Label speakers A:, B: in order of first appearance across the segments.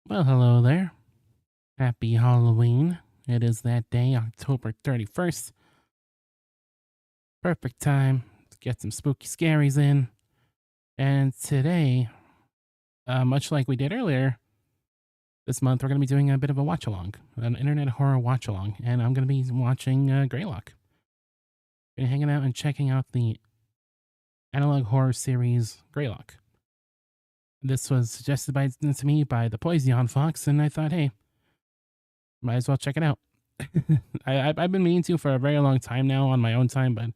A: Well, hello there. Happy Halloween. It is that day, October 31st. Perfect time to get some spooky scaries in. And today, much like we did earlier this month, we're going to be doing a bit of a watch along, an internet horror watch along. And I'm going to be watching GREYLOCK. Been hanging out and checking out the analog horror series GREYLOCK. This was suggested to me by the Poison Fox, and I thought, hey, might as well check it out. I've been meaning to for a very long time now on my own time, but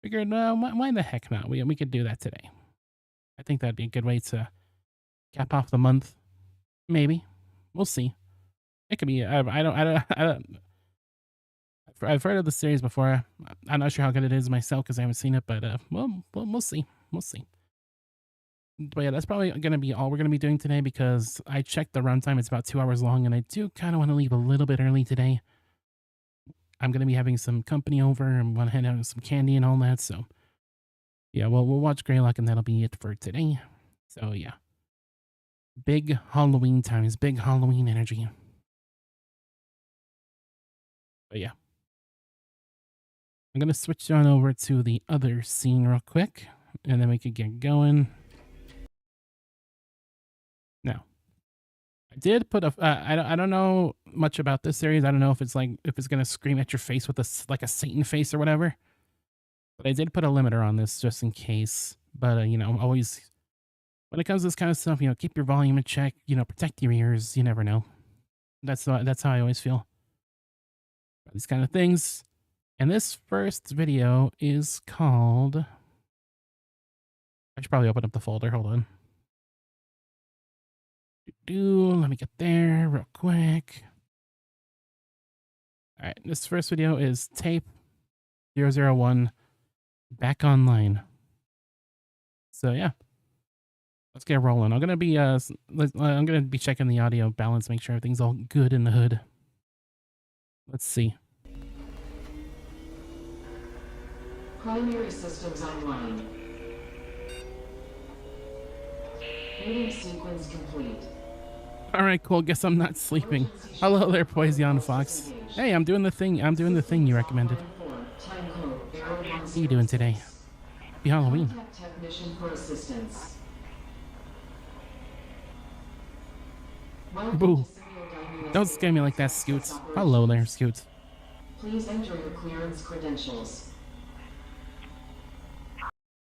A: figured, why the heck not? We could do that today. I think that'd be a good way to cap off the month. Maybe. We'll see. It could be. I've heard of the series before. I'm not sure how good it is myself because I haven't seen it, but we'll see. We'll see. But yeah, that's probably going to be all we're going to be doing today because I checked the runtime. It's about 2 hours long, and I do kind of want to leave a little bit early today. I'm going to be having some company over and want to hand out some candy and all that. So yeah, well, we'll watch GREYLOCK and that'll be it for today. So yeah, big Halloween times, big Halloween energy. But yeah, I'm going to switch on over to the other scene real quick and then we could get going. Now, I did put a, I don't know much about this series. I don't know if it's going to scream at your face with like a Satan face or whatever. But I did put a limiter on this just in case. But, always, when it comes to this kind of stuff, keep your volume in check, protect your ears. You never know. That's how I always feel about these kind of things. And this first video is called, I should probably open up the folder. Hold on. Let me get there real quick. All right, this first video is Tape 001 Back Online. So yeah, let's get rolling. I'm gonna be checking the audio balance, make sure everything's all good in the hood. Let's see.
B: Primary systems online. Meeting sequence complete.
A: All right, cool. Guess I'm not sleeping. Hello there, Poison Fox. Hey, I'm doing the thing. I'm doing the thing you recommended. How you doing today? Happy Halloween.
B: Technician for assistance.
A: Boo. Don't scare me like that, Scoot. Hello there, Scoot.
B: Please enter your clearance credentials.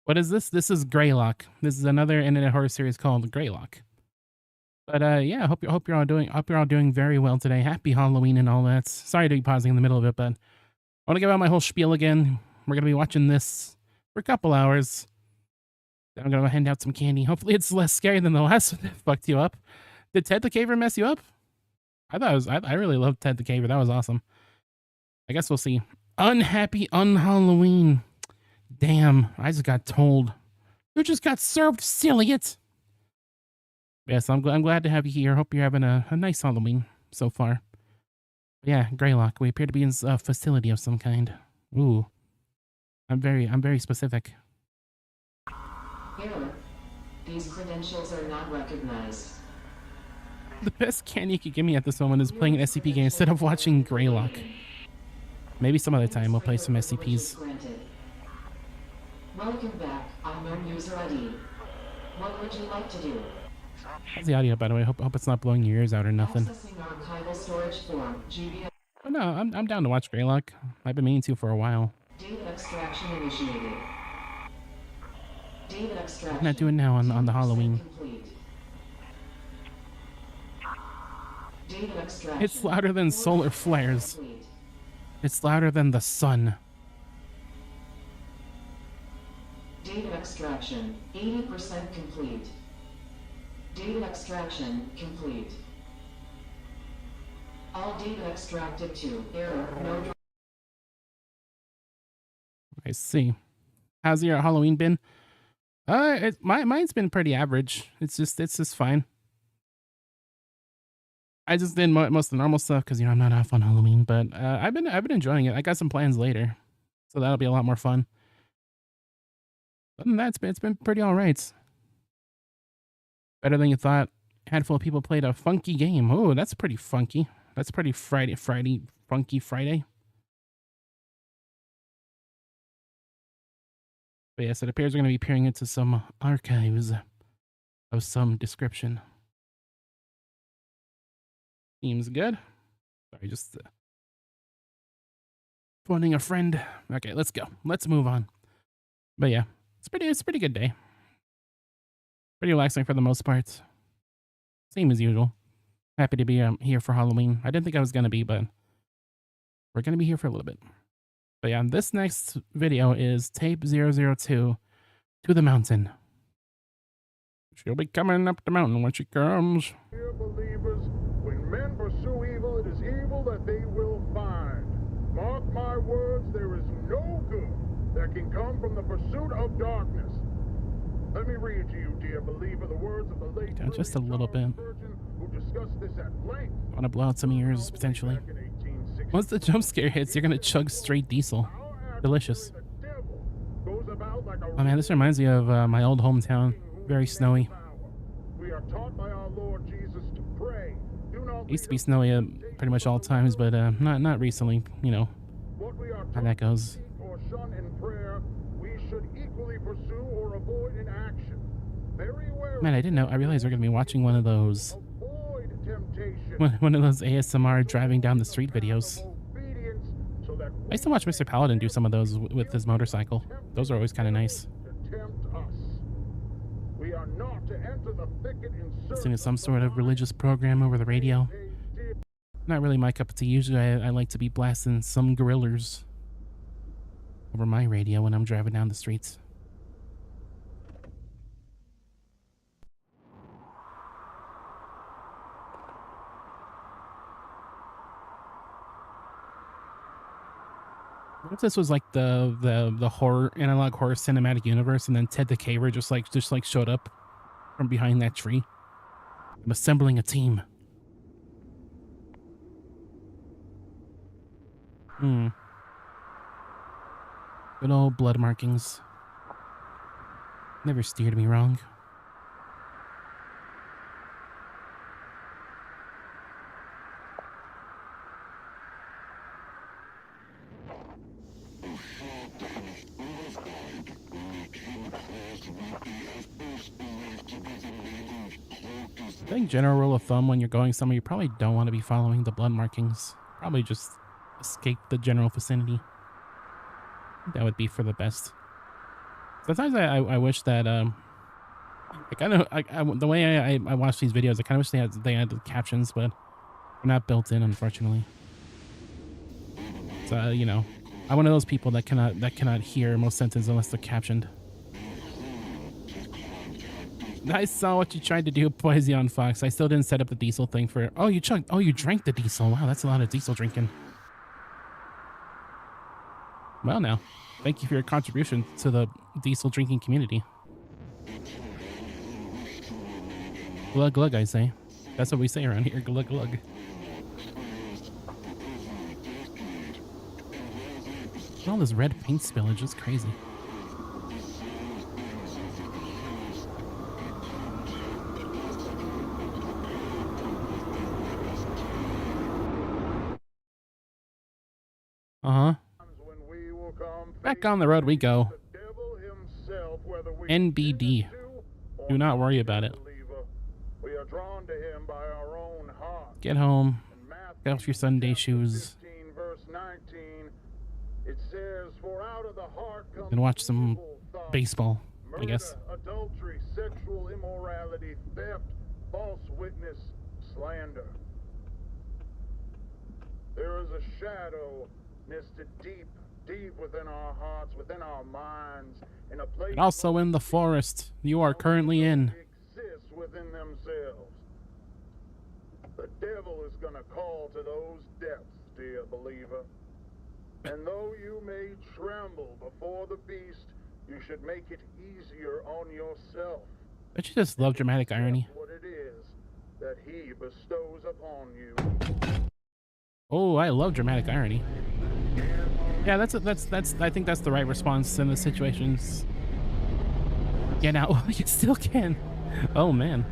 A: What is this? This is GREYLOCK. This is another internet horror series called GREYLOCK. But yeah, hope you're all doing very well today. Happy Halloween and all that. Sorry to be pausing in the middle of it, but I want to give out my whole spiel again. We're gonna be watching this for a couple hours. Then I'm gonna hand out some candy. Hopefully it's less scary than the last one that fucked you up. Did Ted the Caver mess you up? I thought it was. I really loved Ted the Caver. That was awesome. I guess we'll see. Unhappy Halloween. Damn, I just got told. You just got served, silly it. Yes, I'm glad to have you here. Hope you're having a nice Halloween so far. Yeah, GREYLOCK. We appear to be in a facility of some kind. Ooh, I'm very specific.
B: Error. These credentials are not recognized.
A: The best candy you could give me at this moment is playing an SCP game instead of watching GREYLOCK. Maybe some other time we'll play some SCPs.
B: Welcome back. Unknown user ID. What would you like to do?
A: How's the audio, by the way? Hope it's not blowing your ears out or nothing.
B: Accessing archival storage form.
A: Oh, no, I'm down to watch GREYLOCK. I've been meaning to for a while.
B: Data extraction initiated. Data extraction.
A: I'm not doing now on the Halloween.
B: Complete. Data extraction.
A: It's louder than solar flares.
B: Complete.
A: It's louder than the sun.
B: Data extraction 80% complete. Data extraction complete. All data extracted to error. No.
A: I see. How's your Halloween been? Mine's been pretty average. It's just fine. I just did most of the normal stuff because I'm not off on Halloween, but I've been enjoying it. I got some plans later, so that'll be a lot more fun. Other than that, it's been pretty all right. Better than you thought. handful of people played a funky game. Oh, that's pretty funky. That's pretty funky Friday. But yes, it appears we're going to be peering into some archives of some description. Seems good. Sorry, just phoning a friend. Okay, let's go. Let's move on. But yeah, it's a pretty good day. Pretty relaxing for the most part. Same as usual. Happy to be here for Halloween. I didn't think I was going to be, but we're going to be here for a little bit. But yeah, this next video is tape 002 to the mountain. She'll be coming up the mountain when she comes.
C: Dear believers, when men pursue evil, it is evil that they will find. Mark my words, there is no good that can come from the pursuit of darkness. Let me read to you, dear believer, the words of the late
A: Yeah, just a little bit.
C: who discussed this at length.
A: I want to blow out some ears, potentially. Once the jump scare hits, you're going to chug straight diesel. Delicious. Oh man, this reminds me of my old hometown. Very snowy.
C: We are taught by our Lord Jesus to pray.
A: It used to be snowy pretty much all times, but not recently. You know how that goes.
C: Or shun in prayer, we should equally pursue or avoid in action. Very wary.
A: Man, I didn't know. I realized we're gonna be watching one of those.
C: Avoid temptation.
A: One of those ASMR driving down the street videos. I used to watch Mr. Paladin do some of those with his motorcycle. Those are always kind of nice.
C: We are not to enter the thicket in
A: Listening to some sort of religious program over the radio. Not really my cup of tea. Usually I like to be blasting some Gorillaz over my radio when I'm driving down the streets. What if this was like the horror analog horror cinematic universe, and then Ted the Caver just like showed up from behind that tree? I'm assembling a team. Good old blood markings. Never steered me wrong. I think general rule of thumb when you're going somewhere, you probably don't want to be following the blood markings. Probably just escape the general vicinity. That would be for the best. Sometimes I wish that I kind of the way I watch these videos, I kind of wish they had the captions, but they're not built in, unfortunately. So you know, I'm one of those people that cannot hear most sentences unless they're captioned. I saw what you tried to do, Poison Fox. I still didn't set up the diesel thing for... Oh, you chugged... Oh, you drank the diesel. Wow, that's a lot of diesel drinking. Well, now, thank you for your contribution to the diesel drinking community. Glug glug, I say. That's what we say around here. Glug glug. All this red paint spillage is crazy. Back on the road we go. NBD. Do not worry about it. Get home. Get off your Sunday shoes. And watch some baseball, I guess.
C: Adultery, sexual immorality, theft, false witness, slander. There is a shadow nested deep within our hearts, within our minds, in a place
A: and also in the forest you are currently in.
C: Exists within themselves. The devil is gonna call to those depths, dear believer. And though you may tremble before the beast, you should make it easier on yourself.
A: Don't you just love dramatic irony?
C: What it is that he bestows upon you.
A: Oh, I love dramatic irony. Yeah, that's I think that's the right response in the situations. Get out. You still can. Oh man.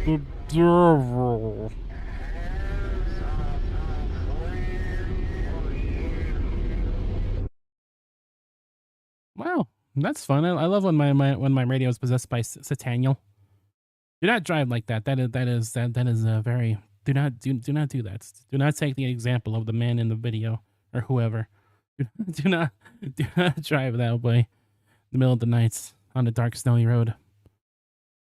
A: Observer. Wow, that's fun. I love when my radio is possessed by Sataniel. Do not drive like that. That is a very do not do that. Do not take the example of the man in the video or whoever. Do not do not drive that way in the middle of the night on a dark snowy road.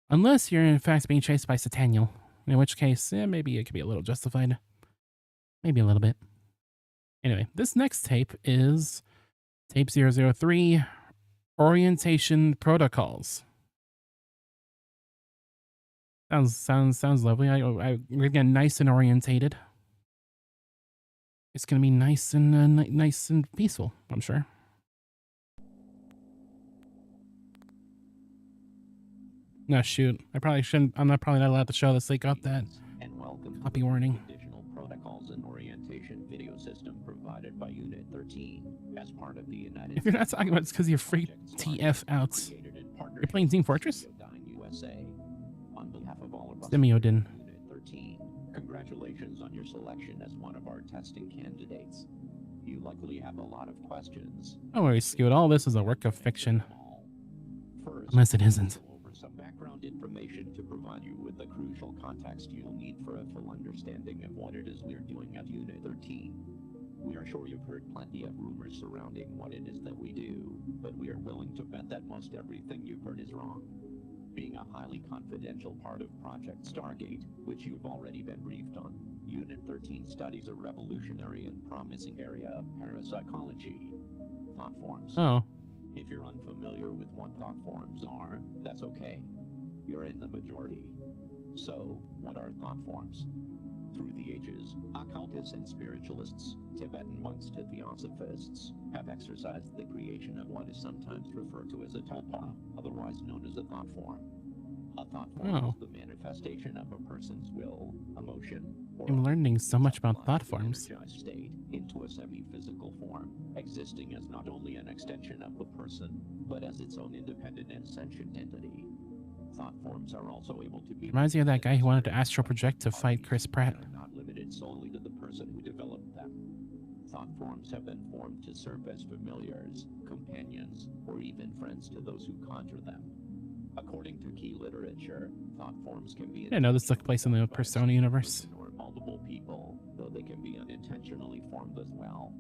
A: Unless you're in fact being chased by Sataniel, in which case, maybe it could be a little justified. Maybe a little bit. Anyway, this next tape is tape 003, Orientation Protocols. Sounds lovely. We're getting nice and orientated. It's gonna be nice and nice and peaceful, I'm sure. No, shoot. I probably shouldn't. Probably not allowed to show this. They got that copy warning.
D: Additional protocols and orientation video system provided by Unit 13 as part of the United
A: If you're not talking about it, it's because you're free TF out. You're playing Team Fortress?
D: USA. On behalf of all of us,
A: Simiodin.
D: Unit 13, congratulations on your selection as one of our testing candidates. You likely have a lot of questions.
A: Don't worry, Scoot. All this is a work of fiction.
D: First,
A: Unless it isn't.
D: we'll go over some background information to provide you with the crucial context you'll need for a full understanding of what it is we're doing at Unit 13. We are sure you've heard plenty of rumors surrounding what it is that we do, but we are willing to bet that most everything you've heard is wrong. Being a highly confidential part of Project Stargate, which you've already been briefed on, Unit 13 studies a revolutionary and promising area of parapsychology, thought forms.
A: Oh.
D: If you're unfamiliar with what thought forms are, that's okay. You're in the majority. So, what are thought forms? Through the ages, occultists and spiritualists, Tibetan monks to theosophists, have exercised the creation of what is sometimes referred to as a tulpa, otherwise known as a thought form. A thought form is the manifestation of a person's will, emotion, or
A: I'm learning so much about thought forms.
D: energized state into a semi-physical form, existing as not only an extension of the person, but as its own independent and sentient entity. Thought forms are also able to be...
A: Reminds me of that guy who wanted to astral project to fight Chris Pratt.
D: Are not limited solely to the person who developed them. Thought forms have been formed to serve as familiars, companions, or even friends to those who conjure them. According to key literature, thought forms can be...
A: I didn't know this took place in the Persona universe.
D: ...or multiple people, though they can be unintentionally formed as well.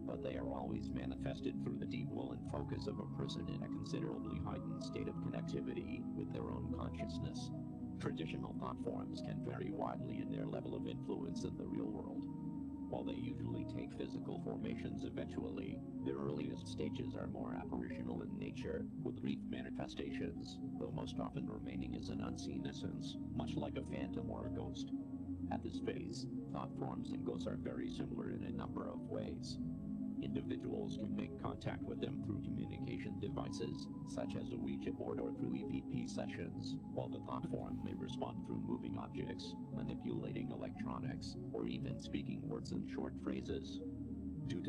D: But they are always manifested through the deep will and focus of a person in a considerably heightened state of connectivity with their own consciousness. Traditional thought forms can vary widely in their level of influence in the real world. While they usually take physical formations eventually, their earliest stages are more apparitional in nature, with brief manifestations, though most often remaining as an unseen essence, much like a phantom or a ghost. At this phase, thought forms and ghosts are very similar in a number of ways. Individuals can make contact with them through communication devices, such as a Ouija board or through EVP sessions, while the thought form may respond through moving objects, manipulating electronics, or even speaking words and short phrases.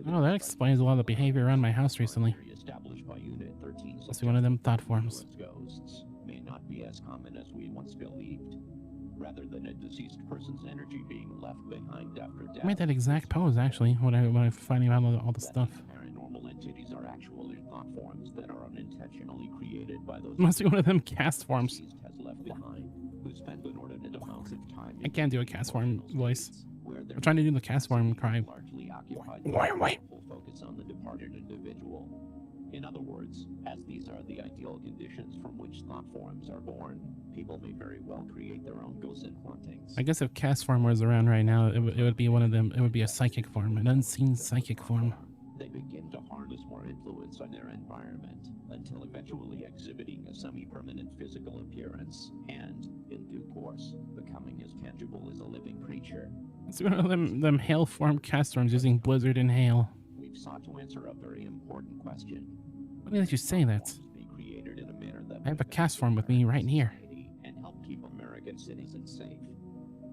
A: Oh, that explains a lot of the behavior around my house recently.
D: Established by Unit 13,
A: Must be one of them thought forms.
D: ghosts may not be as common as we once believed. Rather than a deceased person's energy being left behind after death.
A: I made that exact pose actually when I finding out all the stuff.
D: Paranormal entities are actually thought forms that are unintentionally created by those...
A: Must be one of them cast forms.
D: ...has left behind, who spend inordinate amounts of time...
A: I can't do a cast form voice.
D: Where
A: I'm trying to do the cast form cry.
D: largely occupied full focus on the departed individual. In other words, as these are the ideal conditions from which thought forms are born, people may very well create their own ghosts and hauntings.
A: I guess if cast form was around right now, it would be one of them. It would be a psychic form, an unseen psychic form.
D: They begin to harness more influence on their environment, until eventually exhibiting a semi-permanent physical appearance, and, in due course, becoming as tangible as a living creature.
A: It's one of them hail form cast forms using blizzard and hail.
D: We've sought to answer a very important question.
A: Funny that you say that.
D: Be created in a manner that
A: I have a cast form with me right here.
D: and help keep American citizens safe.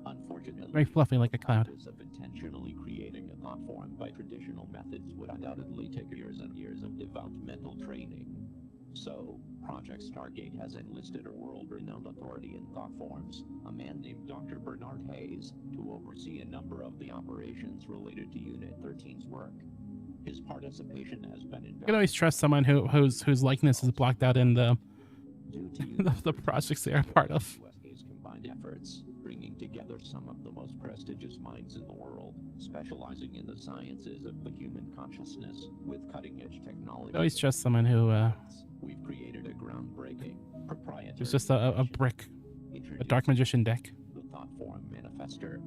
D: Unfortunately,
A: Very fluffy like a cloud.
D: the practice of intentionally creating a thought form by traditional methods would undoubtedly take years and years of devout mental training. So, Project Stargate has enlisted a world-renowned authority in thought forms, a man named Dr. Bernard Hayes, to oversee a number of the operations related to Unit 13's work. His participation has been
A: You can always trust someone whose likeness is blocked out in the
D: due to
A: the projects they are part of.
D: USA's combined efforts, bringing together some of the most prestigious minds in the world, specializing in the sciences of the human consciousness with cutting-edge technology.
A: You can always trust someone who
D: We've created a groundbreaking, proprietary...
A: is just a brick, a dark magician deck.
D: The Thought Form Manifester.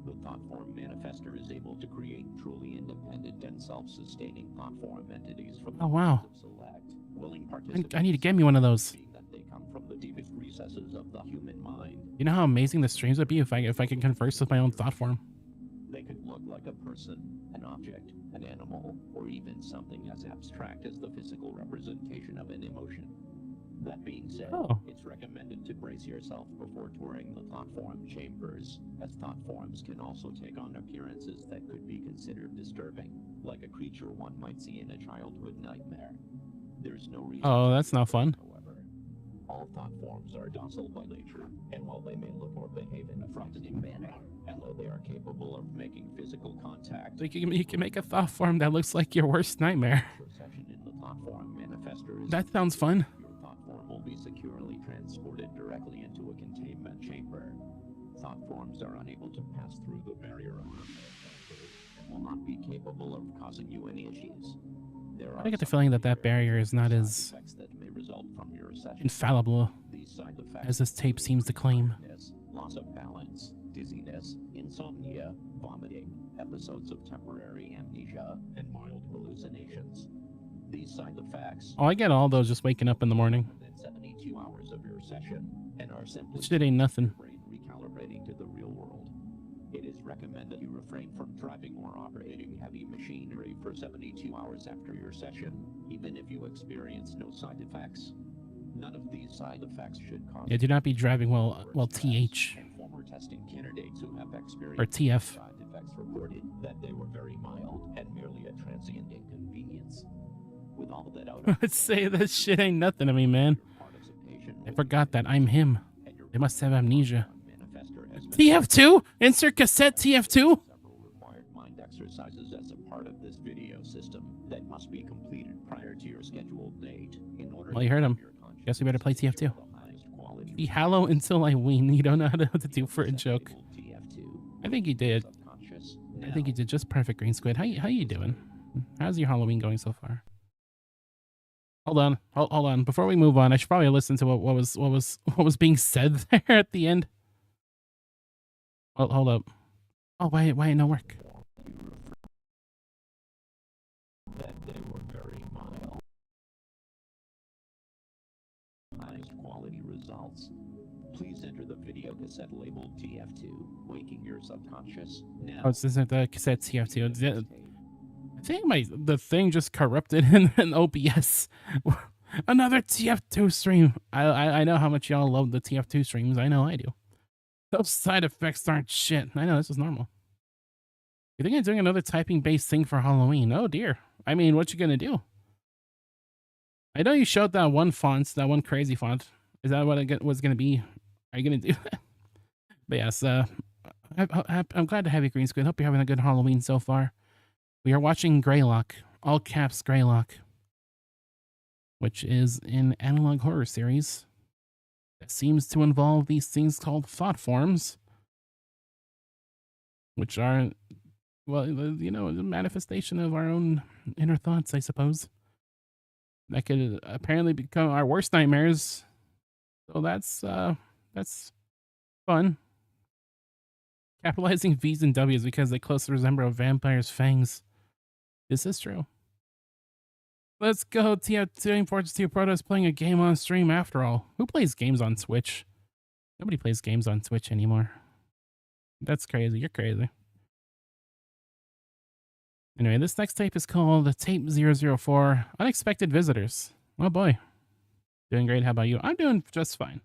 D: The Thought Form Manifester is able to create truly independent and self-sustaining thought form entities from
A: Oh, wow.
D: select, willing participants.
A: I need to get me one of those.
D: That they come from the deepest recesses of the human mind.
A: You know how amazing the streams would be if I could converse with my own thought form.
D: They could look like a person, an object, an animal, or even something as abstract as the physical representation of an emotion. That being said,
A: Oh.
D: it's recommended to brace yourself before touring the thought form chambers, as thought forms can also take on appearances that could be considered disturbing, like a creature one might see in a childhood nightmare. There's no reason.
A: Oh, that's not fun.
D: However, all thought forms are docile by nature, and while they may look or behave in a frightening manner, and though they are capable of making physical contact,
A: So you can make a thought form that looks like your worst nightmare.
D: perception in the thought form manifester is
A: That sounds fun.
D: your thought form will be securely transported directly into a containment chamber. Thought forms are unable to pass through the barrier of and will not be capable of causing you any issues. There
A: I get the feeling that that barrier is not as
D: effects that may result from your session.
A: infallible
D: These side effects
A: as this tape seems to claim.
D: loss of balance, dizziness, insomnia, vomiting, episodes of temporary amnesia, and mild hallucinations. These side effects
A: Oh, I get all those just waking up in the morning.
D: within 72 hours of your session and are simply
A: That shit ain't nothing.
D: brain recalibrating to the real world. It is recommended you refrain from driving or operating heavy machinery for 72 hours after your session, even if you experience no side effects. None of these side effects should cause
A: Yeah, do not be driving while TH
D: and former testing candidates who have experienced
A: or TF.
D: side effects reported that they were very mild and merely a transient inconvenience. With all that out of
A: Let's say that shit ain't nothing to me, man.
D: participation
A: I forgot that I'm him.
D: and your
A: They must have amnesia.
D: manifester has been
A: TF2? Insert cassette TF2?
D: several required mind exercises as a part of this video system that must be completed prior to your scheduled date in order
A: Well, you heard him.
D: your consciousness
A: Guess we better play TF2.
D: the highest quality
A: Be hollow until I win. You don't know what to do for a joke.
D: TF2
A: I think you did.
D: subconscious.
A: I think you did just perfect, Green Squid. How you doing? How's your Halloween going so far? Hold on, hold on. Before we move on, I should probably listen to what was being said there at the end. Hold up. Oh wait, no work.
D: That they were very mild. Highest quality results. Please enter the video cassette labeled TF2, waking your subconscious now.
A: Oh, this isn't the cassette TF2. I think the thing just corrupted in OBS. Another TF2 stream. I know how much y'all love the TF2 streams. I know I do. Those side effects aren't shit. I know this is normal. You think I'm doing another typing-based thing for Halloween? Oh dear. I mean, what you gonna do? I know you showed that one font, that one crazy font. Is that what it was gonna be? Are you gonna do that? But yes, I'm glad to have you, Green Squid. Hope you're having a good Halloween so far. We are watching GREYLOCK, all caps GREYLOCK, which is an analog horror series that seems to involve these things called thought forms, which are, well, you know, the manifestation of our own inner thoughts, I suppose. That could apparently become our worst nightmares. So that's fun. Capitalizing V's and W's because they closely resemble a vampire's fangs. This is true. Let's go. TF2 Fortress 2 Proto is playing a game on stream after all. Who plays games on Twitch? Nobody plays games on Twitch anymore. That's crazy. You're crazy. Anyway, this next tape is called Tape 004 Unexpected Visitors. Oh boy. Doing great. How about you? I'm doing just fine.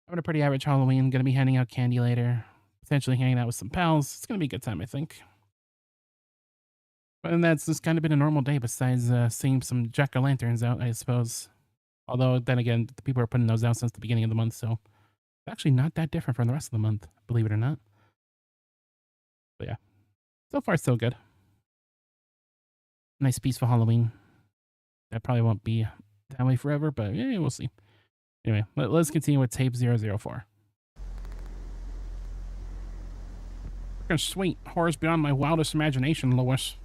A: Having a pretty average Halloween. Gonna be handing out candy later. Potentially hanging out with some pals. It's gonna be a good time, I think. And that's just kind of been a normal day besides seeing some jack-o'-lanterns out, I suppose. Although then again, the people are putting those out since the beginning of the month, so it's actually not that different from the rest of the month, believe it or not. But yeah, so far so good. Nice peaceful Halloween. That probably won't be that way forever, but yeah, we'll see. Anyway, let's continue with tape 004. Freaking sweet. Horrors beyond my wildest imagination, Lois.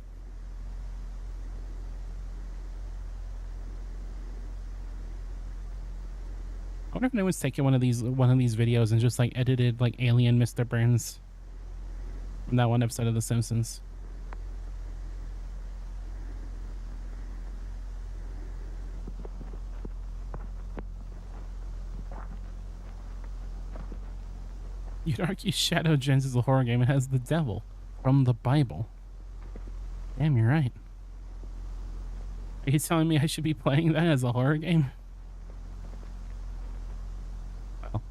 A: I wonder if anyone's taken one of these videos and just like edited like Alien Mr. Burns from that one episode of The Simpsons. You'd argue Shadow Gens is a horror game. It has the devil from the Bible. Damn, you're right. Are you telling me I should be playing that as a horror game? Well,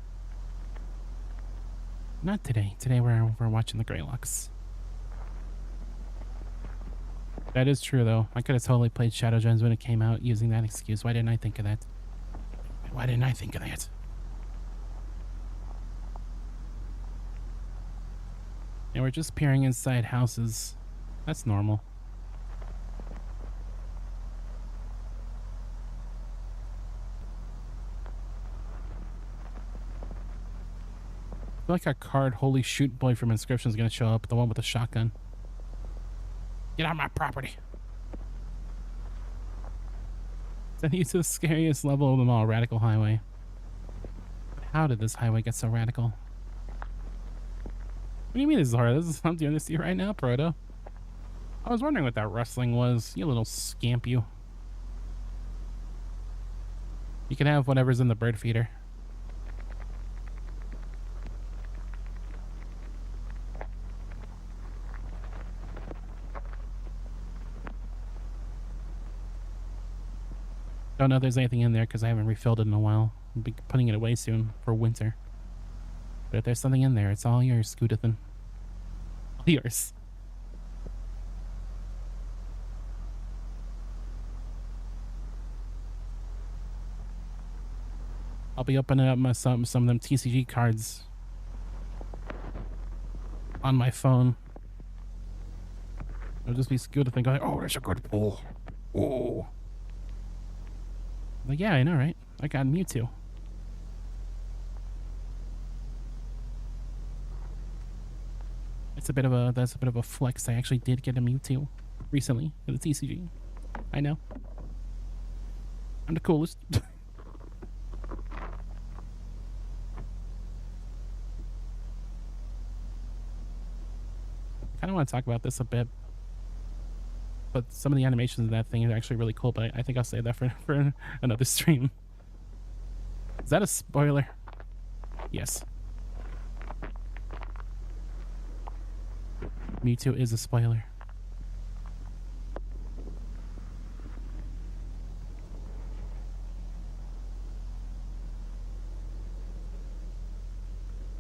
A: not today. Today we're watching the Greylocks. That is true, though. I could have totally played Shadow Gens when it came out using that excuse. Why didn't I think of that? Why didn't I think of that? And we're just peering inside houses. That's normal. I feel like our card Holy Shoot Boy from Inscription is going to show up. The one with the shotgun. Get out of my property. Send you to the scariest level of them all, Radical Highway. How did this highway get so radical? What do you mean this is hard? This is, I'm doing this to you right now, Proto. I was wondering what that rustling was. You little scamp, you. You can have whatever's in the bird feeder. Don't know if there's anything in there because I haven't refilled it in a while. I'll be putting it away soon for winter. But if there's something in there, it's all yours, Scootathan. All yours. I'll be opening up some of them TCG cards on my phone. It'll just be Scootathan going, oh, that's a good pull. Oh. Like, yeah, I know, right? I got Mewtwo. That's a bit of a flex. I actually did get a Mewtwo recently for the TCG. I know. I'm the coolest. I kind of want to talk about this a bit, but some of the animations of that thing are actually really cool. But I think I'll save that for another stream. Is that a spoiler? Yes. Mewtwo is a spoiler.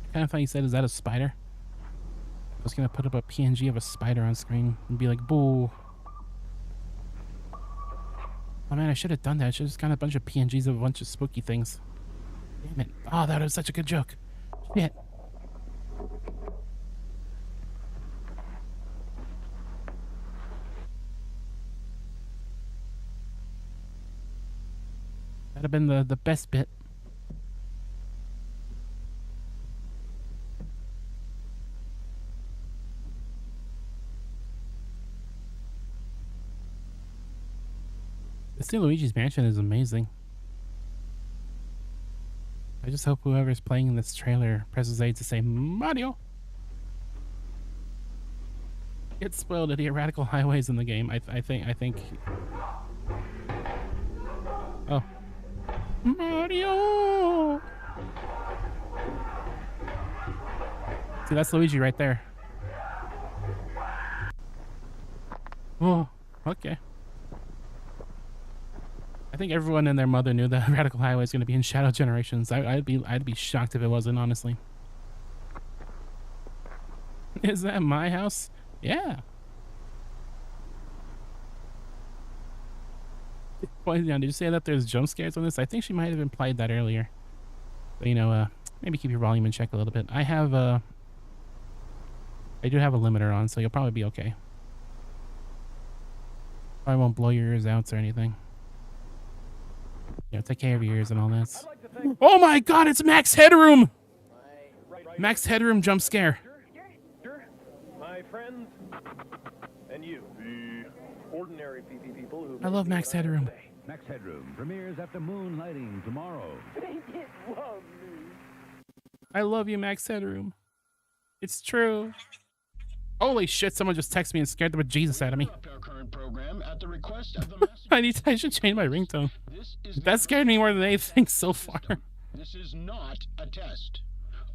A: I kind of thought you said, is that a spider? I was going to put up a PNG of a spider on screen and be like, boo. Oh man, I should have done that. I should have just got a bunch of PNGs of a bunch of spooky things. Damn it. Oh, that was such a good joke. Shit. That'd have been the best bit. This new Luigi's Mansion is amazing. I just hope whoever's playing this trailer presses A to say Mario. Get spoiled at the Radical Highways in the game. I think. Oh. Mario! See, that's Luigi right there. Oh, okay. I think everyone and their mother knew that Radical Highway is going to be in Shadow Generations. I'd be shocked if it wasn't, honestly. Is that my house? Yeah. Point down. Did you say that there's jump scares on this? I think she might have implied that earlier. But maybe keep your volume in check a little bit. I do have a limiter on, so you'll probably be okay. I won't blow your ears out or anything. Take care of your ears and all that. Oh my god, it's Max Headroom! Max Headroom jump scare.
E: My friends, and you, the ordinary people who...
A: I love Max Headroom.
F: Max Headroom premieres after moonlighting tomorrow.
A: I love you, Max Headroom. It's true. Holy shit, someone just texted me and scared the bejesus out of me. I should change my ringtone. That scared me more than anything so far.
G: This is not a test.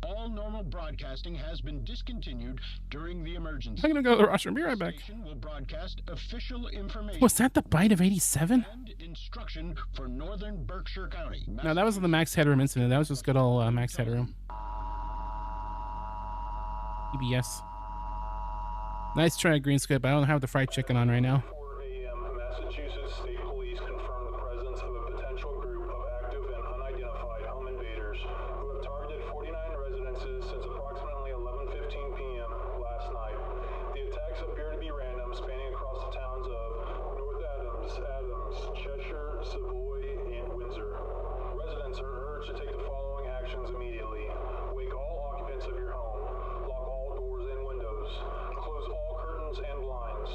G: All normal broadcasting has been discontinued during the emergency.
A: I'm gonna go to the washroom. Be right back.
G: Will broadcast official information.
A: Was that the bite of 87?
G: And instruction for Northern Berkshire County.
A: No, that was the Max Headroom incident. That was just good old Max Headroom. PBS. Nice try, green squid. I don't have the fried chicken on right now.
C: 4 a.m. Massachusetts State Police confirmed the presence of a potential group of active and unidentified home invaders who have targeted 49 residences since approximately 11:15 p.m. last night. The attacks appear to be random, spanning across the towns of North Adams, Cheshire, Savoy, and Windsor. Residents are urged to take the following actions immediately. Wake all occupants of your home. Lock all doors and windows. Close all curtains and blinds.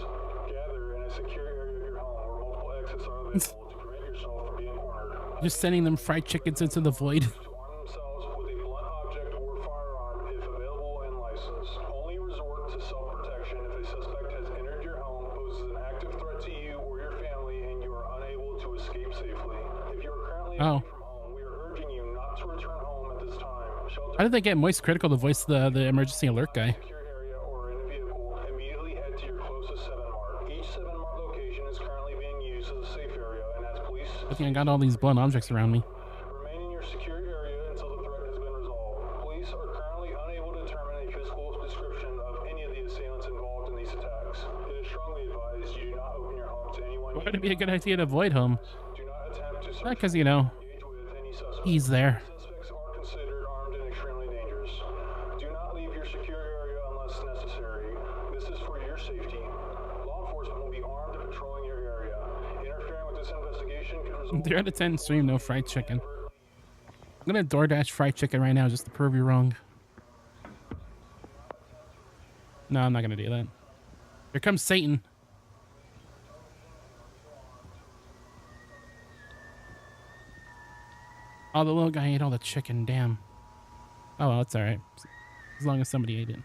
C: Gather in a secure area of your home where multiple exits are available to prevent yourself from being cornered.
A: Just sending them fried chickens into the void.
C: To arm themselves with a blunt object or firearm if available and licensed. Only resort to self-protection if a suspect has entered your home, poses an active threat to you or your family, and you are unable to escape safely. If you are currently away from home, we are urging you not to return home at this time.
A: How did they get Moist Critical to voice the emergency alert guy?
C: Secure area or in a vehicle, immediately head to your closest 7-Mart. Each 7-Mart location is currently being used as a safe area and has police...
A: I think I got all these blunt objects around me.
C: Remain in your secure area until the threat has been resolved. Police are currently unable to determine a physical description of any of the assailants involved in these attacks. It is strongly advised you do not open your home to anyone...
A: Why would it be a good idea to avoid home?
C: Do not attempt to...
A: Not because,
C: engage with any suspect.
A: he's there.
C: Suspects are considered armed and extremely dangerous. Do not leave your secure area unless necessary. This is for your safety. Law enforcement will be armed and patrolling your area. Interfering with this investigation could result...
A: 3 out of 10 stream, no fried chicken. I'm gonna DoorDash fried chicken right now just to prove you wrong. No, I'm not gonna do that. Here comes Satan. Oh, the little guy ate all the chicken, damn. Oh, well, it's alright. As long as somebody ate it.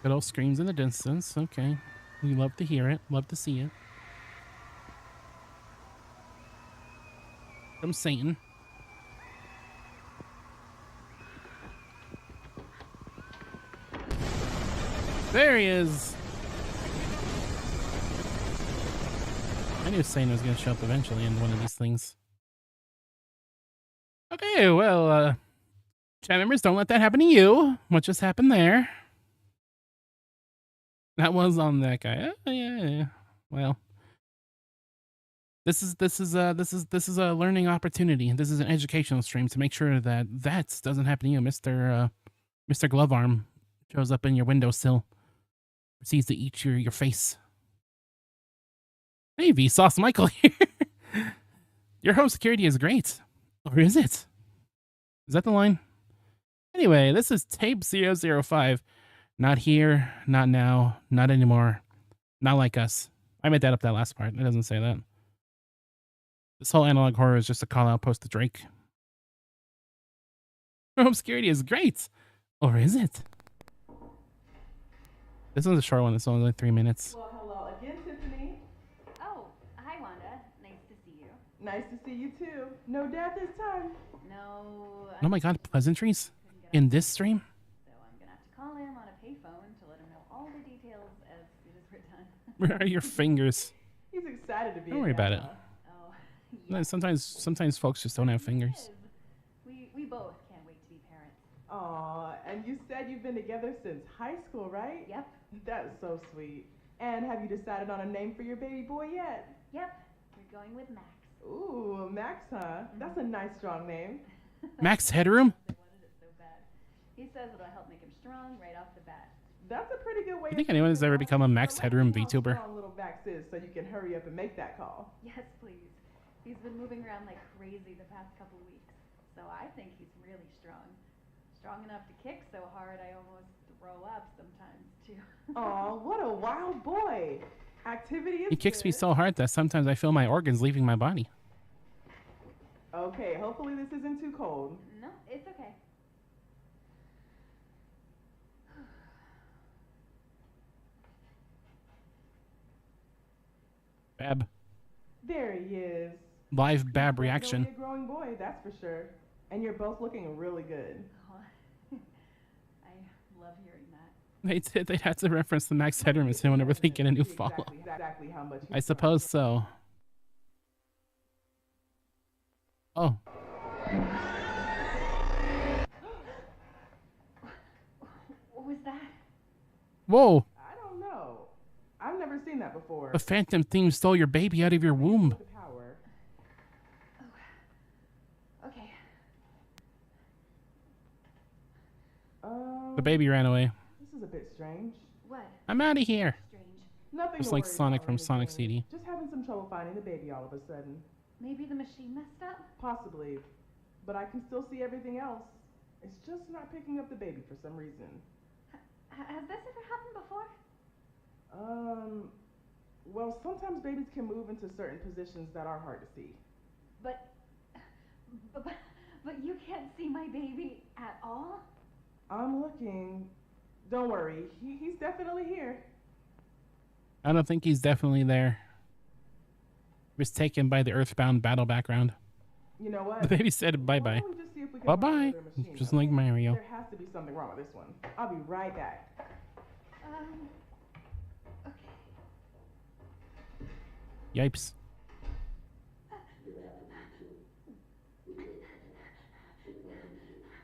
A: Good old screams in the distance, okay. We love to hear it, love to see it. From Satan. There he is. I knew Satan was going to show up eventually in one of these things. Okay, well, chat members, don't let that happen to you. What just happened there? That was on that guy. Yeah. Well, this is a learning opportunity. This is an educational stream to make sure that doesn't happen to you, Mr. Glove Arm shows up in your windowsill, proceeds to eat your face. Hey, Vsauce Michael here. Your home security is great. Or is it? Is that the line? Anyway, this is tape 005. Not here, not now, not anymore. Not like us. I made that up, that last part. It doesn't say that. This whole analog horror is just a call out post to Drake. Your home security is great. Or is it? This one's a short one. This one's only 3 minutes.
H: Well, hello again, Tiffany.
I: Oh, hi, Wanda. Nice to see you.
H: Nice to see you too. No dad this time.
I: No.
A: Oh my god, pleasantries? In this stream?
I: So I'm gonna have to call him on a payphone to let him know all the details as soon as we're done.
A: Where are your fingers?
H: He's excited to be.
A: Don't worry about it.
I: Oh,
A: No,
I: yeah.
A: sometimes folks just don't have fingers.
I: We both can't wait to be parents.
H: Aw, and you said you've been together since high school, right?
I: Yep.
H: That's so sweet. And have you decided on a name for your baby boy yet?
I: Yep, you're going with Max.
H: Ooh, Max, huh? That's a nice, strong name.
A: Max Headroom?
I: They wanted it so bad. He says it'll help make him strong right off the bat.
H: That's a pretty good way.
A: You think anyone has ever become a Max Headroom VTuber?
H: How little Max is, so you can hurry up and make that call.
I: Yes, please. He's been moving around like crazy the past couple weeks, so I think he's really strong. Strong enough to kick so hard I almost throw up sometimes too.
H: Aw, what a wild boy! Activity is
A: He kicks me
H: good.
A: so hard that sometimes I feel my organs leaving my body.
H: Okay, hopefully this isn't too cold.
I: No, it's okay.
A: Bab.
H: There he is.
A: Live Bab
H: Definitely
A: reaction.
H: a growing boy, that's for sure. And you're both looking really good.
I: Oh, I love hearing that.
A: They had to reference the Max Headroom as him whenever they get a new follow.
H: Exactly how much
A: I suppose so. Oh.
I: What was that?
A: Whoa.
H: I don't know. I've never seen that before.
A: The Phantom theme stole your baby out of your womb.
H: The power.
I: Okay.
A: The baby ran away.
H: This is a bit strange.
I: What?
A: I'm out of here.
I: Strange.
H: Nothing
A: Just
H: to
A: like
H: worry
A: Sonic
H: about
A: from
H: or
A: Sonic
H: anything.
A: CD.
H: Just having some trouble finding the baby all of a sudden.
I: Maybe the machine messed up?
H: Possibly. But I can still see everything else. It's just not picking up the baby for some reason.
I: Has this ever happened before?
H: Well, sometimes babies can move into certain positions that are hard to see.
I: But you can't see my baby at all?
H: I'm looking. Don't worry, he's definitely here.
A: I don't think he's definitely there. He was taken by the Earthbound battle background.
H: You know what?
A: The baby said bye-bye. Bye-bye. Just like Mario.
H: There has to be something wrong with this one. I'll be right back.
I: Okay.
A: Yipes.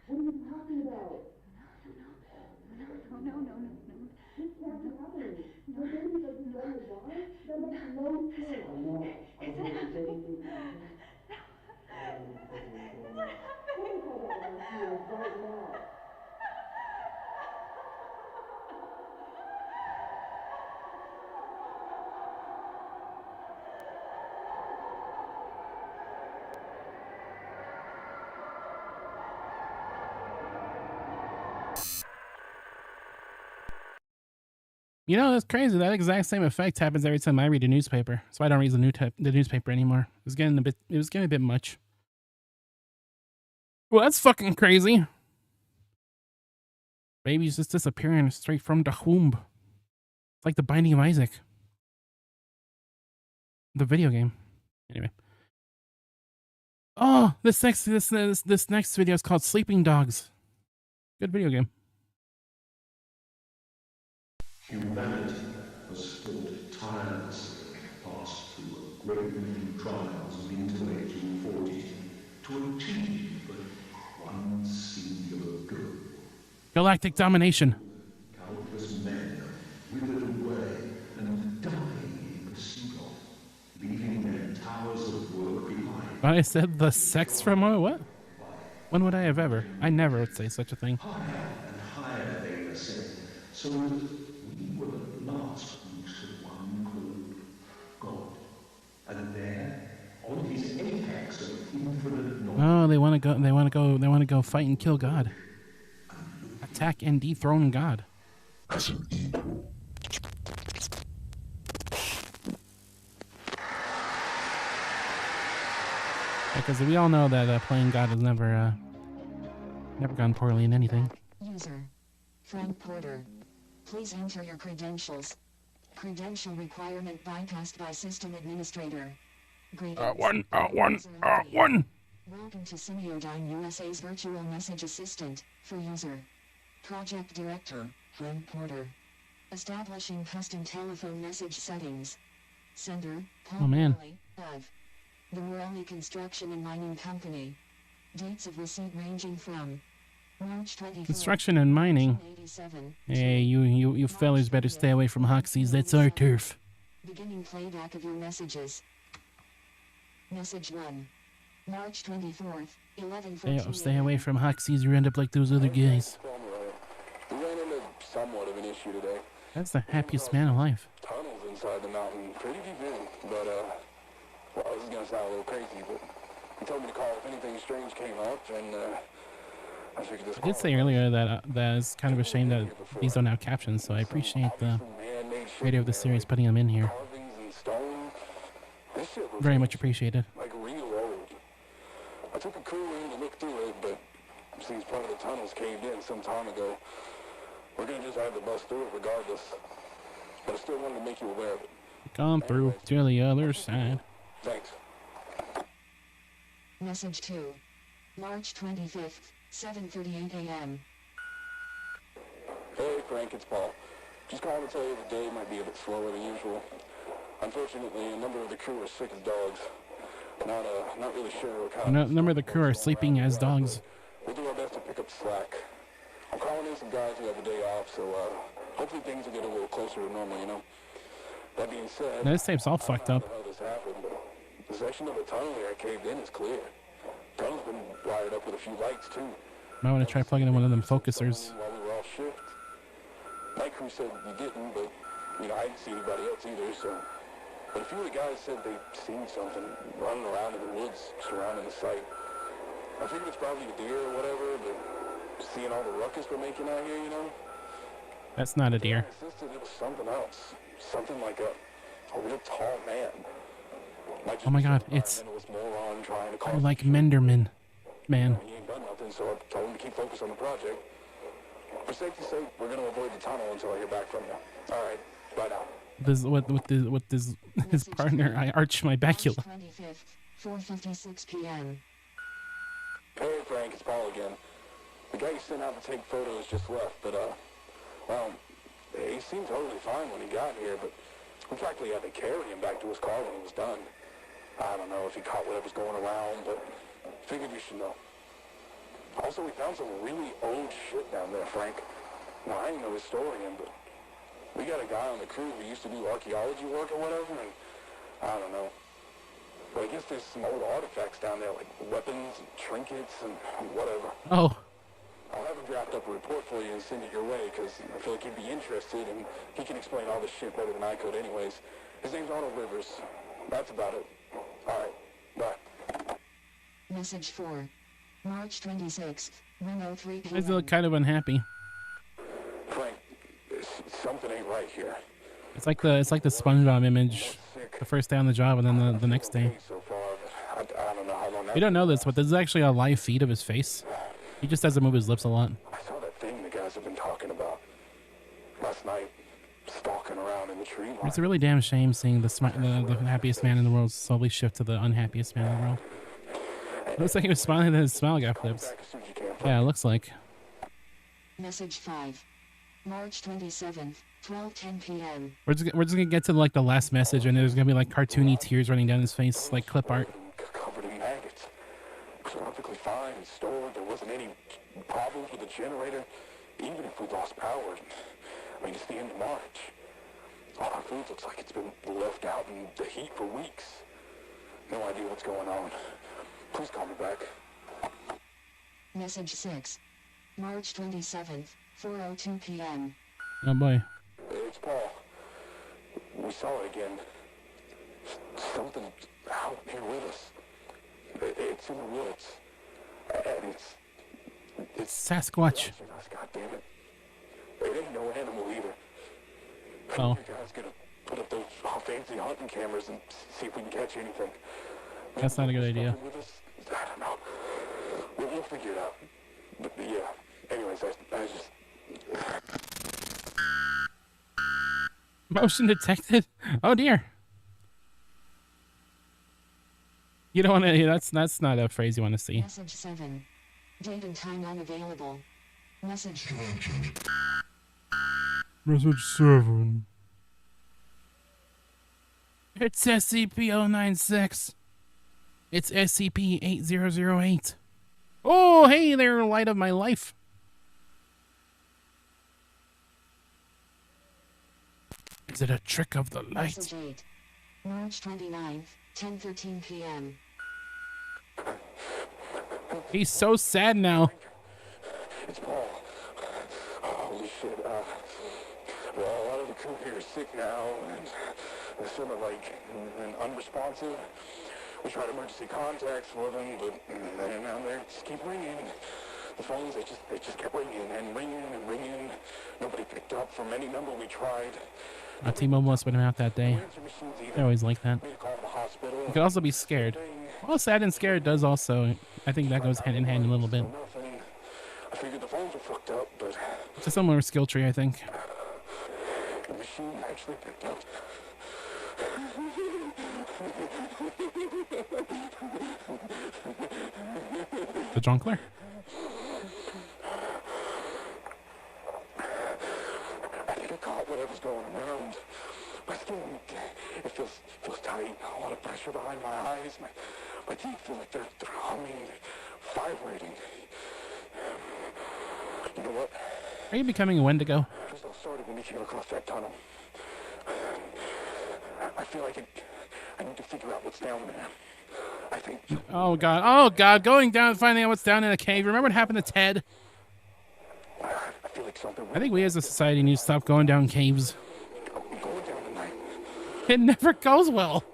H: What are you talking about?
I: No.
H: This can't be happening. Your baby doesn't know the bar? That makes no sense. I know.
I: Is it happening?
H: Right now.
A: You know, that's crazy. That exact same effect happens every time I read a newspaper. So I don't read the newspaper anymore. It was getting a bit much. Well, that's fucking crazy. Baby's just disappearing straight from the womb. It's like the Binding of Isaac. The video game. Anyway. Oh, this next video is called Sleeping Dogs. Good video game.
J: Humanity has fought tirelessly past through a great many trials of intellectual fortitude to achieve but one singular goal.
A: Galactic domination.
J: Countless men withered away and dying in pursuit of, leaving their towers of work behind.
A: I said the sex from what? When would I have ever? I never would say such a thing.
J: Higher and higher they ascend, so that we will at last reach the one called God. And there, on his apex of infinite knowledge.
A: Oh, they want to go fight and kill God. Attack and dethrone God.
J: As an equal.
A: Because we all know that playing God has never gone poorly in anything.
K: User Frank Porter, please enter your credentials. Credential requirement bypassed by system administrator.
A: One.
K: Welcome to Semiodyne USA's virtual message assistant for user. Project director Frank Porter. Establishing custom telephone message settings. Sender Paul
A: Oh, man.
K: Morley, of the Morley Construction and Mining Company. Dates of receipt ranging from March 24th,
A: Construction and mining.
K: 1987
A: Hey, you fellas better stay away from Hoxies. That's our turf.
K: Beginning playback of your messages. Message 1. March 24th, 11:14
A: Stay away from Hoxies, you end up like those other guys.
C: We ran into somewhat of an issue today.
A: That's the happiest man alive.
C: Tunnels inside the mountain, pretty deep in, but well, this is gonna sound a little crazy, but he told me to call if anything strange came up, and I figured this.
A: I did say earlier that that is kind of a shame that these don't have captions, so I appreciate the creator of the series putting them in here. Very much appreciated.
C: Like real old. I took a crew in to look through it, but since part of the tunnels caved in some time ago, we're gonna just have to bust through it regardless. But I still wanted to make you aware of it.
A: Come through to the other side.
C: Thanks.
K: Message 2. March 25th, 7:38 a.m.
C: Hey Frank, it's Paul. Just calling to tell you the day might be a bit slower than usual. Unfortunately, a number of the crew are sick as dogs. Not really sure what kind
A: A number of the crew are sleeping as dogs.
C: We'll do our best to pick up slack. I'm calling in some guys who have a day off, so hopefully things will get a little closer to normal, you know. That being said,
A: Now, this tape's all fucked up.
C: I don't know how this happened, but the section of the tunnel here caved in is clear. The tunnel's been wired up with a few lights too.
A: Might want to try plugging in one of them focusers.
C: While we were all shift. My crew said you didn't, but you know I didn't see anybody else either, so. But a few of the guys said they'd seen something running around in the woods surrounding the site. I figured it's probably a deer or whatever, but seeing all the ruckus we're making out here, you know?
A: That's not a deer.
C: I insisted it was something else. Something like a real tall man.
A: Oh my god, it's
C: moron trying to
A: like Menderman. Man.
C: He ain't done nothing, so I told him to keep focused on the project. For safety's sake, we're going to avoid the tunnel until I hear back from you. All right, bye now.
A: With his partner, I arch my bacula.
K: 25th, 4:56 p.m.
C: Hey Frank, it's Paul again. The guy you sent out to take photos just left, but well, he seemed totally fine when he got here, but we practically had to carry him back to his car when he was done. I don't know if he caught whatever's going around, but figured you should know. Also, we found some really old shit down there, Frank. Now, I ain't no historian, but we got a guy on the crew who used to do archaeology work or whatever, and I don't know. But I guess there's some old artifacts down there, like weapons and trinkets and whatever.
A: Oh.
C: I'll have him draft up a report for you and send it your way, because I feel like he'd be interested, and he can explain all this shit better than I could anyways. His name's Arnold Rivers. That's about it. All right. Bye.
K: Message 4. March 26th, 1:03 p.m.
A: He's kind of unhappy.
C: Frank, something ain't right here.
A: It's like the SpongeBob image, the first day on the job and then the next day.
C: So far, but I don't know how long
A: We don't know this, but this is actually a live feed of his face. He just doesn't move his lips a lot.
C: I saw that thing the guys have been talking about last night, stalking around in the tree line.
A: It's a really damn shame seeing the happiest man in the world slowly shift to the unhappiest man in the world. It looks like he was smiling and his smile got flipped. Yeah, it looks like.
K: Message 5. March 27th, 12:10 p.m.
A: We're just gonna get to like the last message, and there's gonna be like cartoony tears running down his face, like clip art.
C: Covered in maggots. It was perfectly fine and stored. There wasn't any problems with the generator, even if we lost power. I mean, it's the end of March. All our food looks like it's been left out in the heat for weeks. No idea what's going on. Please call me back.
K: Message 6. March 27th, 4:02 p.m.
A: Oh boy.
C: It's Paul. We saw it again. Something out here with us. It's in the woods. And it's
A: Sasquatch.
C: God damn it. It ain't no animal either.
A: Oh.
C: You guys gonna put up those fancy hunting cameras and see if we can catch anything.
A: That's not a good idea.
C: With us? I don't know. We'll figure it out. But yeah. Anyways, I just...
A: Motion detected? Oh dear. You don't want to. That's not a phrase you want to see.
K: Message 7. Date and time unavailable. Message.
A: Message 7. It's SCP-096. It's SCP-8008. Oh, hey there, light of my life. Is it a trick of the light?
K: Message 8. March 29th, 10:13 p.m.
A: He's so sad now.
L: It's Paul. Holy shit. Well, a lot of the crew here is sick now, and they're sort of like unresponsive. We tried emergency contacts for them, but they just keep ringing. The phones, they just kept ringing and ringing and ringing. Nobody picked up from any number we tried.
A: T-Mobile must have been out that day. They're always like that. You could also be scared. Well, sad and scared does also. I think that goes hand in hand a little bit.
L: I figured the phones were fucked up, but
A: It's a similar skill tree, I think.
L: the machine actually picked up.
A: The Jonkler?
L: I think I caught whatever's going around. My skin, it feels tight. A lot of pressure behind my eyes. My teeth feel like they're humming, vibrating. You know what?
A: Are you becoming a Wendigo?
L: This all started when we came across that tunnel. I feel like I need to figure out what's down there. I think.
A: Oh god, going down and finding out what's down in a cave. Remember what happened to Ted?
L: I feel like something.
A: I think we as a society need to stop going down caves.
L: I'm going down tonight.
A: It never goes well.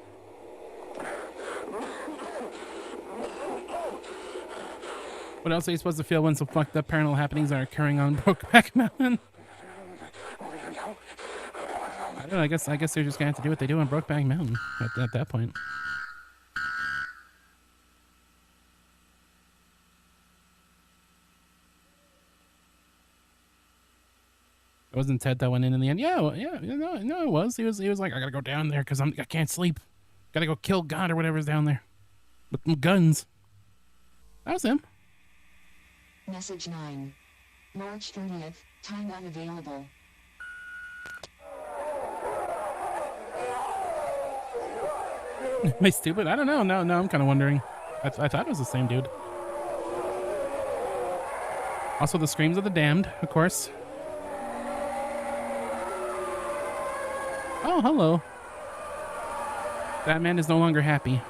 A: What else are you supposed to feel when some fucked up paranormal happenings are occurring on Brokeback Mountain? I don't know, I guess they're just gonna have to do what they do on Brokeback Mountain at that point. It wasn't Ted that went in the end. Yeah, well, yeah, no, it was. He was like, I gotta go down there because I can't sleep. Gotta go kill God or whatever's down there with guns. That was him.
K: Message 9. March 30th, time unavailable.
A: Am I stupid? I don't know. No, I'm kind of wondering. I thought it was the same dude. Also, the screams of the damned, of course. Oh, hello. That man is no longer happy.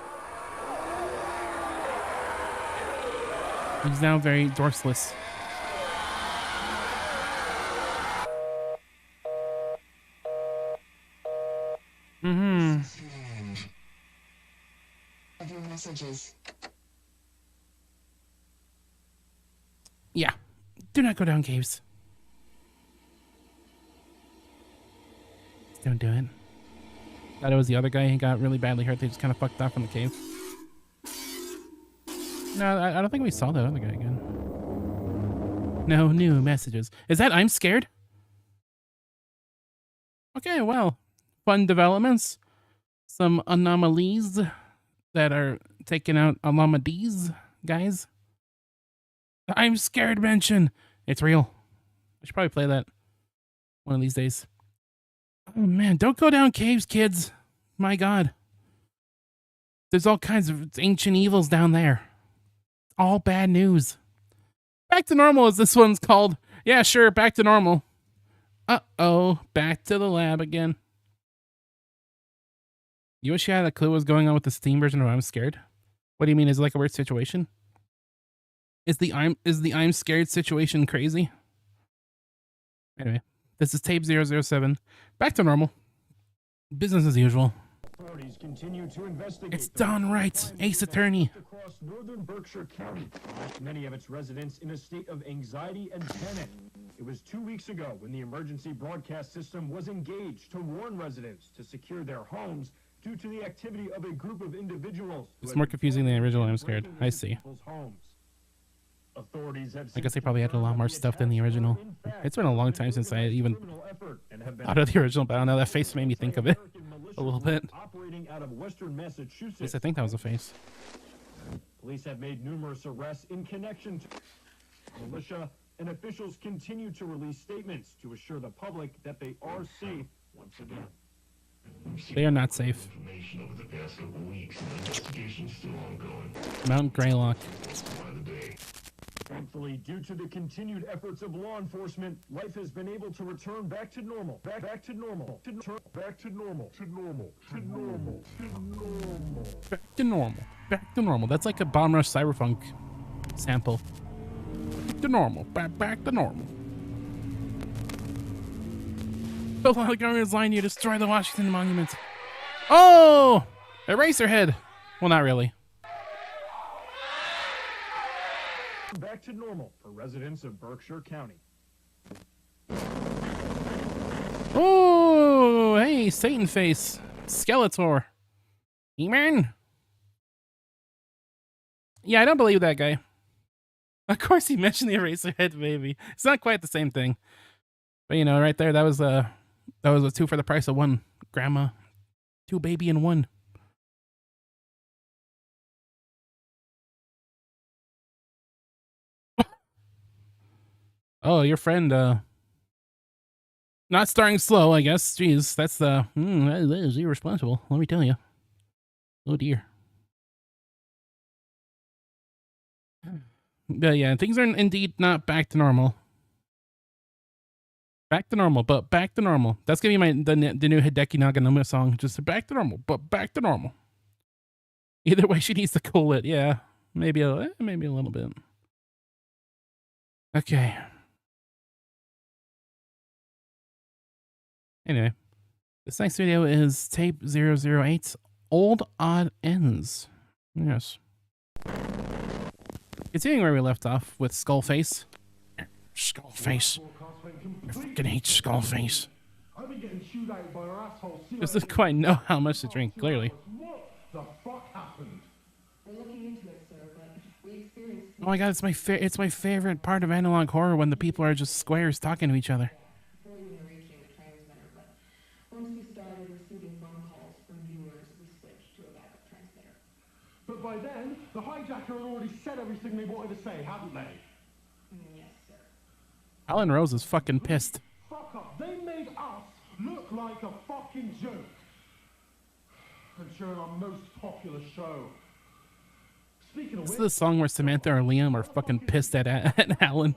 A: He's now very dorseless.
K: Of your messages.
A: Yeah. Do not go down caves. Don't do it. Thought it was the other guy. He got really badly hurt. They just kind of fucked off from the cave. No, I don't think we saw the other guy again. No new messages. Is that I'm scared? Okay, well. Fun developments. Some anomalies that are taking out anomalies, guys. I'm scared mention. It's real. I should probably play that one of these days. Oh man, don't go down caves, kids. My God. There's all kinds of ancient evils down there. All bad news. Back to normal as this one's called. Yeah, sure, back to normal. Uh-oh, back to the lab again. You wish you had a clue what's going on with the Steam version of I'm Scared? What do you mean? Is it like a weird situation? Is the I'm scared situation crazy? Anyway, this is tape 007. Back to normal. Business as usual.
E: Authorities continue to investigate.
A: It's Don Wright, Ace Attorney.
E: Across northern Berkshire County, left many of its residents in a state of anxiety and panic. It was 2 weeks ago when the emergency broadcast system was engaged to warn residents to secure their homes due to the activity of a group of individuals.
A: It's more confusing than the original I'm Scared. I see.
E: Authorities have
A: I guess they probably added a lot more stuff than the original. It's been a long time since I even thought of the original, but I don't know, that face made me think of it a little bit.
E: Operating out of western
A: At least
E: Massachusetts.
A: I think that was a face.
E: Police have made numerous arrests in connection to militia, and officials continue to release statements to assure the public that they are safe once again.
A: They are not safe. Mount Greylock.
E: Thankfully, due to the continued efforts of law enforcement, life has been able to return back to normal. Back to normal. Back to normal. To normal. To normal. To normal.
A: Back to normal. Back to normal. That's like a Bomb Rush Cyberpunk sample. To normal. Back to normal. So while the government's lying, you destroy the Washington Monument. Oh! Eraserhead! Well, not really.
E: Back to normal for residents of Berkshire County.
A: Oh, hey, Satan Face. Skeletor. He-Man? Yeah, I don't believe that guy. Of course he mentioned the Eraserhead baby. It's not quite the same thing. But you know, right there, that was a 2 for the price of 1. Grandma. 2 baby in 1. Oh, your friend, not starting slow, I guess. Jeez, that's that is irresponsible, let me tell you. Oh dear. But yeah, things are indeed not back to normal. Back to normal, but back to normal. That's gonna be the new Hideki Naganuma song. Just back to normal, but back to normal. Either way, she needs to cool it. Yeah, maybe a little bit. Okay. Anyway, this next video is tape 008, Old Odd Ends. Yes. Continuing where we left off with Skullface. Skullface. I fucking hate Skullface. Doesn't quite know how much to drink, clearly.
H: What the fuck happened? We're looking into it, sir, but we experienced...
A: Oh my god, it's my favorite part of analog horror when the people are just squares talking to each other.
H: Before you were reaching the transmitter, but once we started receiving phone calls from viewers, we switched to a backup transmitter.
E: But by then, the hijacker had already said everything they wanted to say, hadn't they?
H: Yes, sir.
A: Alan Rose is fucking pissed.
E: Fuck up. They made us look like a fucking joke. And during our most popular show. Speaking of
A: This is
E: which,
A: the song where Samantha or Liam are fucking pissed at Alan.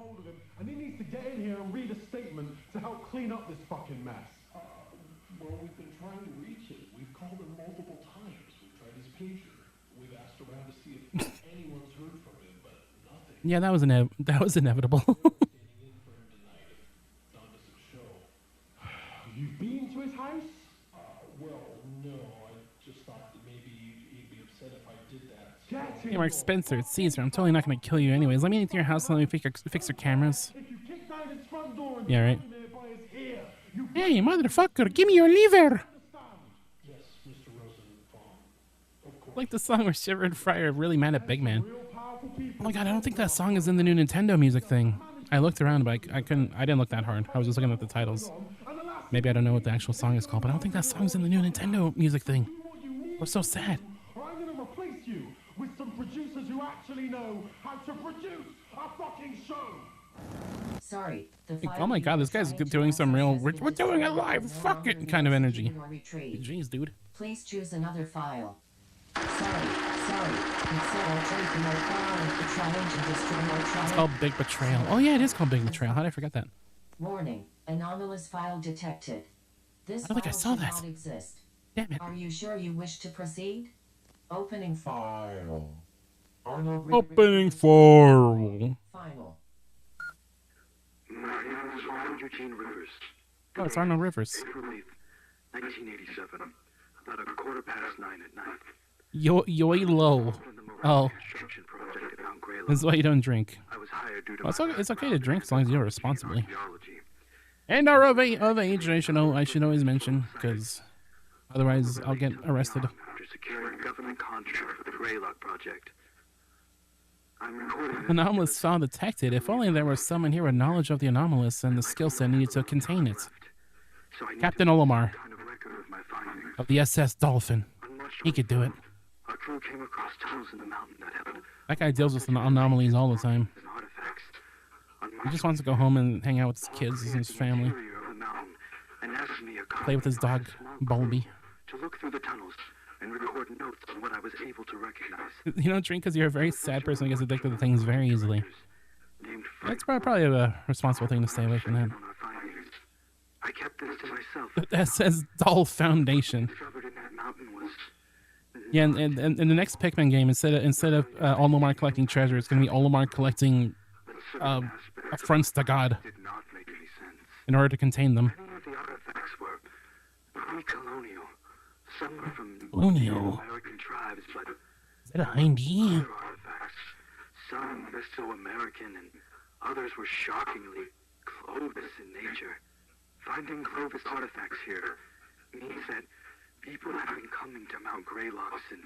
E: and he needs to get in here and read a statement to help clean up this fucking mess.
J: Well, we've been trying to reach him. We've called him multiple times. We've tried his pager. We've asked around to see if anyone's heard from him, but nothing.
A: Yeah, that was inevitable.
E: You've been to his house?
J: Well, no. I just thought that maybe he'd be upset if I did that.
A: Hey, Mark Spencer, it's Caesar. I'm totally not gonna kill you anyways. Let me into your house and let me fix your cameras.
E: If you kick down his front door and
A: Yeah, right.
E: him there by his ear, you
A: Hey, motherfucker, give me your liver!
J: Yes, Mr. Rosenbaum. Of course.
A: Like the song where Shiver and Fry are really mad at Big Man. Oh my god, I don't think that song is in the new Nintendo music thing. I looked around, but I didn't look that hard. I was just looking at the titles. Maybe I don't know what the actual song is called, but I don't think that song's in the new Nintendo music thing. I was so sad.
E: or I'm gonna replace you with some producers who actually know how to produce a fucking show.
M: Sorry.
A: Oh my god, this guy's doing some real, we're doing it live, fuck it, kind of energy. Jeez, dude.
M: Please choose another file. Sorry.
A: It's called Big Betrayal. Oh yeah, it is called Big Betrayal. How did I forget that?
M: Warning. Anomalous file detected. This
A: I don't think I
M: file
A: saw
M: should
A: that.
M: not exist.
A: Damn it.
M: Are you sure you wish to proceed? Opening
J: File.
A: Opening file.
M: Final.
N: My name is Arnold Eugene Rivers.
A: Oh, it's Arnold Rivers.
N: April 8th, 1987. About 9:15 at night.
A: Yoilo. Oh.
N: Construction project at Mount GREYLOCK.
A: This is why you don't drink.
N: I was hired due to
A: Well,
N: my
A: it's okay to drink as long as you do it responsibly.
N: archaeology.
A: And are of age, I should always mention, because otherwise I'll get arrested.
N: After securing a government contract for the GREYLOCK project. I'm recording this
A: Anomalous file detected. If only there was someone here with knowledge of the anomalous and the skill set needed to contain it.
N: so I need
A: Captain
N: to keep
A: Olimar
N: some kind of record of my findings.
A: of the SS Dolphin.
N: On March
A: He could do it.
N: 27th, our crew came across tunnels in the mountain that held
A: That guy deals with anomalies all the time.
N: and artifacts. On
A: He just wants to go home and hang out with his kids and his family.
N: interior of the mountain and asked me a
A: Play with his dog, Bulby.
N: to look through the tunnels and record notes on what I was able to recognize.
A: You don't drink because you're a very sad person who gets addicted to things very easily. That's probably a responsible thing to stay away from that.
N: I kept this to myself.
A: That says Doll Foundation.
N: Discovered in that mountain was
A: Yeah, and the next Pikmin game, instead of Olimar collecting treasure, it's going to be Olimar collecting affronts to God
N: did not make any sense.
A: in order to contain them.
N: Many of the artifacts were pre-colonial. Some were from
A: Colonial.
N: American tribes, but
A: Is that a hindy?
N: other artifacts, some Mesoamerican and others were shockingly Clovis in nature. Finding Clovis artifacts here means that people have been coming to Mount Greylock since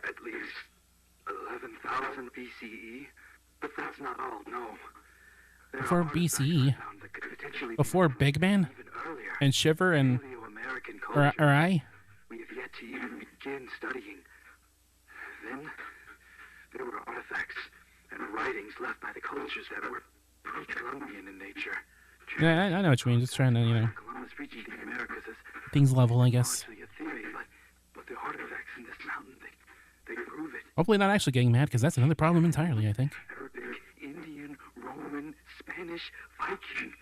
N: at least 11,000 BCE. But that's not all, no. There
A: Before
N: are artifacts
A: BCE?
N: found that could potentially
A: Before Big Man?
N: even earlier.
A: And Shiver and...
N: Paleo-American
A: Or
N: culture.
A: I?
N: We have yet to even begin studying. Then, there were artifacts and writings left by the cultures that were pre-Columbian in nature.
A: Yeah, I know what you mean. Just trying to,
N: Columbus reaching the Americas is
A: things level, I guess.
N: largely a theory, but the artifacts in this mountain, they prove it.
A: Hopefully not actually getting mad, because that's another problem entirely, I think.
N: Arabic, Indian, Roman, Spanish, Viking,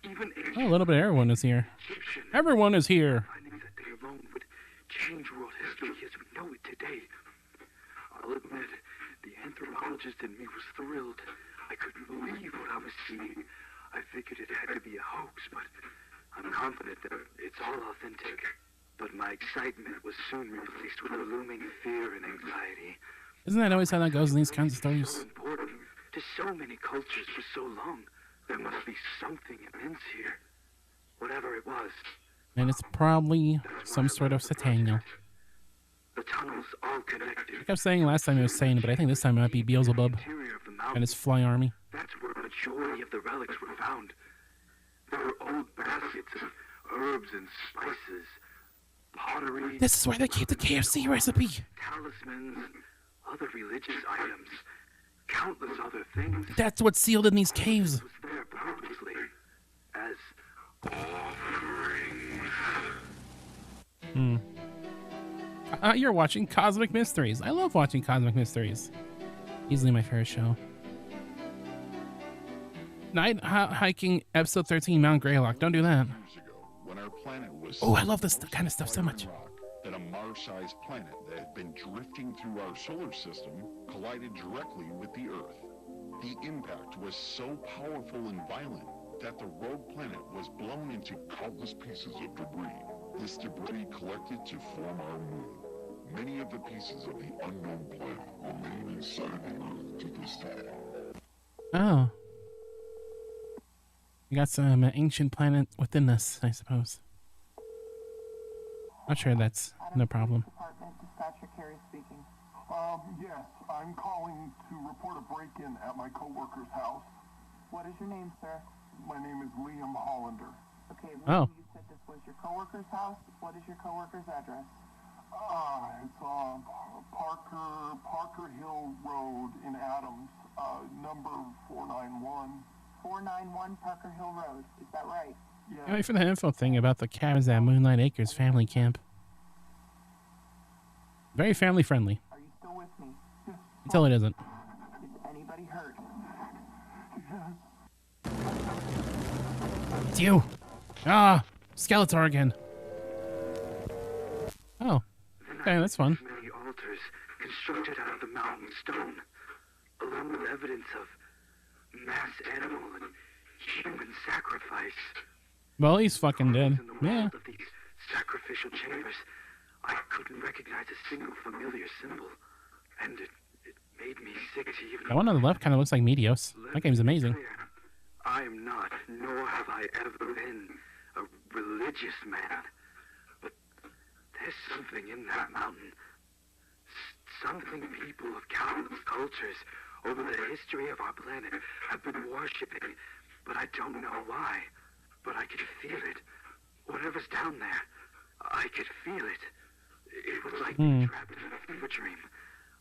N: even
A: Oh, a little bit of everyone is here.
N: Egyptian.
A: Everyone is here.
N: Findings that they alone would change world history as we know it today. I'll admit, the anthropologist in me was thrilled. I couldn't believe what I was seeing. I figured it had to be a hoax, but I'm confident that it's all authentic. But my excitement was soon replaced with a looming fear and anxiety.
A: Isn't that always how that goes in these kinds of
N: So
A: stories?
N: important to so many cultures for so long. There must be something immense here. Whatever it was.
A: And it's probably some sort of sataniel.
N: The tunnels all connected.
A: I kept saying last time it was Satan, but I think this time it might be Beelzebub
N: Interior of the
A: and
N: mountain.
A: his fly army.
N: That's where a majority of the relics were found. There were old baskets of herbs and spices, pottery.
A: This is where they keep the KFC recipe.
N: Talismans, other religious items, countless other things.
A: That's what's sealed in these caves.
N: Was there purposely as offerings.
A: You're watching Cosmic Mysteries. I love watching Cosmic Mysteries. Easily my favorite show. Night hiking episode 13, Mount Greylock. Don't do that.
O: When our planet was
A: Oh, I love this kind of stuff so much.
O: that a Mars-sized planet that had been drifting through our solar system collided directly with the Earth. The impact was so powerful and violent that the rogue planet was blown into countless pieces of debris. This debris collected to form our moon. Many of the pieces of the unknown planet remain inside the Earth to this day.
A: Oh. We got some ancient planet within us, I suppose. Not sure that's no problem.
H: Dispatcher Carey speaking.
C: Yes, I'm calling to report a break-in at my coworker's house.
H: What is your name, sir?
C: My name is Liam Hollander.
H: Okay,
A: Oh.
H: you said this was your coworker's house. What is your coworker's address?
C: It's Parker Hill Road in Adams, number 491.
H: 491 Parker Hill Road. Is that right?
A: Yeah, wait for the info thing about the cabins at Moonlight Acres family camp. Very family friendly.
H: Are you still with me?
A: Until it isn't.
H: Is anybody hurt?
A: It's you. Ah, Skeletor again. Oh, okay, that's fun.
N: Many altars constructed out of the mountain stone, along with evidence of mass animal and human sacrifice.
A: Well, he's fucking dead. Yeah.
N: Of these sacrificial chambers, I couldn't recognize a single familiar symbol, and it made me sick to even.
A: That one on the left kind of looks like Meteos. That game's amazing.
N: I am not, nor have I ever been, a religious man. But there's something in that mountain. Something people of countless cultures over the history of our planet have been worshipping, but I don't know why. But I could feel it. Whatever's down there, I could feel it. It was like being trapped in a fever dream.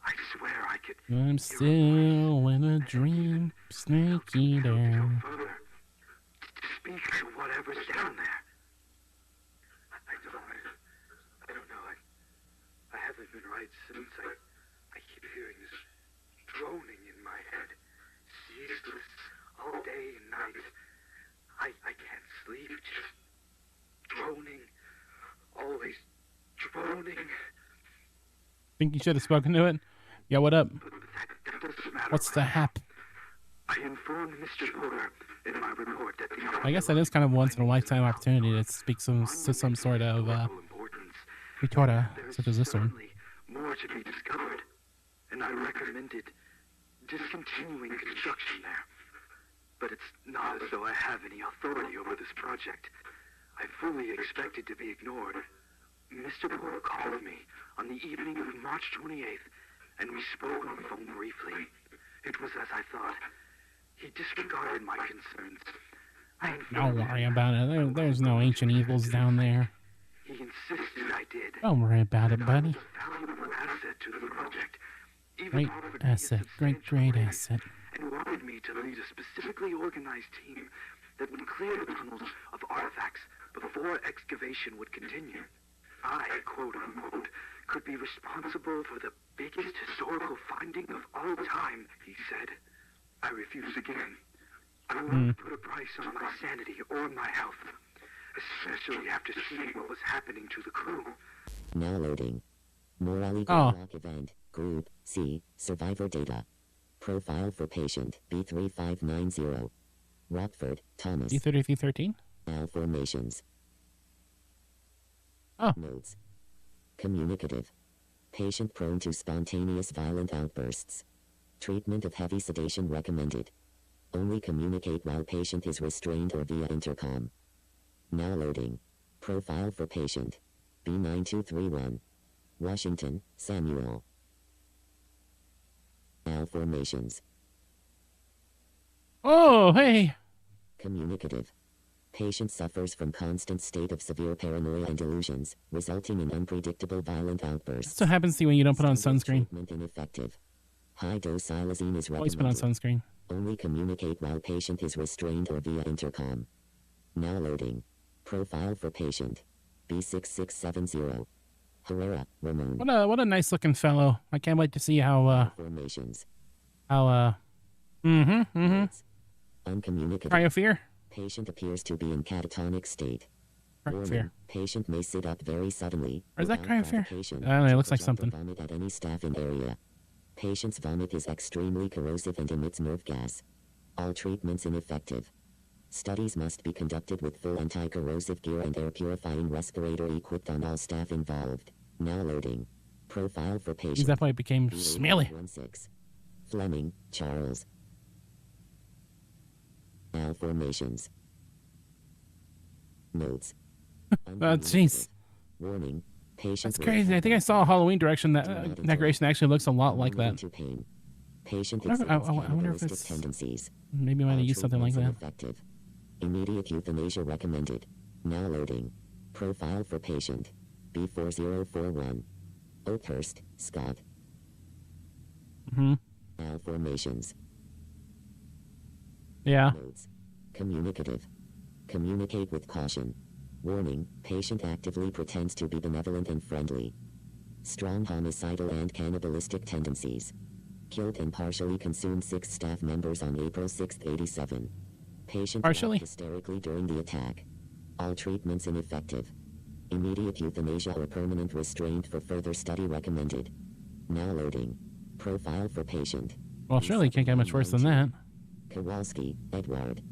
N: I swear I could.
A: I'm still in a dream, snake eater.
N: Further, to speak to whatever's down there. I don't know. I haven't been right since. I keep hearing this droning in my head, ceaseless, all day and night. I can't sleep, just droning, always droning.
A: Think you should have spoken to it? Yeah, what up?
N: That doesn't matter.
A: What's the hap?
N: I informed Mr. Porter in my report that the
A: I guess that is kind of once in a lifetime opportunity to speak to some sort of retorta, such as this one.
N: more to be discovered, and I recommended discontinuing construction there. But it's not as though I have any authority over this project. I fully expected to be ignored. Mr. Porter called me on the evening of March 28th, and we spoke on the phone briefly. It was as I thought. He disregarded my concerns.
A: Don't worry about it. There's no ancient evils down there.
N: He insisted I did.
A: Don't worry about it, buddy.
N: Valuable asset to the project.
A: Great asset. Great asset.
N: And wanted me to lead a specifically organized team that would clear the tunnels of artifacts before excavation would continue. I, quote unquote, could be responsible for the biggest historical finding of all time, he said. I refused again. I won't put a price on my sanity or my health, especially after seeing what was happening to the crew.
P: Now loading. Morale GREYLOCK event. Group C. Survivor data. Profile for patient B3590. Rockford, Thomas.
A: B3313?
P: Malformations.
A: Oh.
P: Notes. Communicative. Patient prone to spontaneous violent outbursts. Treatment of heavy sedation recommended. Only communicate while patient is restrained or via intercom. Now loading. Profile for patient B9231. Washington, Samuel. Malformations.
A: Oh, hey.
P: Communicative. Patient suffers from constant state of severe paranoia and delusions, resulting in unpredictable violent outbursts.
A: That's what happens to you when you don't put on sunscreen.
P: Treatment ineffective. High-dose xylazine is recommended.
A: Always put on sunscreen.
P: Only communicate while patient is restrained or via intercom. Now loading. Profile for patient B6670. Herrera, Ramon.
A: What a nice looking fellow. I can't wait to see how
P: Formations.
A: Uncommunicative. Cryofear?
P: Patient appears to be in catatonic state.
A: Cryofear.
P: Patient may sit up very suddenly.
A: Or is that cryofear? I don't know, it looks like something.
P: Vomit at any staffing area. Patient's vomit is extremely corrosive and emits nerve gas. All treatments ineffective. Studies must be conducted with full anti-corrosive gear and air purifying respirator equipped on all staff involved. Now loading. Profile for patient.
A: He's definitely became smelly.
P: Fleming, Charles. Malformations. Notes.
A: Oh, jeez.
P: Warning.
A: That's crazy. I think I saw a Halloween direction that decoration actually looks a lot like that.
P: Patient
A: I wonder if it's
P: tendencies.
A: Maybe I might have used something like that.
P: Effective. Immediate euthanasia recommended. Now loading. Profile for patient B4041. Oakhurst, Scott. Malformations.
A: Yeah.
P: Notes. Communicative. Communicate with caution. Warning, patient actively pretends to be benevolent and friendly. Strong homicidal and cannibalistic tendencies. Killed and partially consumed 6 staff members on April 6, 87. Patient
A: partially
P: hysterically during the attack. All treatments ineffective. Immediate euthanasia or permanent restraint for further study recommended. Now loading. Profile for patient.
A: Well, surely it can't get much worse than that.
P: Kowalski, Edward.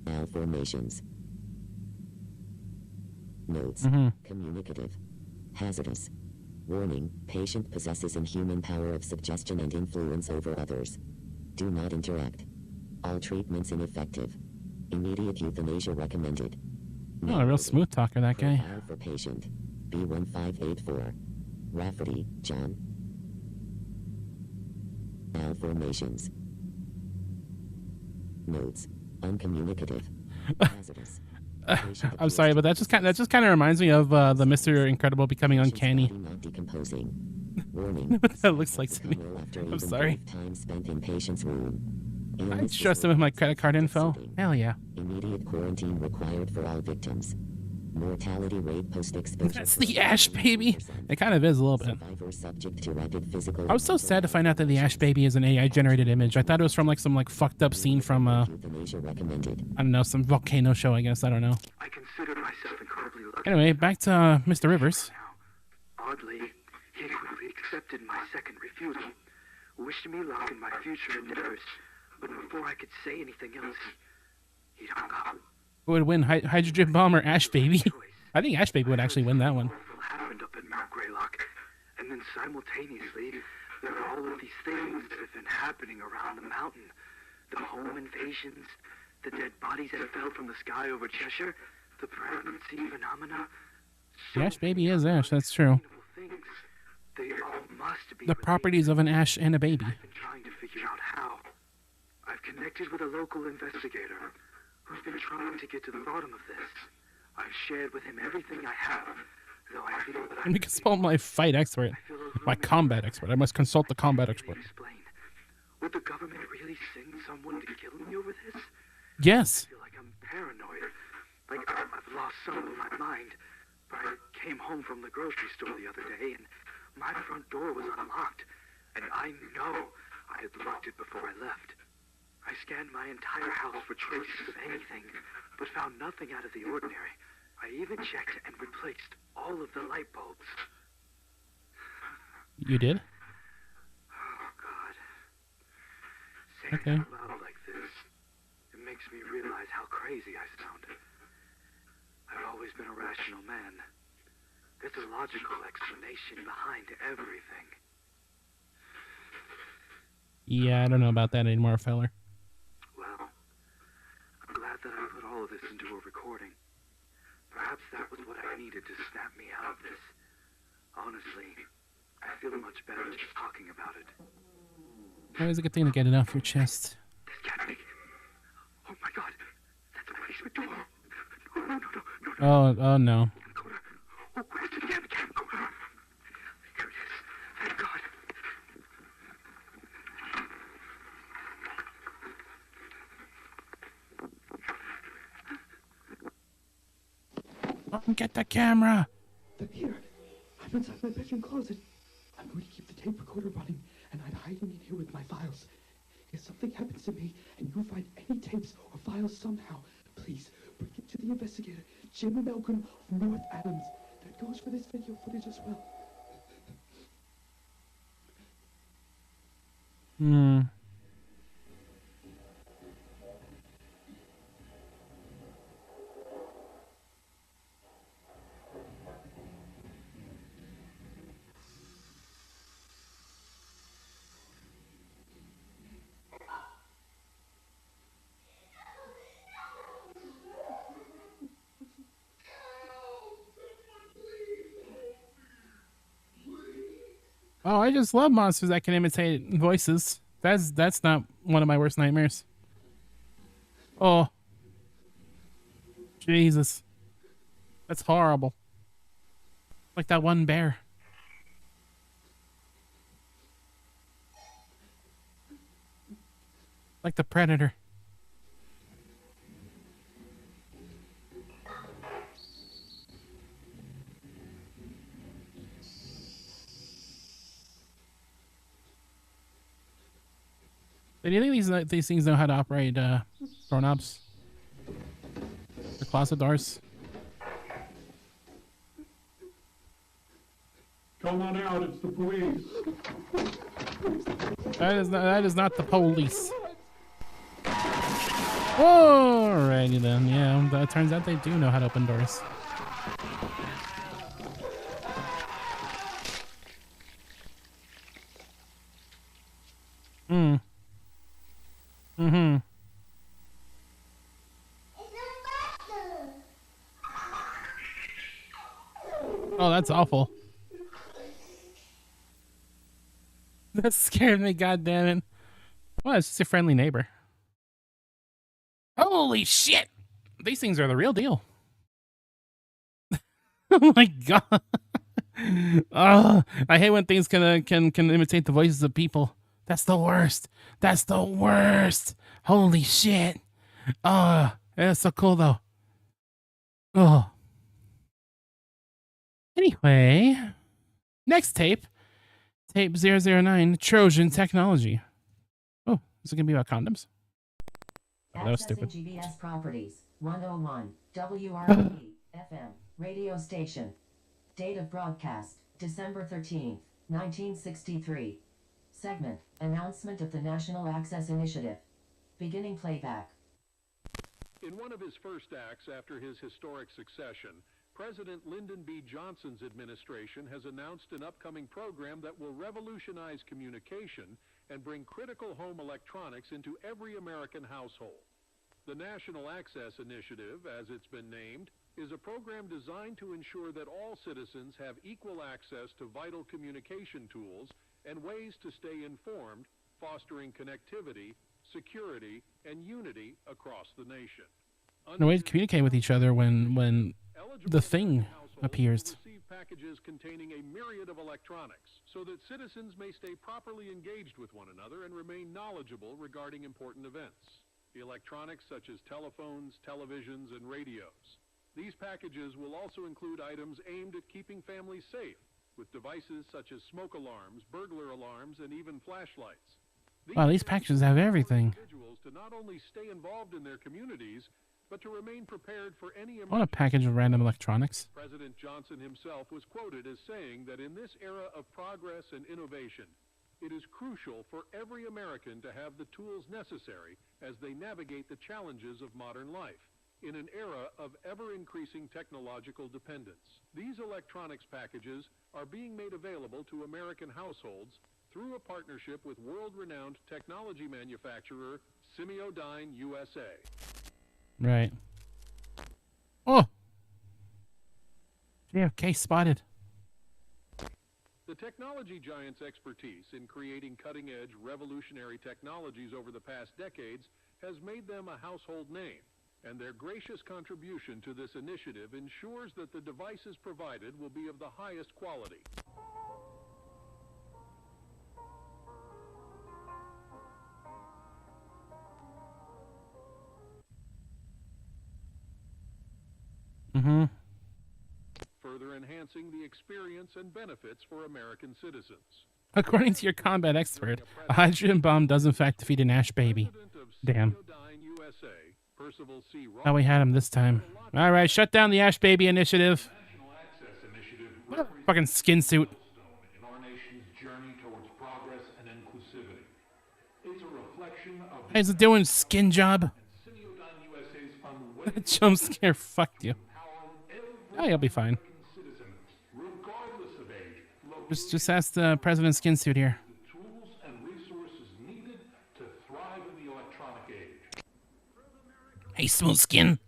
P: Malformations. Notes. Communicative. Hazardous. Warning, patient possesses inhuman power of suggestion and influence over others. Do not interact. All treatments ineffective. Immediate euthanasia recommended.
A: Oh, a real smooth talker, that guy.
P: Profile for patient B1584. Rafferty, John. Malformations. Notes. Uncommunicative. Hazardous.
A: I'm sorry, but that just kind of reminds me of the Mr. Incredible becoming uncanny.
P: Not decomposing. Warning.
A: What that looks like to me. I'm sorry.
P: Time spent in patient's room.
A: I trust him with my credit card info. Hell yeah.
P: Immediate quarantine required for all victims. Mortality rate post-exposure.
A: That's the Ash Baby. It kind of is a little bit.
P: Subject to rapid physical.
A: I was so sad to find out that the Ash Baby is an AI-generated image. I thought it was from like some fucked up scene from I don't know, some volcano show. I guess I don't know.
N: I consider myself incredibly lucky.
A: Anyway, back to Mr. Rivers.
N: Oddly, accepted my second refusal, wished me luck in my future endeavors, but before I could say anything else, he hung up.
A: Who would win, Hydrogen Bomb or Ash Baby? I think Ash Baby would actually win that one.
N: What happened up at Mount Greylock, and then simultaneously, there are all of these things that have been happening around the mountain. The home invasions, the dead bodies that fell from the sky over Cheshire, the pregnancy phenomena.
A: The Ash Baby is Ash, that's true.
N: Things. They all must be
A: The properties of an Ash and a baby.
N: I've been trying to figure out how. I've connected with a local investigator who's been trying to get to the bottom of this. I've shared with him everything I have, though I feel that
A: Let me consult my fight expert. My combat expert. I must consult the combat expert.
N: Would the government really send someone to kill me over this?
A: Yes.
N: I feel like I'm paranoid. Like I've lost some of my mind. But I came home from the grocery store the other day, and my front door was unlocked. And I know I had locked it before I left. I scanned my entire house for traces of anything, but found nothing out of the ordinary. I even checked and replaced all of the light bulbs.
A: You did?
N: Oh, God. Saying
A: Okay.
N: it out loud like this, it makes me realize how crazy I sound. I've always been a rational man. There's a logical explanation behind everything.
A: Yeah, I don't know about that anymore, feller.
N: Well, I'm glad that I put all of this into a recording. Perhaps that was what I needed to snap me out of this. Honestly, I feel much better just talking about it.
A: Always a good thing to get it off your chest.
N: This can't be. Oh my God, that's the basement door. No.
A: Oh no.
N: Oh, where's the damn camcorder? Here it is. Thank God.
A: Get the camera.
Q: They're here. I'm inside my bedroom closet. I'm going to keep the tape recorder running, and I'm hiding in here with my files. If something happens to me, and you find any tapes or files somehow, please bring it to the investigator, Jim Malcolm of North Adams. That goes for this video footage as well.
A: Hmm. Oh, I just love monsters that can imitate voices. That's not one of my worst nightmares. Oh. Jesus. That's horrible. Like that one bear. Like the Predator. Do you think these things know how to operate doorknobs? The closet doors?
E: Come on out, it's the police.
A: That is not the police. Alrighty then, yeah. It turns out they do know how to open doors. Hmm. Mm-hmm. Oh, that's awful. That scared me, goddammit. Well, it's just a friendly neighbor. Holy shit! These things are the real deal. Oh my god. Oh, I hate when things can imitate the voices of people. That's the worst. That's the worst. Holy shit. Oh, that's so cool though. Oh. Anyway, next tape. Tape 009, Trojan Technology. Oh, is it going to be about condoms? Oh, that was stupid.
M: GBS Properties, 101, WRP, FM, radio station. Date of broadcast, December 13th, 1963. Segment, announcement of the National Access Initiative. Beginning playback.
R: In one of his first acts after his historic succession, President Lyndon B. Johnson's administration has announced an upcoming program that will revolutionize communication and bring critical home electronics into every American household. The National Access Initiative, as it's been named, is a program designed to ensure that all citizens have equal access to vital communication tools and ways to stay informed, fostering connectivity, security, and unity across the nation.
A: And ways to communicate with each other when the thing appears.
R: Receive packages containing a myriad of electronics so that citizens may stay properly engaged with one another and remain knowledgeable regarding important events. Electronics such as telephones, televisions, and radios. These packages will also include items aimed at keeping families safe, with devices such as smoke alarms, burglar alarms, and even flashlights.
A: Wow, these packages have everything.
R: Individuals to not only stay involved in their communities, but to remain prepared for any
A: I want a package of random electronics.
R: President Johnson himself was quoted as saying that in this era of progress and innovation, it is crucial for every American to have the tools necessary as they navigate the challenges of modern life in an era of ever-increasing technological dependence. These electronics packages are being made available to American households through a partnership with world-renowned technology manufacturer Semiodyne USA.
A: Right. Oh! JFK spotted.
R: The technology giant's expertise in creating cutting-edge, revolutionary technologies over the past decades has made them a household name, and their gracious contribution to this initiative ensures that the devices provided will be of the highest quality. Further enhancing the experience and benefits for American citizens.
A: According to your combat expert, a hydrogen bomb does in fact defeat an ash baby. Damn. Oh, we had him this time. Alright, shut down the ash baby initiative. What a fucking skin suit.
J: In our nation's journey towards progress and inclusivity. It's a reflection of
A: How's it doing, skin job? Jump scare fucked you. Oh, you'll be fine. Just ask the President skin suit here.
J: tools and resources needed to thrive in the electronic age.
A: Hey, smooth skin.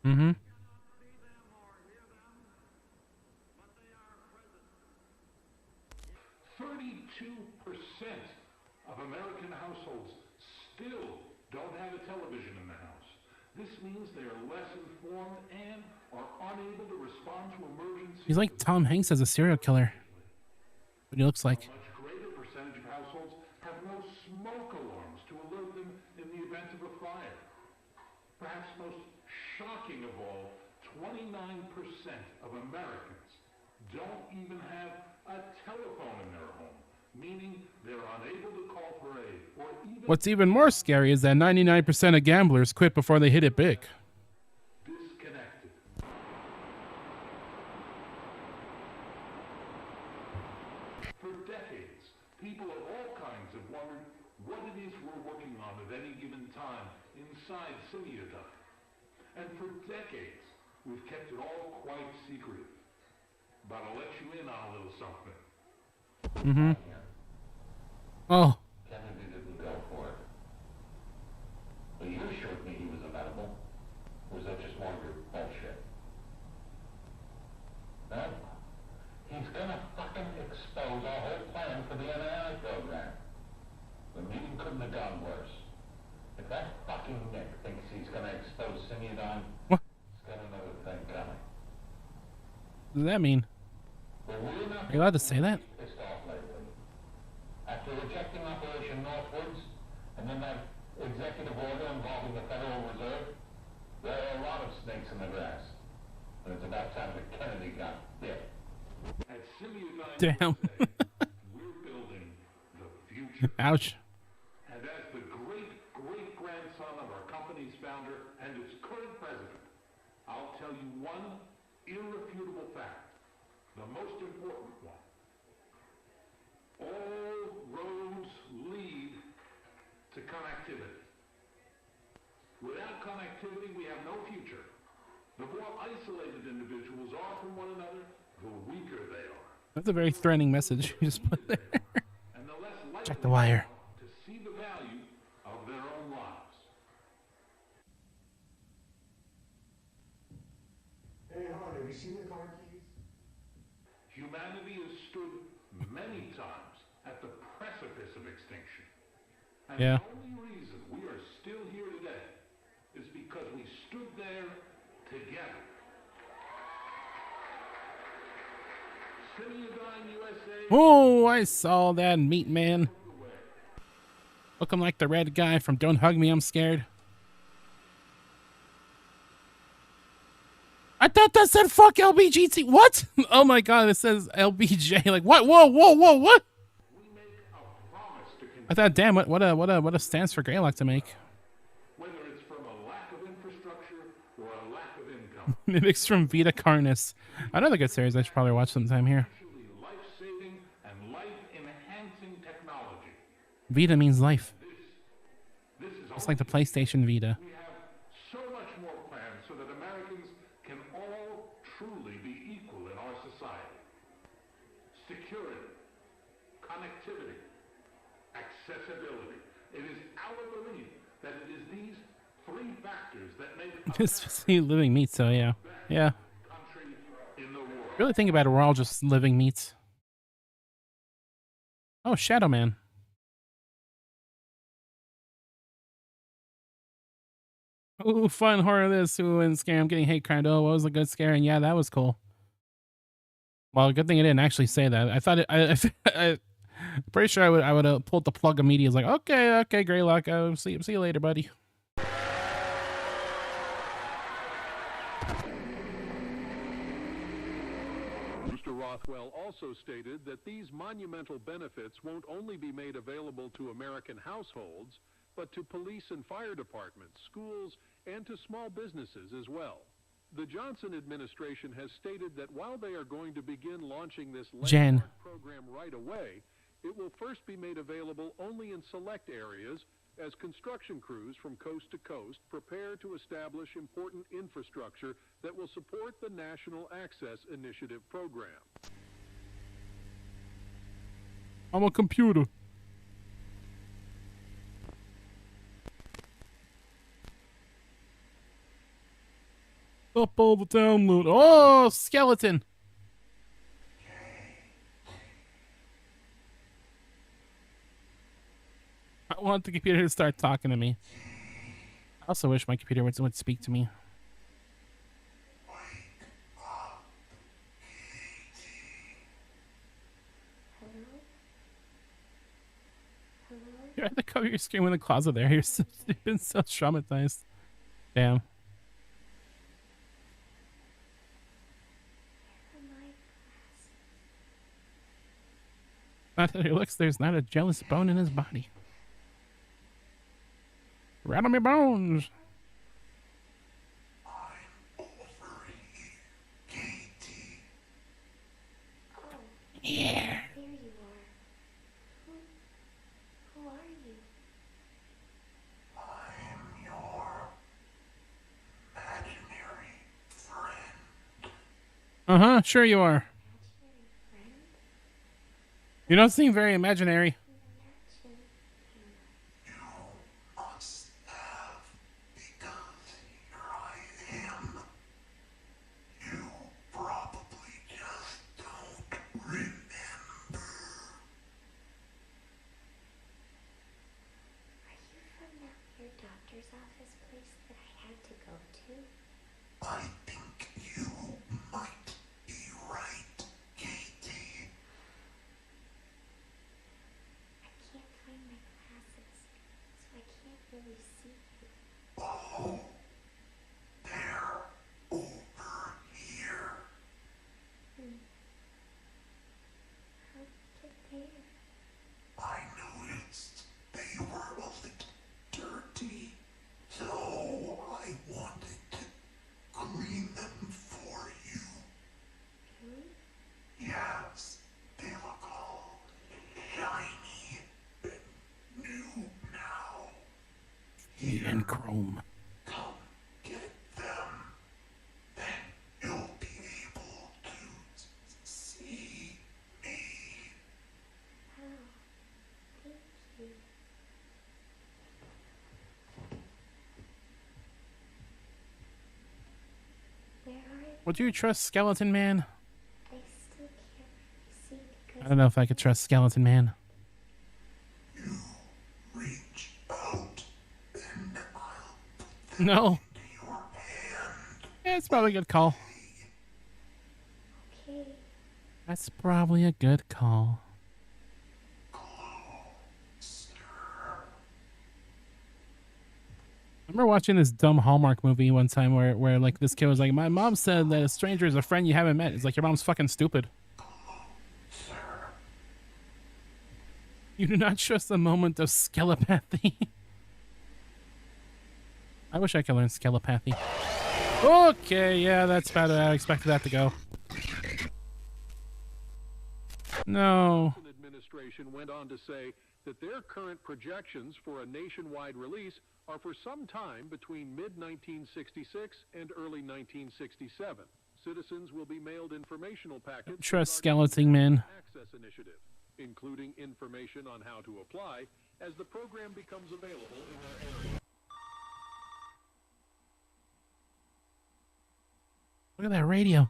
A: Mm-hmm.
J: 32% of American households still don't have a television in the house. This means they are less informed and are unable to respond to emergencies.
A: He's like Tom Hanks as a serial killer. What he looks like.
J: A much greater percentage of households have no smoke alarms to alert them in the event of a fire. Perhaps most shocking of all, 29% of Americans don't even have a telephone in their home, meaning they're unable to call for aid or even...
A: What's even more scary is that 99% of gamblers quit before they hit it big.
J: disconnected. For decades, people of all kinds have wondered what it is we're working on at any given time inside Semiodyne. And for decades, we've kept it all quite secretive. But I'll let you in on a little something.
A: Mm-hmm. Oh.
S: Kennedy didn't go for it. But you assured me he was available. Or was that just more of your bullshit? No? He's gonna fucking expose our whole plan for the NII program. The meeting couldn't have gone worse. If that fucking Nick thinks he's gonna expose Semiodyne, he's got another thing coming.
A: What does that mean?
S: But we're not
A: Are you allowed to say that?
S: pissed off lately. After rejecting Operation Northwoods, and then that executive order involving the Federal Reserve, there are a lot of snakes in the grass. And it's about time that Kennedy got bit.
R: At Simeodyne
A: Damn.
R: USA, we're building the future.
A: Ouch.
R: And as the great-great-grandson of our company's founder and its current president, I'll tell you one irrefutable fact, the most important one. All roads lead to connectivity. Without connectivity, we have no future. The more isolated individuals are from one another, the weaker they are.
A: That's a very threatening message you just put there.
R: And the less likely
A: Check the wire.
R: to see the value of their own lives.
L: Hey, hon, have you seen the car keys?
R: Humanity has stood many times at the precipice of extinction. And
A: Yeah.
R: the only reason we are still here today is because we stood there together. Simeodyne USA.
A: Oh, I saw that meat man. Looking like the red guy from Don't Hug Me, I'm Scared. I thought that said fuck LBGT. What? Oh my god, it says LBJ. Like what? Whoa, whoa, whoa, what? I thought, damn, what a stance for Greylock to make.
R: Whether it's from a lack of infrastructure or a lack of income.
A: Mimics from Vita Carnus. Another good series I should probably watch sometime here.
R: Life-saving and life-enhancing technology.
A: Vita means life.
R: This is
A: It's like the PlayStation Vita.
R: We have so much more planned so that Americans can all truly be equal in our society. Security, connectivity, accessibility. It is our belief that it is these three factors that make
A: Just living meat, so yeah. Yeah.
R: country in the world.
A: Really think about it, we're all just living meats. Oh, Shadow Man. Ooh, fun horror this. Ooh, and scare. I'm getting hate crimed. Oh, what was a good scare? And yeah, that was cool. Well, good thing I didn't actually say that. I thought it. I'm pretty sure I would have pulled the plug immediately. Like, okay, Greylock. See you later, buddy.
R: Mr. Rothwell also stated that these monumental benefits won't only be made available to American households, but to police and fire departments, schools, and to small businesses as well. The Johnson administration has stated that while they are going to begin launching this
A: Jen.
R: landmark program right away, it will first be made available only in select areas as construction crews from coast to coast prepare to establish important infrastructure that will support the National Access Initiative program.
A: I'm a computer. Up all the download. Oh, skeleton. I want the computer to start talking to me. I also wish my computer would speak to me. You had to cover your screen with a closet there. You've been so traumatized. Damn. Not that he looks, there's not a jealous bone in his body. Rattle me bones. Yeah.
T: There you are. Who are you?
J: I'm your imaginary friend.
A: Uh-huh, sure you are. You don't seem very imaginary.
J: You must have, because here I am. You probably just don't remember.
T: Are you from your doctor's office place that I had to go to?
J: I think you might be right, Katie.
T: I can't find my glasses, so I can't really see you.
J: Oh, they're over here.
A: And chrome.
J: Come get them. Then you'll be able to see me.
T: Oh, thank you. Where are
A: Would you trust Skeleton Man?
T: I still can't really see because
A: I don't know if I could trust Skeleton Man.
J: Reach out, and I'll
A: No.
J: put your hand.
A: Yeah, it's probably a good call.
T: okay.
A: That's probably a good call. I remember watching this dumb Hallmark movie one time where like this kid was like, my mom said that a stranger is a friend you haven't met. It's like, your mom's fucking stupid. You do not trust a moment of skelepathy. I wish I could learn skelepathy. Okay, yeah, that's about how I expected that to go. No.
R: The administration went on to say that their current projections for a nationwide release are for some time between mid-1966 and early 1967. Citizens will be mailed informational packets
A: Trust Skeleton Man.
R: Access Initiative, including information on how to apply as the program becomes available in their area.
A: Look at that radio.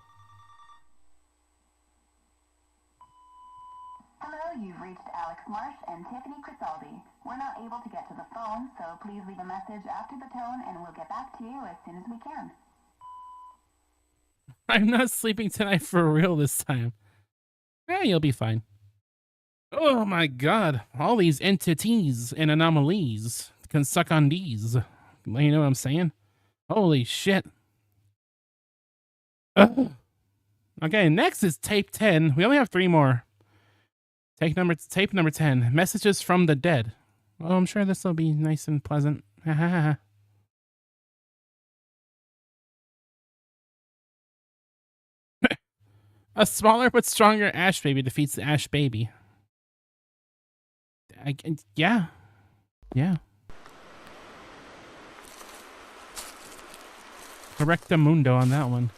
U: Hello, you've reached Alex Marsh and Tiffany Crisaldi. We're not able to get to the phone, so please leave a message after the tone and we'll get back to you as soon as we can.
A: I'm not sleeping tonight for real this time. Yeah, you'll be fine. Oh my god. All these entities and anomalies can suck on these. You know what I'm saying? Holy shit. Ugh. Okay, next is tape 10. We only have 3 more. Tape number 10. Messages from the Dead. Oh, I'm sure this will be nice and pleasant. A smaller but stronger Ash Baby defeats the Ash Baby. Yeah. Yeah. Correctamundo on that one.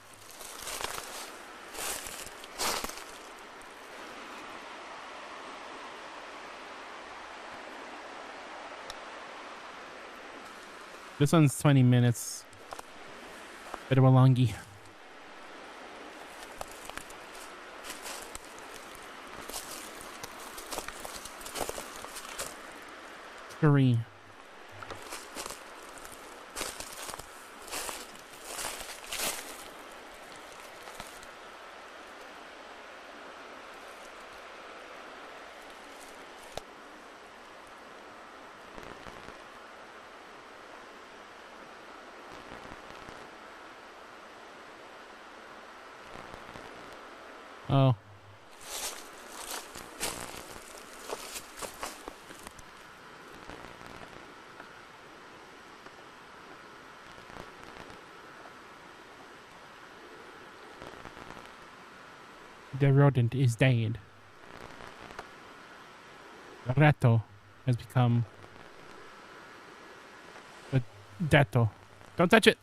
A: This one's 20 minutes. Bit of a longie. Three. Oh. The rodent is dead. Rato has become a Dato. Don't touch it!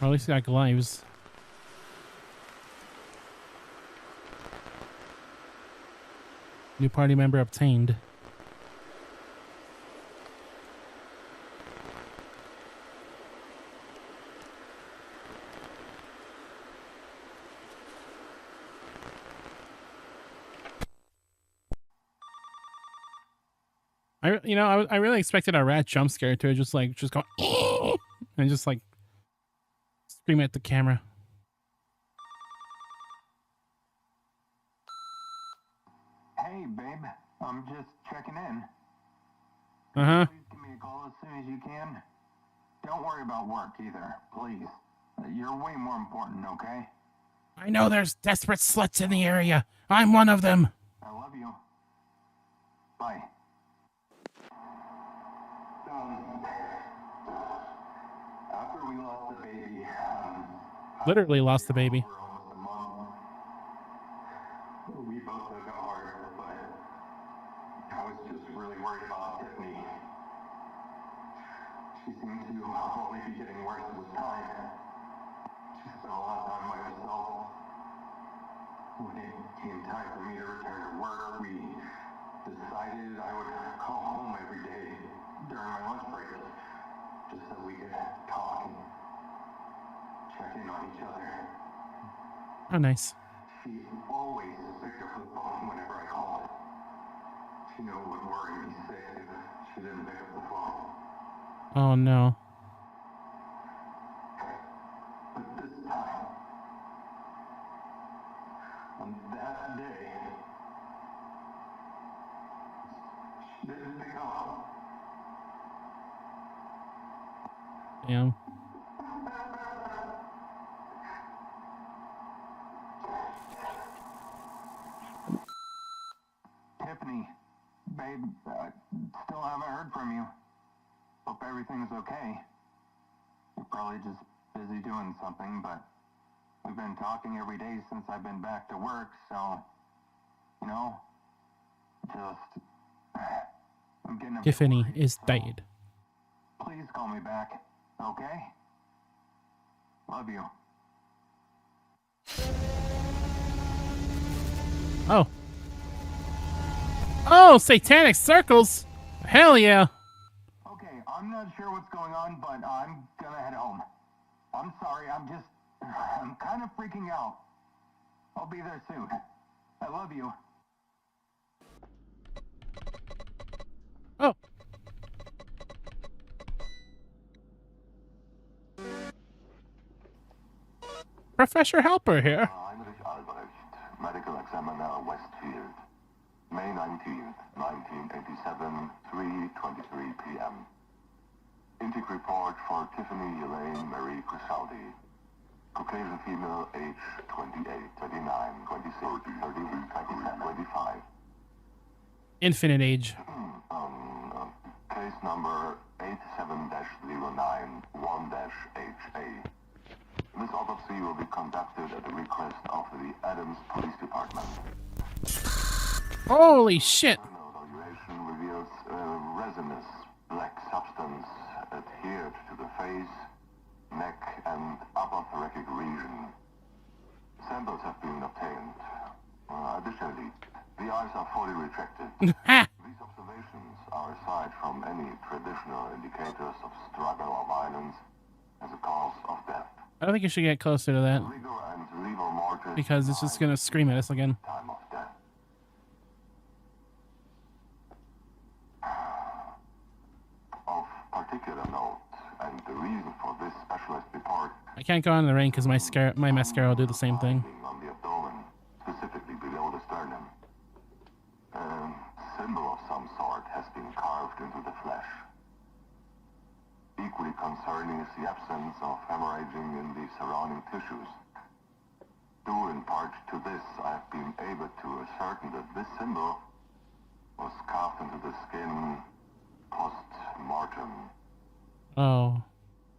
A: Or at least it got lives. New party member obtained. I really expected a rat jump scare to just go and just like scream at the camera.
L: Hey, babe. I'm just checking in.
A: Uh-huh.
L: Please give me a call as soon as you can. Don't worry about work either, please. You're way more important, okay?
A: I know there's desperate sluts in the area. I'm one of them.
L: I love you. Bye. After we lost the baby,
A: Literally lost the baby.
L: we both took it hard, but I was just really worried about Tiffany. She seemed to only be getting worse with time. She spent a lot of time by herself. When it came time for me to return to work, we decided I would call home every day during my lunch break, just so we could talk and check in on each other.
A: Oh, nice.
L: She always picked up the phone whenever I called. She knew it would worry me sick if she didn't pick up the phone.
A: Oh, no.
L: But this time, on that day, she didn't pick up.
A: Damn.
L: Tiffany, babe, still haven't heard from you. Hope everything's okay. You're probably just busy doing something, but we've been talking every day since I've been back to work, so, you know, just, I'm getting a bit
A: Tiffany
L: worried,
A: is
L: so
A: dead.
L: please call me back, okay? Love you.
A: Oh. Oh, satanic circles. Hell yeah.
L: Okay, I'm not sure what's going on, but I'm gonna head home. I'm sorry, I'm kind of freaking out. I'll be there soon. I love you.
A: Oh. Professor Helper here.
L: Heinrich Albrecht, Medical Examiner, Westfield. May 19th, 1987, 3:23 p.m. Intake report for Tiffany Elaine Marie Crisaldi. Caucasian female, age 28, 39, 26, 30, 27, 25.
A: Infinite age.
L: Case number 87-09-1-HA. This autopsy will be conducted at the request of the Adams Police Department.
A: Holy shit.
L: Evaluation reveals a resinous black substance adhered to the face, neck, and upper thoracic region. Samples have been obtained. Additionally, the eyes are fully retracted. These observations are aside from any traditional indicators of struggle or violence as a cause of death.
A: I don't think you should get closer to that.
L: Rigor and rigor mortis
A: Because it's just gonna scream at us again.
L: time of death. Of particular note, and the reason for this specialist report
A: I can't go out in the rain because my mascara will do the same thing.
L: on the abdomen, specifically below the sternum. A symbol of some sort has been carved into the flesh. Equally concerning is the absence of hemorrhaging in the surrounding tissues. Due in part to this, I have been able to ascertain that this symbol was carved into the skin post-mortem.
A: Oh.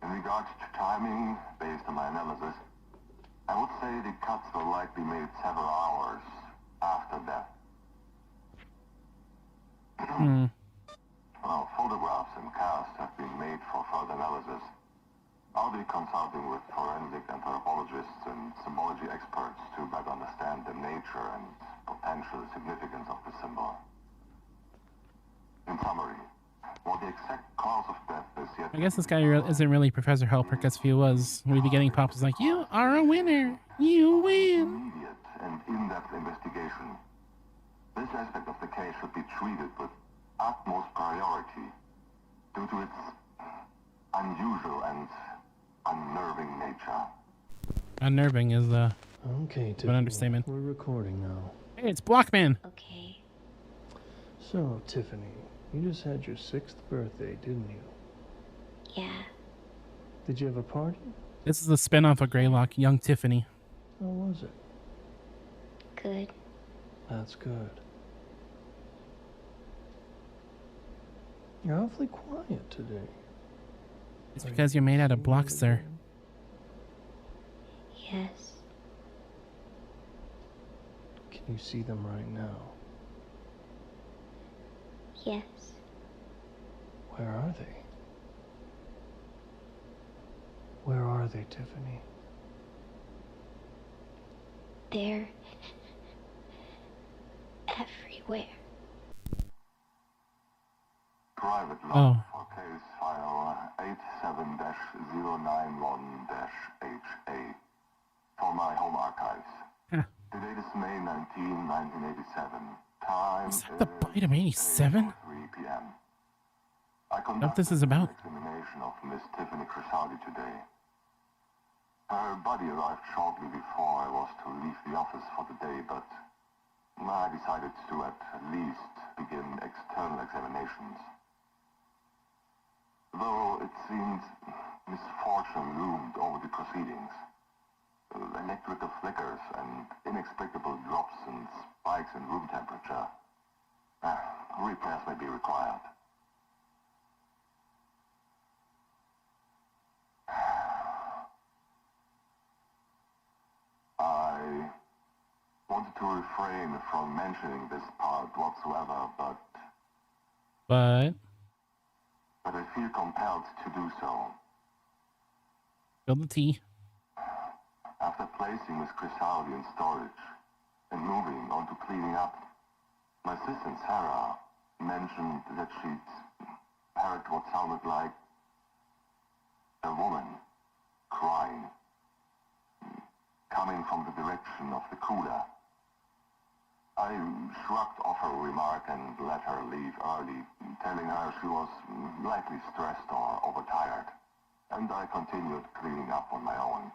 L: In regards to timing, based on my analysis, I would say the cuts were likely made several hours after death. Well, photographs and casts have been made for further analysis. I'll be consulting with forensic anthropologists and symbology experts to better understand the nature and potential significance of the symbol. In summary, while the exact cause of death is yet...
A: I guess this guy isn't really Professor Helper, because if he was, we'd be getting pops like, you are a winner. You win.
L: Immediate and in-depth investigation. This aspect of the case should be treated with utmost priority due to its unusual and unnerving nature.
A: Unnerving is
B: Okay,
A: an understatement.
B: We're recording now.
A: Hey, it's Blockman.
T: Okay.
B: So, Tiffany, you just had your 6th birthday, didn't you?
T: Yeah.
B: Did you have a party?
A: This is the spin-off of Greylock, Young Tiffany.
B: How was it?
T: Good.
B: That's good. You're awfully quiet today.
A: It's because you're made out of blocks, sir.
T: Yes.
B: Can you see them right now?
T: Yes.
B: Where are they? are they, Tiffany?
T: They're everywhere.
L: Private
A: Oh.
L: log for case file 87-091-HA for my home archives.
A: Huh.
L: The date is May 19, 1987. Time
A: Is that the bite of 87?
L: 3 p.m. I
A: What this is about?
L: examination of Miss Tiffany Crisaldi today. Her body arrived shortly before I was to leave the office for the day, but I decided to at least begin external examinations. Though it seemed misfortune loomed over the proceedings. Electrical flickers and inexplicable drops and spikes in room temperature. Repairs may be required. I wanted to refrain from mentioning this part whatsoever, but
A: But
L: I feel compelled to do so.
A: spill the tea.
L: After placing Miss Crisaldi in storage and moving on to cleaning up, my assistant Sarah mentioned that she'd heard what sounded like a woman crying, coming from the direction of the cooler. I shrugged off her remark and let her leave early, telling her she was likely stressed or overtired, and I continued cleaning up on my own.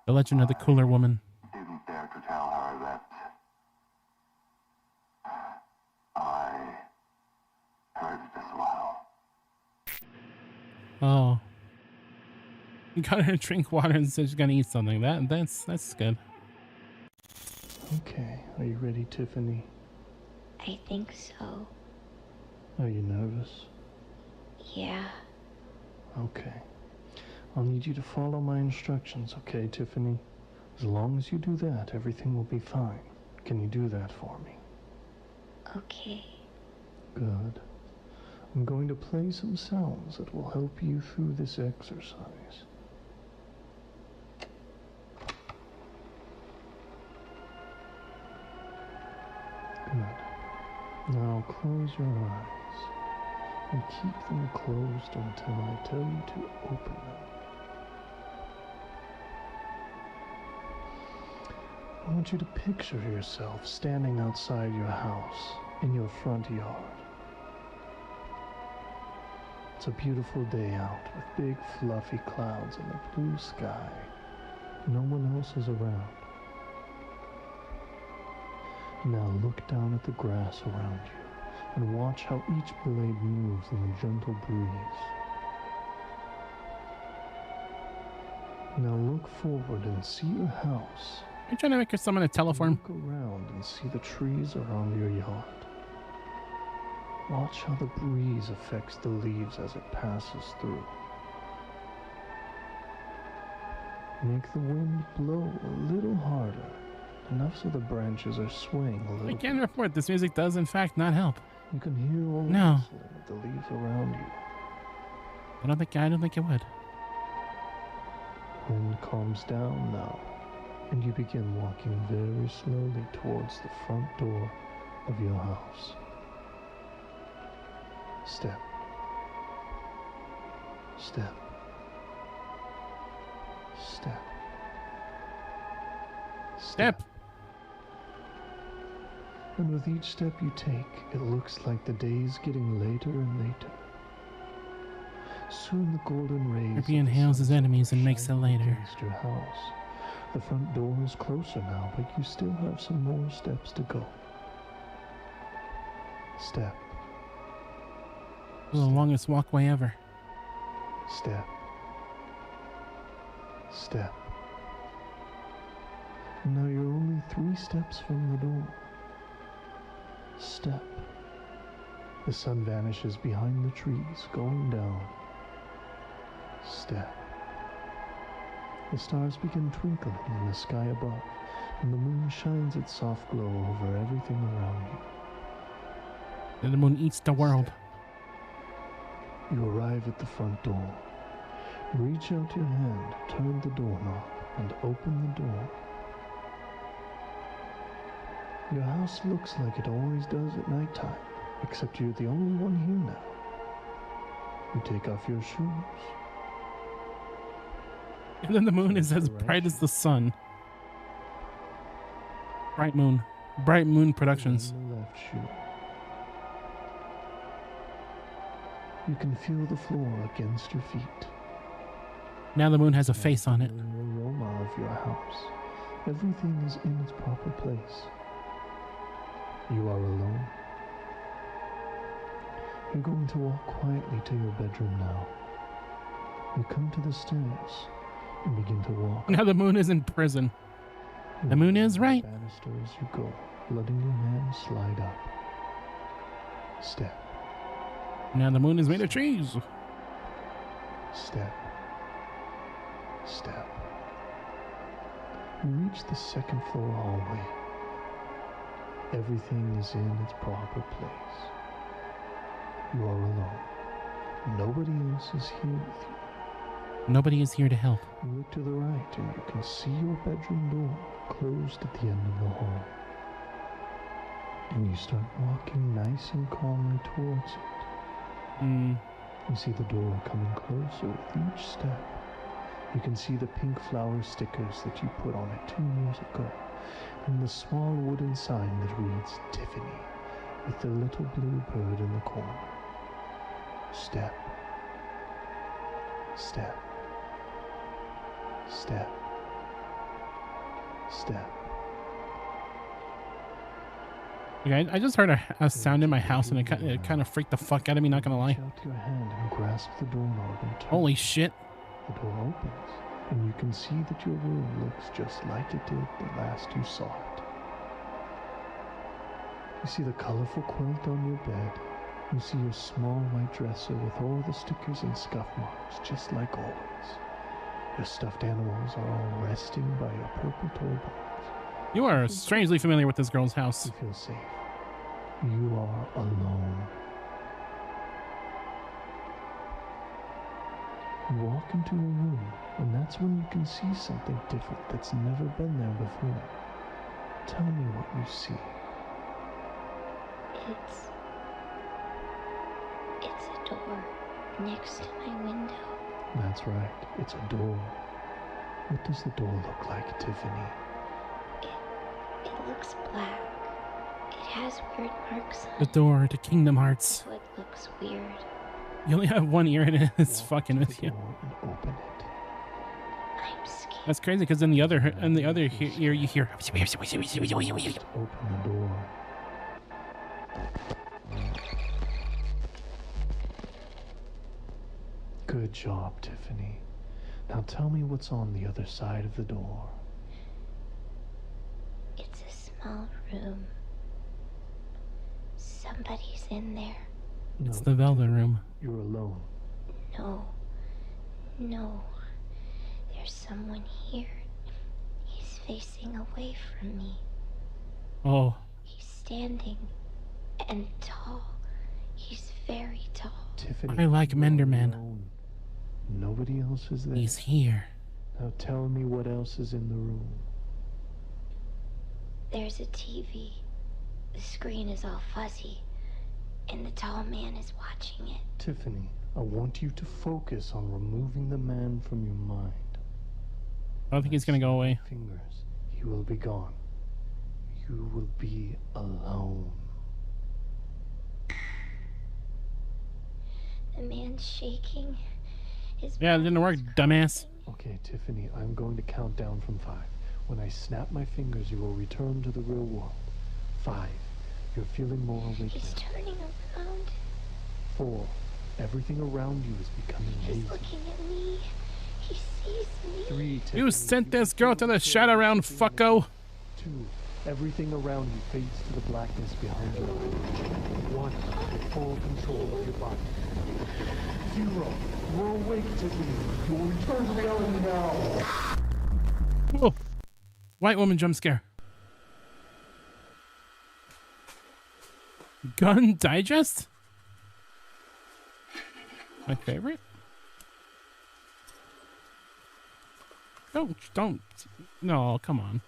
A: The legend of the cooler woman.
L: Didn't dare to tell her that I heard it as well.
A: Oh. You got her to drink water and said she's gonna eat something. That's good.
B: Okay, are you ready, Tiffany?
T: I think so.
B: Are you nervous?
T: Yeah.
B: Okay. I'll need you to follow my instructions, okay, Tiffany? As long as you do that, everything will be fine. Can you do that for me?
T: Okay.
B: Good. I'm going to play some sounds that will help you through this exercise. Good. Now close your eyes and keep them closed until I tell you to open them. I want you to picture yourself standing outside your house in your front yard. It's a beautiful day out with big fluffy clouds and the blue sky. No one else is around. Now look down at the grass around you and watch how each blade moves in the gentle breeze. Now look forward and see your house.
A: Are you trying to make her summon a teleform?
B: Look around and see the trees around your yard. Watch how the breeze affects the leaves as it passes through. Make the wind blow a little harder, enough so the branches are swaying a little.
A: I can report this music does in fact not help.
B: You can hear all the
A: No.
B: rustling of the leaves around you.
A: I don't think it would.
B: Wind calms down now, and you begin walking very slowly towards the front door of your house. Step. Step. Step.
A: Step.
B: And with each step you take, it looks like the day's getting later and later. Soon the golden rays
A: He inhales his enemies and makes it later.
B: against your house. The front door is closer now, but you still have some more steps to go. Step.
A: The longest walkway ever.
B: Step. Step. Now you're only 3 steps from the door. Step. The sun vanishes behind the trees, going down. Step. The stars begin twinkling in the sky above, and the moon shines its soft glow over everything around you.
A: And the moon eats the world.
B: You arrive at the front door. Reach out your hand, turn the doorknob, and open the door. Your house looks like it always does at nighttime, except you're the only one here now. You take off your shoes.
A: And then the moon is as bright as the sun. Bright Moon. Bright Moon Productions.
B: The left shoe. You can feel the floor against your feet.
A: Now the moon has a face on it.
B: The aroma of your house. Everything is in its proper place. You are alone. You're going to walk quietly to your bedroom now. You come to the stairs and begin to walk.
A: Now the moon is in prison. The moon is right.
B: Banister as you go, letting your hand slide up. Step.
A: Now the moon is made of trees.
B: Step. Step. You reach the second floor hallway. Everything is in its proper place. You are alone. Nobody else is here with you.
A: Nobody is here to help.
B: You look to the right and you can see your bedroom door closed at the end of the hall. And you start walking nice and calmly towards it. You see the door coming closer with each step. You can see the pink flower stickers that you put on it 2 years ago, and the small wooden sign that reads Tiffany, with the little blue bird in the corner. Step. Step. Step. Step.
A: Okay, I just heard a sound in my house and it kind of freaked the fuck out of me, not gonna lie.
B: Reach out your hand and grasp the doorknob and turn.
A: Holy shit.
B: The door opens, and you can see that your room looks just like it did the last you saw it. You see the colorful quilt on your bed. You see your small white dresser with all the stickers and scuff marks, just like always. Your stuffed animals are all resting by your purple toy box.
A: You are strangely familiar with this girl's house.
B: You feel safe. You are alone. You walk into a room, and that's when you can see something different that's never been there before. Tell me what you see.
T: It's a door next to my window.
B: That's right, it's a door. What does the door look like, Tiffany?
T: It looks black. It has weird marks on
A: The door to Kingdom Hearts.
T: it, so it looks weird.
A: You only have one ear and it's fucking with you.
B: Open it.
T: I'm scared.
A: That's crazy because in the other ear you hear.
B: Open the door. Good job, Tiffany. Now tell me what's on the other side of the door.
T: It's a small room. Somebody's in there.
A: It's the Velvet Room.
B: You're alone.
T: No. There's someone here. He's facing away from me.
A: Oh.
T: He's standing and tall. He's very tall.
B: Tiffany,
A: I like Menderman.
B: alone. Nobody else is there.
A: He's here.
B: Now tell me what else is in the room.
T: There's a TV. The screen is all fuzzy, and the tall man is watching it.
B: Tiffany, I want you to focus on removing the man from your mind.
A: I don't think he's gonna go away.
B: Fingers. He will be gone. You will be alone.
T: The man's shaking.
A: Yeah, it didn't work, dumbass.
B: Okay, Tiffany, I'm going to count down from 5. When I snap my fingers, you will return to the real world. 5. You're feeling more awake
T: He's
B: now.
T: turning around.
B: 4. Everything around you is becoming
T: He's
B: hazy.
T: looking at me. He sees me.
B: 3.
A: You sent this girl to the shadow round, fucko.
B: 2. Everything around you fades to the blackness behind your eyes. 1. Full control of your body. 0. You're awake, Tiffany. You will return to reality now.
A: Oh. White woman jump scare. Gun Digest? My favorite? Don't. No, come on.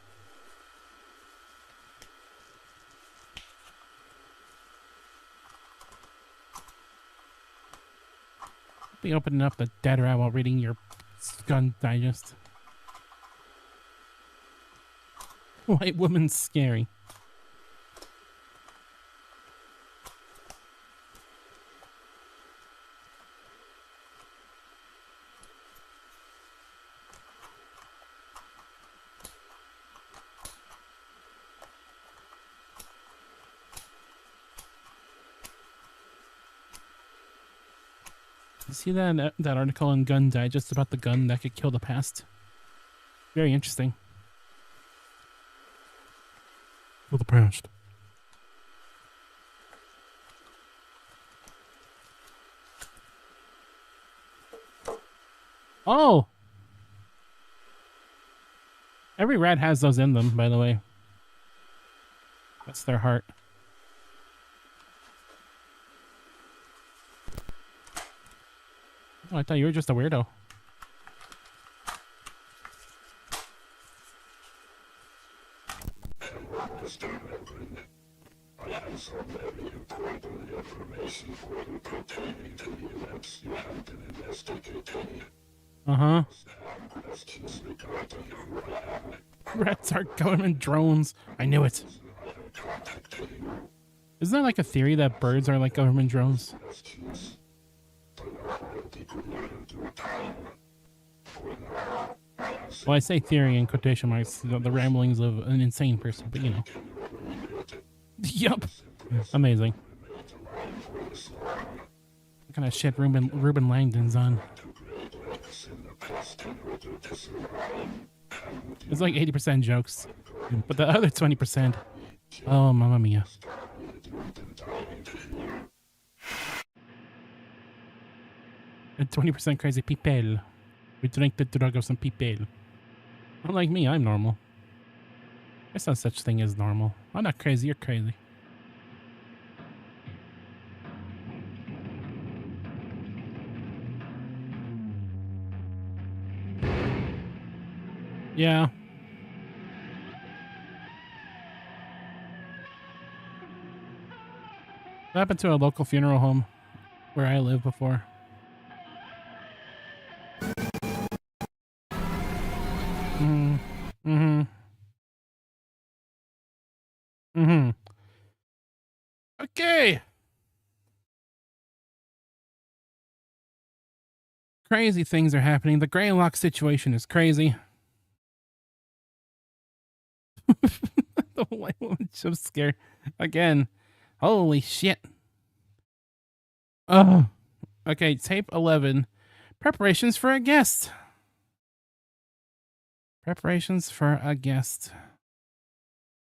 A: Be opening up the dead rat while reading your gun digest. White woman's scary. You see that article in Gun Digest about the gun that could kill the past? Very interesting. For the past. Oh! Every rat has those in them, by the way. That's their heart. Oh, I thought you were just a weirdo.
J: I have some very important information for you pertaining to the events you have been investigating.
A: Uh-huh.
J: Questions regarding who I am.
A: Rats are government drones. I knew it. Isn't there like a theory that birds are like government drones? Well, I say theory in quotation marks, the ramblings of an insane person, but you know. Yup. Amazing. What kind of shit Ruben Langdon's on? It's like 80% jokes, but the other 20%, oh, mamma mia. And 20% crazy people. We drink the drug of some people. Unlike me, I'm normal. There's no such thing as normal. I'm not crazy, you're crazy. Yeah. That happened to a local funeral home where I lived before. Okay. Crazy things are happening. The GREYLOCK situation is crazy. The white woman jump scare again. Holy shit. Oh. Okay, tape 11. Preparations for a guest. Preparations for a guest.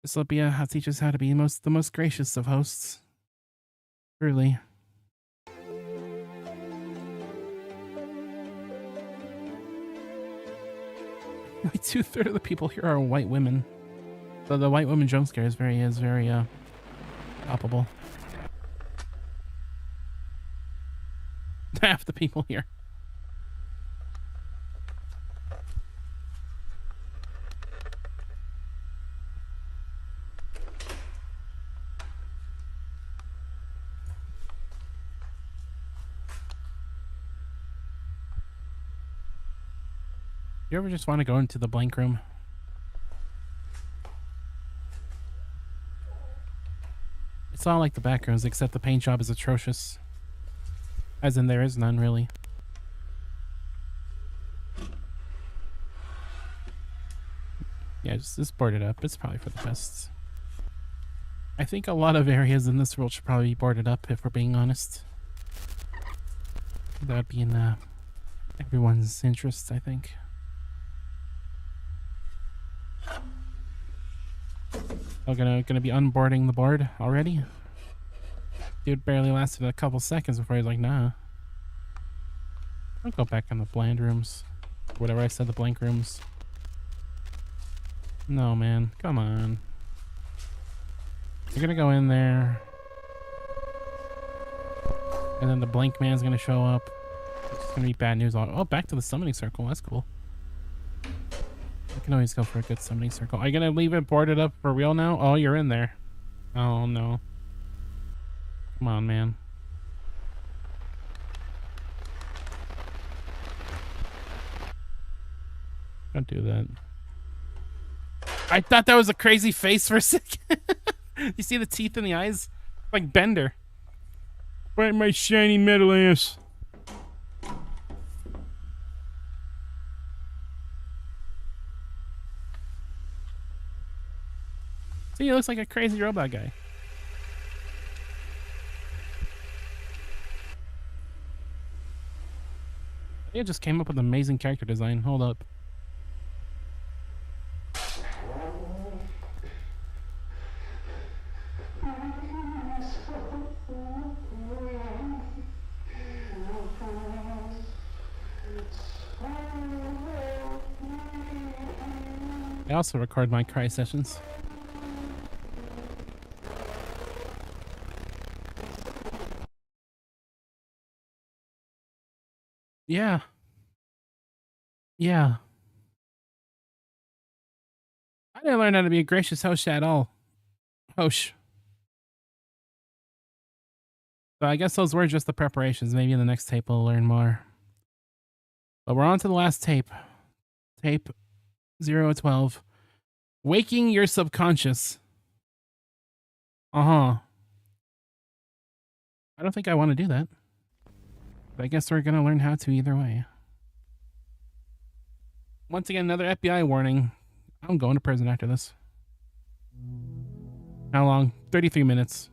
A: This will be how teach us how to be the most gracious of hosts. Truly. Like 2/3 of the people here are white women. So the white woman jump scare is very palpable. Half the people here. You ever just want to go into the blank room? It's all like the back rooms, except the paint job is atrocious. As in, there is none, really. Yeah, just board it up. It's probably for the best. I think a lot of areas in this world should probably be boarded up, if we're being honest. That would be in everyone's interest, I think. Oh, gonna be unboarding the board already? Dude barely lasted a couple seconds before he's like, nah. I'll go back in the bland rooms. Whatever I said, the blank rooms. No, man. Come on. You're gonna go in there. And then the blank man's gonna show up. It's gonna be bad news. Oh, back to the summoning circle. That's cool. can always go for a good summoning circle. Are you gonna leave it boarded up for real now? Oh, you're in there. Oh no. Come on, man. Don't do that. I thought that was a crazy face for a second. You see the teeth in the eyes? Like Bender. Bite my shiny metal ass. See, he looks like a crazy robot guy. I think it just came up with amazing character design. Hold up. I also record my cry sessions. Yeah. Yeah. I didn't learn how to be a gracious host at all. Hosh. But I guess those were just the preparations. Maybe in the next tape we'll learn more. But we're on to the last tape. Tape 012. Waking your subconscious. Uh-huh. I don't think I want to do that. But I guess we're going to learn how to either way. Once again, another FBI warning. I'm going to prison after this. How long? 33 minutes.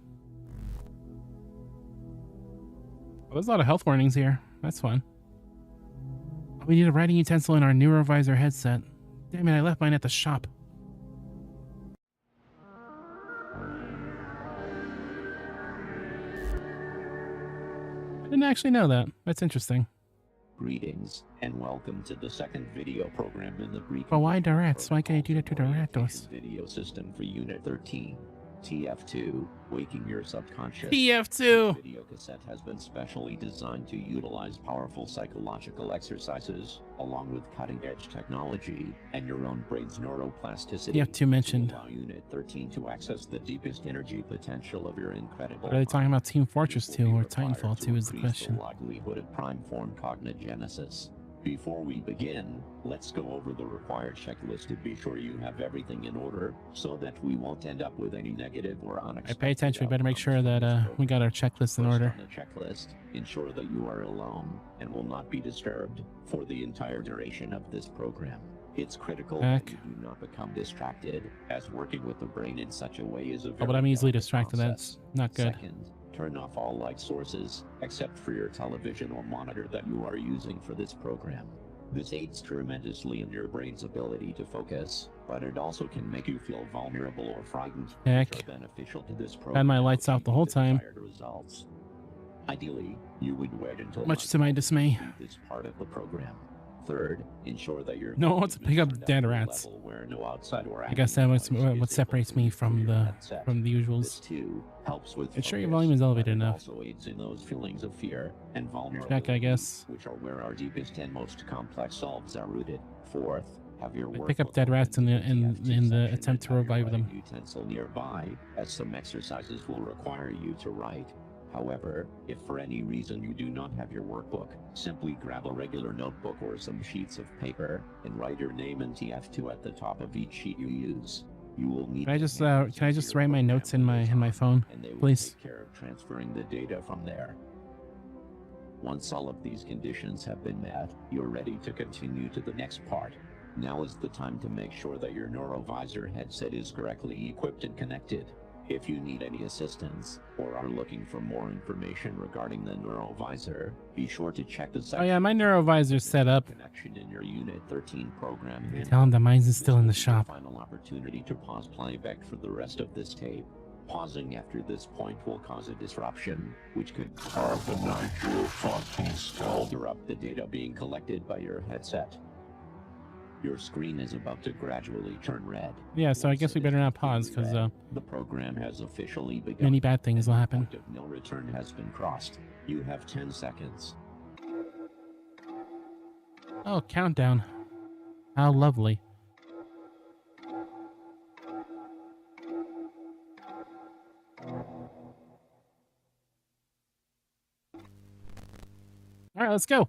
A: Well, there's a lot of health warnings here. That's fun. We need a writing utensil in our neurovisor headset. Damn it, I left mine at the shop. I didn't actually know that. That's interesting.
D: Greetings, and welcome to the second video program in the Greek.
A: But why the rats? Why can't you do that to the ratos?
D: Video system for Unit 13. TF2, Waking Your Subconscious.
A: TF2!
D: This video cassette has been specially designed to utilize powerful psychological exercises, along with cutting-edge technology, and your own brain's neuroplasticity.
A: TF2 mentioned.
D: To allow Unit 13 to access the deepest energy potential of your incredible...
A: Are they talking about Team Fortress 2 or Titanfall 2 is the question.
D: The likelihood of prime-form cognigenesis. Before we begin, let's go over the required checklist to be sure you have everything in order, so that we won't end up with any negative or unexpected.
A: I pay attention. We better make sure that we got our checklist in order.
D: On the checklist, ensure that you are alone and will not be disturbed for the entire duration of this program. It's critical that you do not become distracted, as working with the brain in such a way is a very
A: but I'm easily distracted. That's not good.
D: Second, turn off all light sources, except for your television or monitor that you are using for this program. This aids tremendously in your brain's ability to focus, but it also can make you feel vulnerable or frightened, which are beneficial to this program.
A: Had my lights out the whole time.
D: Results. Ideally, you would wait until
A: much to my dismay.
D: This part of the program. Third, ensure that you're
A: no one wants to pick up dead rats.
D: Where no outside or
A: I guess that's what separates me from the usuals.
D: This too helps with
A: ensure your volume is elevated enough.
D: Also aids in those feelings of fear and vulnerability,
A: check, I guess,
D: which are where our deepest and most complex solves are rooted. Fourth, have your
A: pick up dead rats in the attempt to revive them.
D: Utensil nearby, as some exercises will require you to write. However, if for any reason you do not have your workbook, simply grab a regular notebook or some sheets of paper and write your name and TF2 at the top of each sheet you use. You will need. Can
A: I just write my notes in my phone, please?
D: Take care of transferring the data from there. Once all of these conditions have been met, you're ready to continue to the next part. Now is the time to make sure that your neurovisor headset is correctly equipped and connected. If you need any assistance, or are looking for more information regarding the neurovisor, be sure to check the section.
A: Oh yeah, my neurovisor's set up.
D: Connection in your Unit 13 program.
A: Tell him that mine is still in the shop.
D: Final opportunity to pause playback for the rest of this tape. Pausing after this point will cause a disruption, which could interrupt the data being collected by your headset. Your screen is about to gradually turn red.
A: Yeah, so I guess we better not pause, because
D: the program has officially begun.
A: Many bad things will happen.
D: The point of no return has been crossed. You have 10 seconds.
A: Oh, countdown. How lovely. All right, let's go.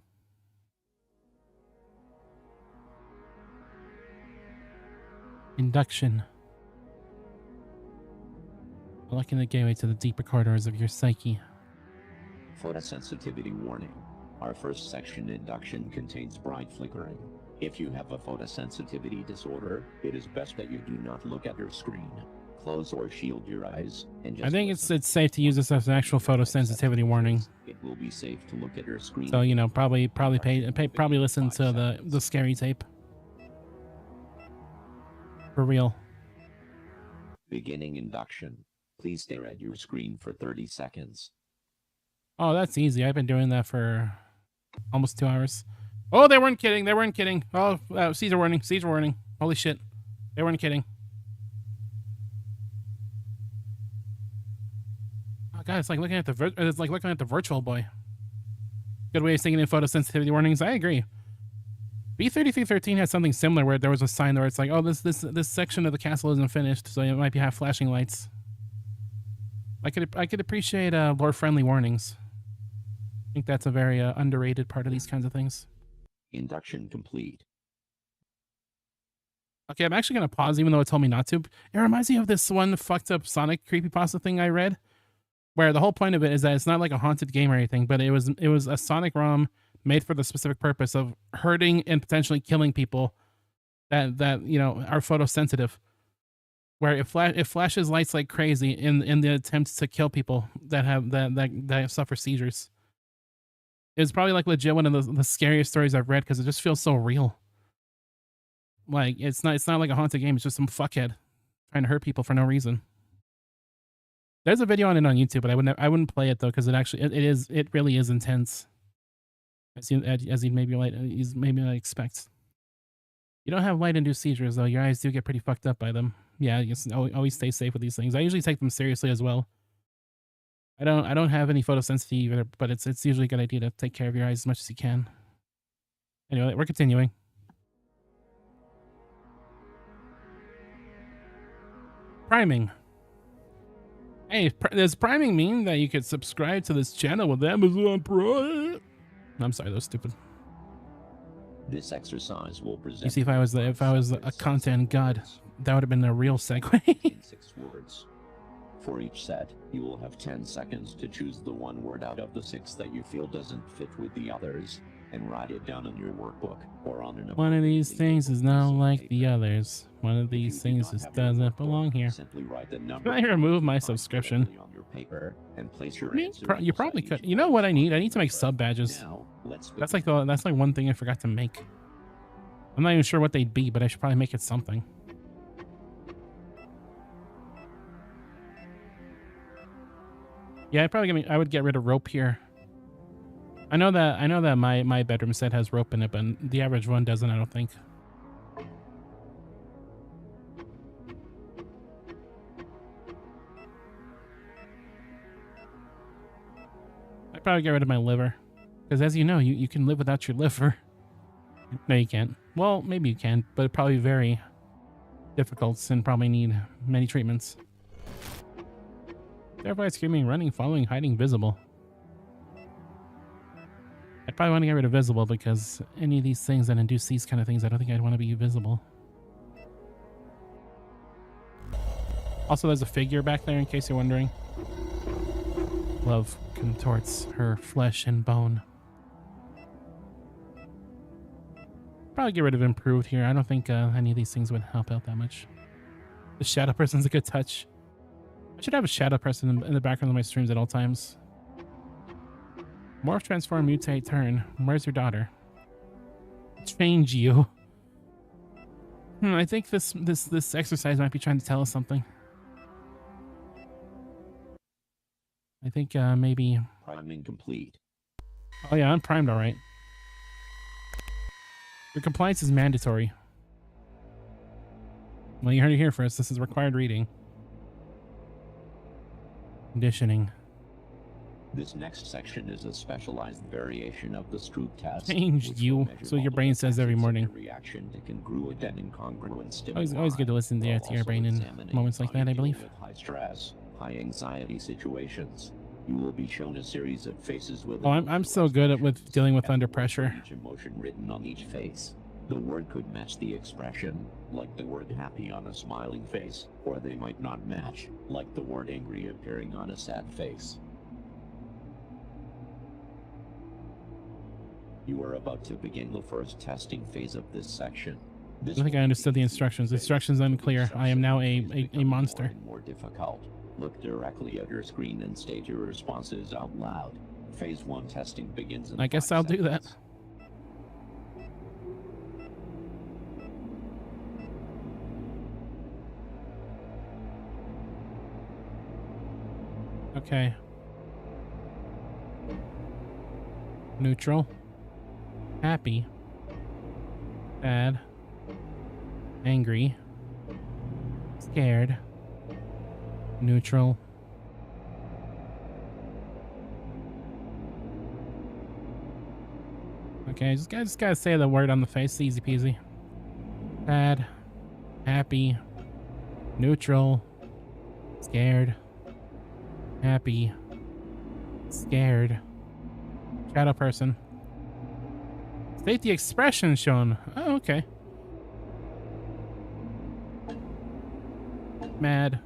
A: Induction. Unlocking the gateway to the deeper corridors of your psyche.
D: Photosensitivity warning. Our first section, induction, contains bright flickering. If you have a photosensitivity disorder, it is best that you do not look at your screen. Close or shield your eyes. And just
A: I think it's safe to use this as an actual photosensitivity warning.
D: It will be safe to look at your screen.
A: So, you know, probably listen to the scary tape. For real.
D: Beginning induction. Please stare at your screen for 30 seconds.
A: Oh, that's easy. I've been doing that for almost 2 hours. Oh, they weren't kidding. They weren't kidding. Oh, Caesar warning. Caesar warning. Holy shit. They weren't kidding. Oh god, it's like looking at the Virtual Boy. Good way of sticking in photosensitivity warnings. I agree. B3313 had something similar where there was a sign where it's like, oh, this section of the castle isn't finished, so it might be have flashing lights. I could appreciate lore-friendly warnings. I think that's a very underrated part of these kinds of things.
D: Induction complete.
A: Okay, I'm actually gonna pause even though it told me not to. It reminds me of this one fucked up Sonic creepypasta thing I read, where the whole point of it is that it's not like a haunted game or anything, but it was a Sonic ROM made for the specific purpose of hurting and potentially killing people that you know are photosensitive. Where it flashes lights like crazy in the attempts to kill people that suffer seizures. It's probably like legit one of the scariest stories I've read because it just feels so real. Like it's not like a haunted game. It's just some fuckhead trying to hurt people for no reason. There's a video on it on YouTube, but I wouldn't play it though because it really is intense. As you maybe might expect. You don't have light-induced seizures though. Your eyes do get pretty fucked up by them. Yeah, you just always stay safe with these things. I usually take them seriously as well. I don't have any photosensitivity either, but it's usually a good idea to take care of your eyes as much as you can. Anyway, we're continuing. Priming. Hey, does priming mean that you could subscribe to this channel with Amazon Prime? I'm sorry, that was stupid.
D: This exercise will present.
A: You see, if I was a content god, that would have been a real segue.
D: In 6 words. For each set, you will have 10 seconds to choose the one word out of the 6 that you feel doesn't fit with the others, and write it down in your workbook or on an.
A: One of these things is not like the others. One of these things just doesn't belong here.
D: Simply write the number.
A: Can I remove my subscription?
D: On your paper and place your
A: you probably could. You know what I need? I need to make sub badges. That's like one thing I forgot to make. I'm not even sure what they'd be, but I should probably make it something. Yeah, I would get rid of rope here. I know that my bedroom set has rope in it, but the average one doesn't, I don't think. I'd probably get rid of my liver. Because as you know, you can live without your liver. No, you can't. Well, maybe you can, but it'd probably be very difficult and probably need many treatments. Terrified, screaming, running, following, hiding, visible. I'd probably want to get rid of visible because any of these things that induce these kind of things, I don't think I'd want to be visible. Also, there's a figure back there in case you're wondering. Love contorts her flesh and bone. Probably get rid of improved here. I don't think any of these things would help out that much. The shadow person's a good touch. I should have a shadow person in the background of my streams at all times. Morph, transform, mutate, turn. Where's your daughter? Change you. I think this exercise might be trying to tell us something. I think maybe.
D: Priming complete.
A: Oh yeah, I'm primed all right. Your compliance is mandatory. Well, you heard it here first. This is required reading. Conditioning.
D: This next section is a specialized variation of the Stroop test.
A: Changed you, so your brain says every morning.
D: Reaction to congruent and incongruent stimuli.
A: Always good to listen to your brain in moments like that, I believe.
D: With high stress, high anxiety situations. You will be shown a series of faces with.
A: Oh, I'm so good with dealing with under pressure.
D: Each emotion written on each face. The word could match the expression, like the word happy on a smiling face, or they might not match, like the word angry appearing on a sad face. You are about to begin the first testing phase of this section.
A: I think I understood the instructions. The instructions unclear. I am now a monster.
D: More difficult. Look directly at your screen and state your responses out loud. Phase 1 testing begins in
A: I guess I'll do that. Okay. Neutral. Happy. Sad. Angry. Scared. Neutral. Okay, just gotta say the word on the face. Easy peasy. Sad. Happy. Neutral. Scared. Happy. Scared. Shadow person. State the expression shown. Oh, okay. Mad.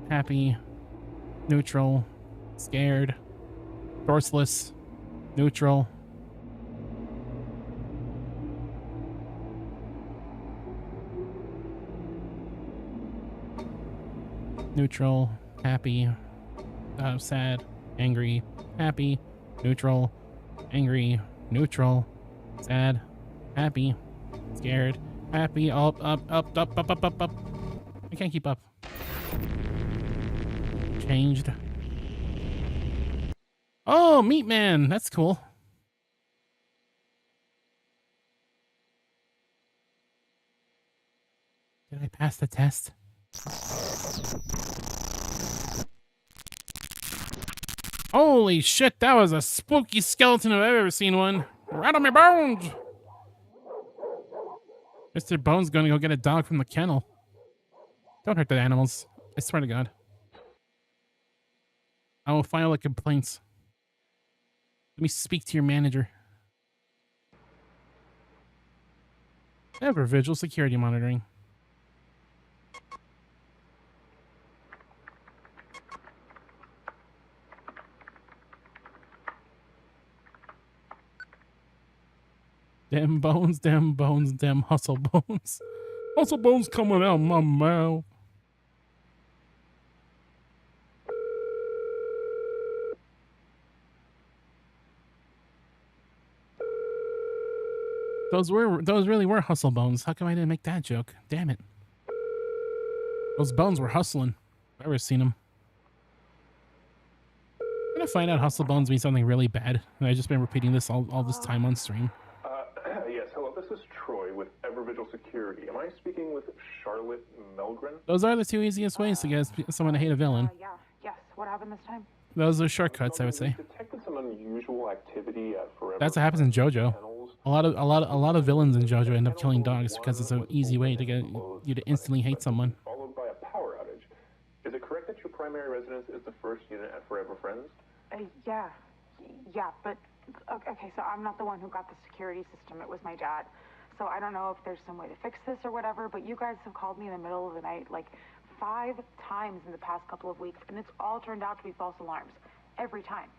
A: Happy. Neutral. Scared. Dorseless. Neutral. Neutral. Happy. Sad. Angry. Happy. Neutral. Angry. Neutral. Sad. Happy. Scared. Happy. Up. I can't keep up. Changed. Oh, Meat Man. That's cool. Did I pass the test? Holy shit, that was a spooky skeleton if I've ever seen one. Rattle me bones! Mr. Bones gonna go get a dog from the kennel. Don't hurt the animals. I swear to God. I will file a complaint. Let me speak to your manager. Ever visual security monitoring. Them bones, them hustle bones. Hustle bones coming out my mouth. Those really were hustle bones. How come I didn't make that joke? Damn it. Those bones were hustling. I've ever seen them. I'm gonna find out hustle bones means something really bad. And I've just been repeating this all this time on stream.
F: Yes, hello, this is Troy with Evervigil Security. Am I speaking with Charlotte Melgren?
A: Those are the two easiest ways to get someone to hate a villain.
H: Yes. What happened this time?
A: Those are shortcuts, I would say.
F: We detected some unusual activity at Forever.
A: That's what happens in JoJo. A lot of villains in JoJo end up killing dogs because it's an easy way to get you to instantly hate someone.
F: Followed by a power outage. Is it correct that your primary residence is the first unit at Forever Friends?
H: Yeah, but okay, so I'm not the one who got the security system. It was my dad. So I don't know if there's some way to fix this or whatever, but you guys have called me in the middle of the night like 5 times in the past couple of weeks, and it's all turned out to be false alarms. Every time.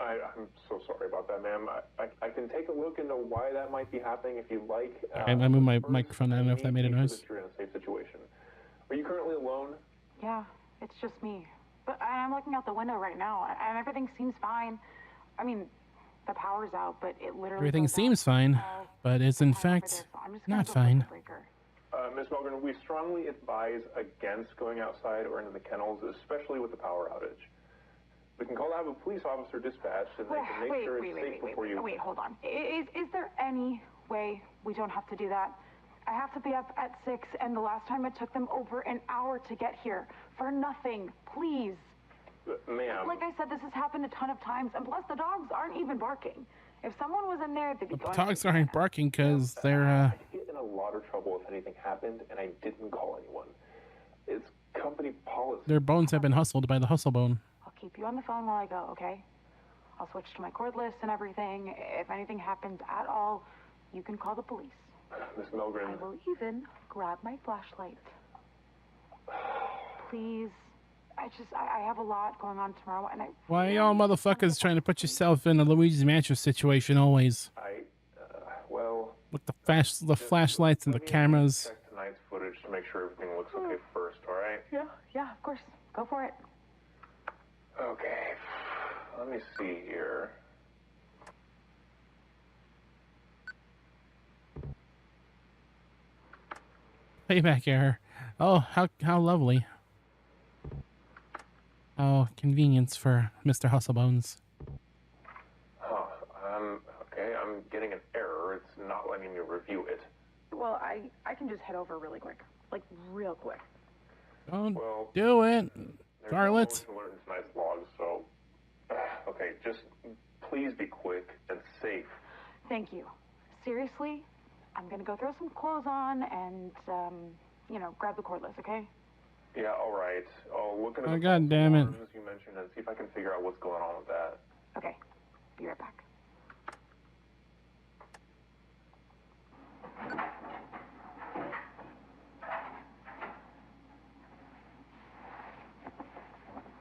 F: I'm so sorry about that, ma'am. I can take a look into why that might be happening if you like.
A: I moved my microphone. I don't know if that made a noise.
F: You're in a safe situation. Are you currently alone?
H: Yeah, it's just me. But I'm looking out the window right now, and everything seems fine. I mean, the power's out, but it literally...
A: Everything seems fine, but is in fact not fine.
F: Ms. Melgren, we strongly advise against going outside or into the kennels, especially with the power outage. We can call to have a police officer dispatched, and they can make sure it's safe before you...
H: Wait, hold on. Is there any way we don't have to do that? I have to be up at 6, and the last time it took them over an hour to get here. For nothing. Please.
F: Ma'am.
H: Like I said, this has happened a ton of times, and plus the dogs aren't even barking. If someone was in there, they'd be going...
A: The dogs aren't barking because they're,
F: I'd get in a lot of trouble if anything happened, and I didn't call anyone. It's company policy.
A: Their bones have been hustled by the hustle bone.
H: keep you on the phone while I go, okay? I'll switch to my cordless and everything. If anything happens at all, you can call the police.
F: Miss Milgren.
H: I will even grab my flashlight. Please. I have a lot going on tomorrow, and
A: Why y'all motherfuckers trying to put yourself in a Luigi's Mansion situation always?
F: Well...
A: With the flashlights and the cameras.
F: Check tonight's footage to make sure everything looks okay first, alright?
H: Yeah, of course. Go for it.
F: Okay. Let me see here.
A: Payback error. Oh, how lovely. Oh, convenience for Mr. Hustlebones.
F: Huh. Okay, I'm getting an error. It's not letting me review it.
H: Well, I can just head over really quick. Like, real quick.
A: Don't do it, Scarlet.
F: There's no motion alert in tonight's log, so... Okay, just please be quick and safe.
H: Thank you. Seriously, I'm gonna go throw some clothes on and, grab the cordless, okay?
F: Yeah, alright. I'll look into
A: Oh,
F: the
A: God damn it.
F: forms you mentioned and see if I can figure out what's going on with that.
H: Okay, be right back.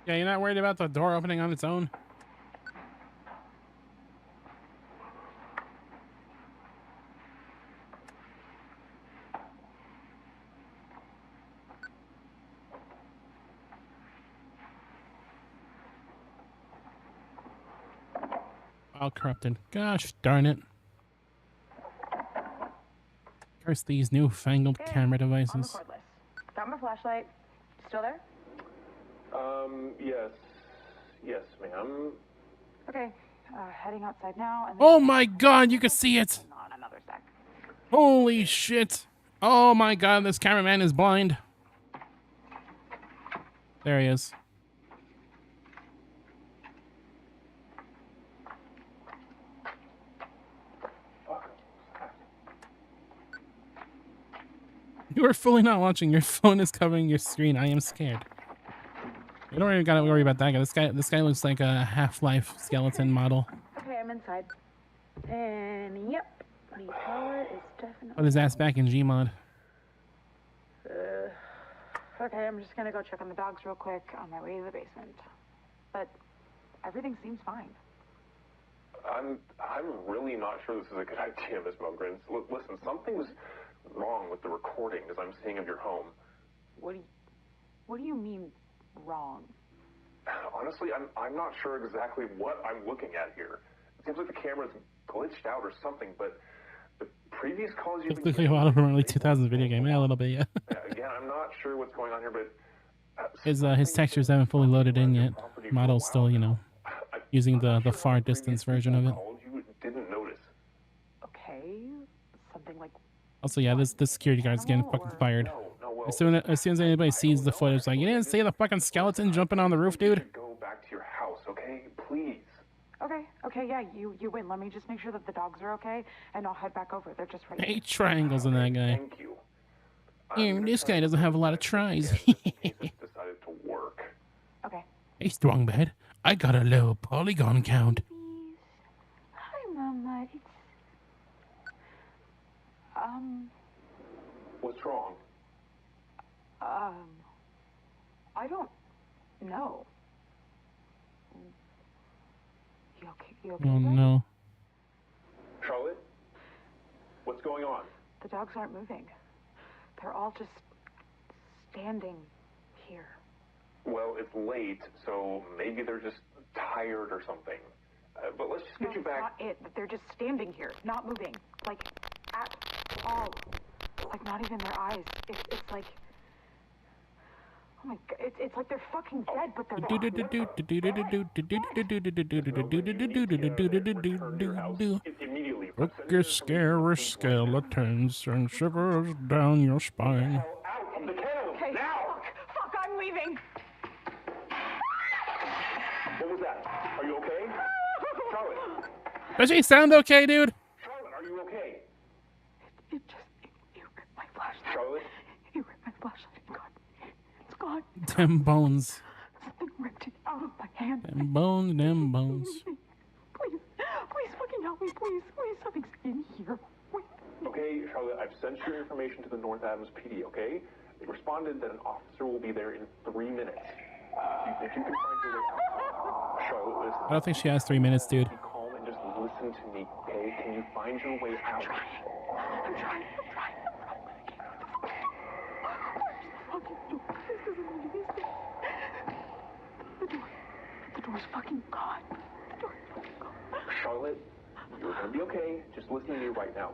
A: Yeah, you're not worried about the door opening on its own? All corrupted. Gosh darn it. Curse these newfangled camera devices.
H: On the cordless. Got my flashlight. Still there?
F: Yes. Yes, ma'am.
H: Okay, heading outside now. And
A: Oh my god, you can see it!
H: on another sec.
A: Holy shit! Oh my god, this cameraman is blind. There he is. You are fully not watching. Your phone is covering your screen. I am scared. You don't even gotta worry about that guy. This guy looks like a Half-Life skeleton model.
H: Okay, I'm inside. And yep, the power is definitely...
A: Put his ass back in Gmod.
H: Okay, I'm just gonna go check on the dogs real quick on my way to the basement. But everything seems fine.
F: I'm really not sure this is a good idea, Miss Milgren. Listen, something's wrong with the recordings I'm seeing of your home.
H: What do you mean wrong?
F: Honestly, I'm not sure exactly what I'm looking at here. It seems like the camera's glitched out or something, but the previous calls you've been
A: Looks like a lot of early 2000s video game. Yeah, a little bit, yeah.
F: Again, I'm not sure what's going on here, but...
A: His textures haven't fully loaded in yet. Model's still, using the far distance version of it.
F: You didn't notice.
H: Okay, something like...
A: Also, yeah, this security guard's getting fucking fired. As soon as anybody sees the footage, like, you didn't see the fucking skeleton jumping on the roof, dude?
F: Go back to your house, okay? Please.
H: Okay, yeah, you win. Let me just make sure that the dogs are okay, and I'll head back over. They're just right
A: 8 triangles in that guy.
F: Thank you.
A: This guy doesn't have a lot of tries.
F: Decided to work.
H: Okay.
A: Hey, strong bad. I got a low polygon count.
H: Hi, Mama.
F: What's wrong?
H: I don't know. You okay?
A: Oh, no.
F: Charlotte? What's going on?
H: The dogs aren't moving. They're all just standing here.
F: Well, it's late, so maybe they're just tired or something. But let's just get you back.
H: That's not it. They're just standing here, not moving. Like, at all. Like, not even their eyes. It's like... Oh my god, it's like they're fucking dead, but they're
A: Spooky, scary skeletons and shivers down your spine.
F: Out of the kennel!
H: Okay, now! Fuck, I'm leaving!
F: What was that? Are you okay? Charlotte!
A: Does she sound okay, dude?
F: Charlotte, are you okay?
H: You ripped my flashlight.
F: Charlotte?
H: You ripped my flashlight. It's gone.
A: Them bones.
H: Something ripped it out. out of my hand.
A: Them bones.
H: Please, please fucking help me, please. Something's in here. Wait.
F: Okay, Charlotte, I've sent your information to the North Adams PD, okay? They responded that an officer will be there in 3 minutes. Do you think you can find your way out? Charlotte, listen.
A: I don't think she has 3 minutes, dude.
F: Be calm and just listen to me, okay? Can you find your way out?
H: I'm trying. The door's fucking gone.
F: Charlotte, you're gonna be okay. Just listen to me right now.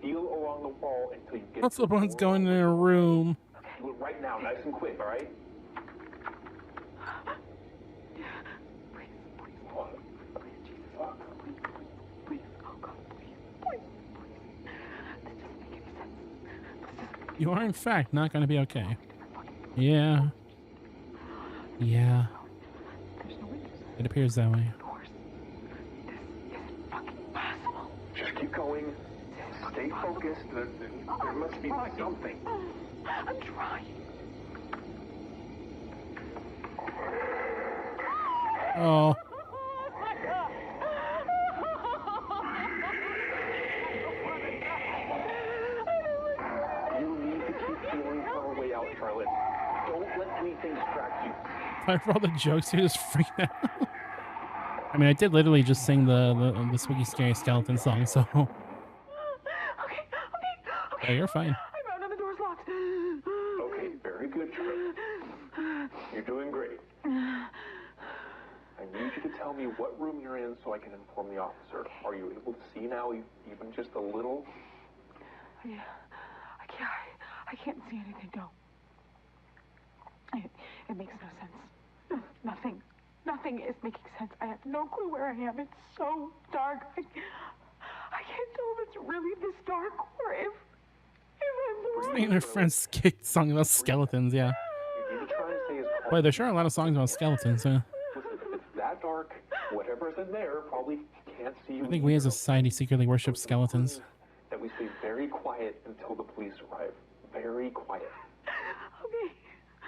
F: Feel along the wall until you get.
A: What's the one's going in a room?
F: Okay, right now, nice and quick, all right?
A: You are, in fact, not going to be okay. Yeah. It appears that way.
F: Just keep going. Stay focused. There must be something.
H: I'm trying.
A: Oh.
F: You need to keep feeling your way out, Charlotte. Don't let anything distract you.
A: For all the jokes, you just freaked out. I mean, I did literally just sing the spooky, scary skeleton song, so.
H: Okay.
A: Yeah, you're fine.
H: I'm out and the door's locked.
F: Okay, very good, Charlotte. You're doing great. I need you to tell me what room you're in so I can inform the officer. Are you able to see now, even just a little?
H: Yeah, I can't see anything, no. It makes no sense. Nothing is making sense. I have no clue where I am. It's so dark. I can't tell if it's really this dark or if I'm
A: Me and her friends kicked song about skeletons, yeah. Boy, there sure are a lot of songs about skeletons, huh?
F: Listen, if it's that dark, whatever's in there probably can't see you.
A: I think we as a society secretly worship skeletons.
F: That we stay very quiet until the police arrive. Very quiet.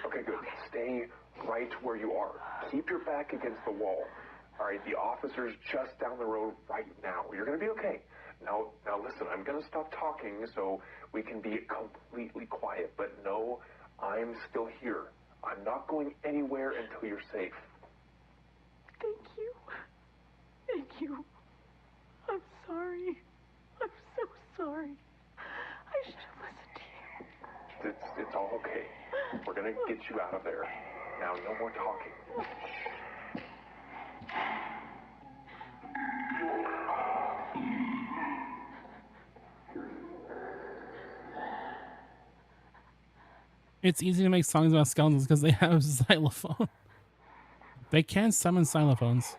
F: Okay, good. Stay right where you are. Keep your back against the wall. All right, the officer's just down the road right now. You're gonna be okay. Now listen, I'm gonna stop talking so we can be completely quiet. But no, I'm still here. I'm not going anywhere until you're safe.
H: Thank you. I'm sorry. I'm so sorry. I should have listened to you.
F: It's all okay. We're gonna get you out of there. Now, no more talking.
A: It's easy to make songs about skeletons because they have xylophone. They can summon xylophones.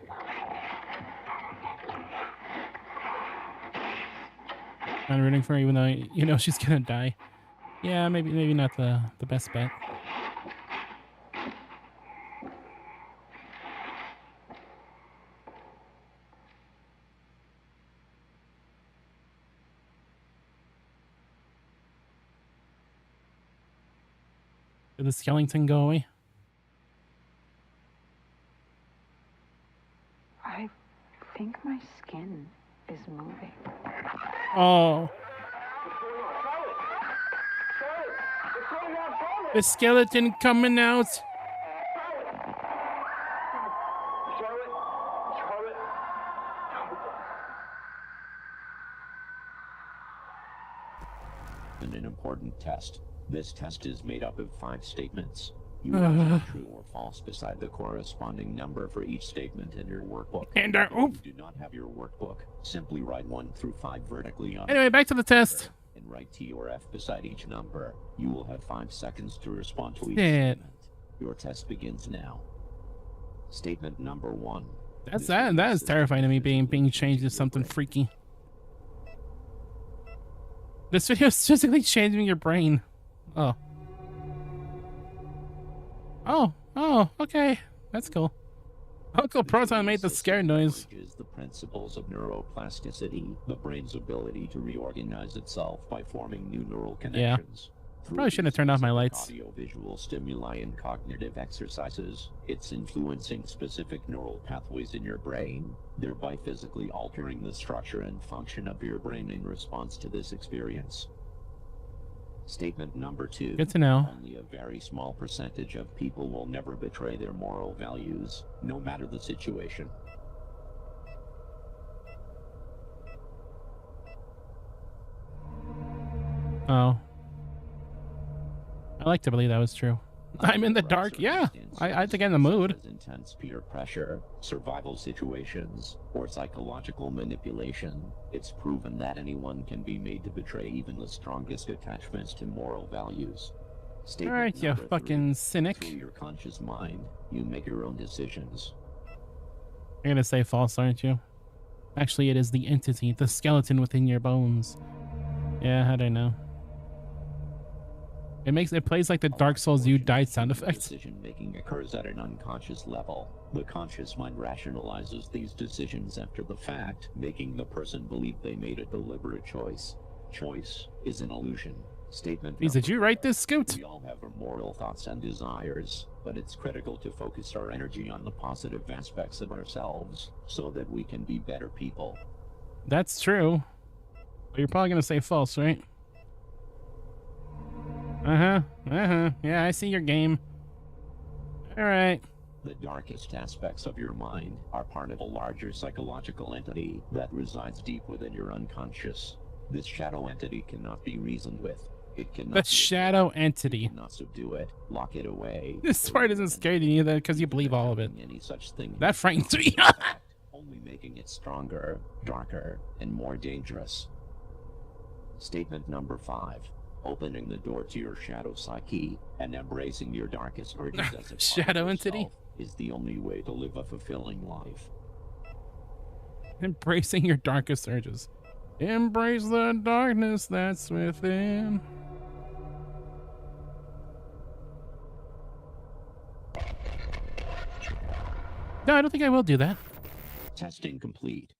A: I'm rooting for her even though you know she's gonna die. Yeah, maybe not the best bet. Did the skeleton go away?
H: I think my skin is moving.
A: Oh. The skeleton coming out.
D: An important test. This test is made up of 5 statements. You write true or false beside the corresponding number for each statement in your workbook.
A: And
D: if you do not have your workbook, simply write 1 through 5 vertically on.
A: Anyway, back to the test.
D: And write T or F beside each number. You will have 5 seconds to respond to each
A: Shit.
D: statement. Your test begins now. Statement number 1.
A: That is terrifying to me, being changed to something freaky. This video is physically changing your brain. Oh. Oh, okay. That's cool. Uncle Proton made the scare noise.
D: Is the principles of neuroplasticity, the brain's ability to reorganize itself by forming new neural connections.
A: Probably shouldn't have turned off my lights.
D: Audio-visual stimuli and cognitive exercises, it's influencing specific neural pathways in your brain, thereby physically altering the structure and function of your brain in response to this experience. Statement number 2.
A: Good to know.
D: Only a very small percentage of people will never betray their moral values, no matter the situation.
A: Oh. I like to believe that was true. I'm in the dark. Yeah, I think I'm in the mood.
D: Intense peer pressure, survival situations, or psychological manipulation, it's proven that anyone can be made to betray even the strongest attachments to moral values.
A: All right, you fucking cynic.
D: Through your conscious mind, you make your own decisions.
A: You're gonna say false, aren't you? Actually, it is the entity, the skeleton within your bones. Yeah, how'd I know? It plays like the Dark Souls "you died" sound effect.
D: Decision making occurs at an unconscious level. The conscious mind rationalizes these decisions after the fact, making the person believe they made a deliberate choice. Choice is an illusion. Statement.
A: Did you write this, Scoot?
D: We all have our moral thoughts and desires, but it's critical to focus our energy on the positive aspects of ourselves so that we can be better people.
A: That's true. But you're probably gonna say false, right? Yeah, I see your game. All right.
D: The darkest aspects of your mind are part of a larger psychological entity that resides deep within your unconscious. This shadow entity cannot be reasoned with. It cannot.
A: The shadow entity.
D: You cannot subdue it. Lock it away.
A: This part isn't scary to you because you believe all of it.
D: Any such thing.
A: That frightens me.
D: Only making it stronger, darker, and more dangerous. Statement number 5. Opening the door to your shadow psyche and embracing your darkest urges as a
A: shadow entity
D: is the only way to live a fulfilling life.
A: Embracing your darkest urges. Embrace the darkness that's within. No, I don't think I will do that.
D: Testing complete.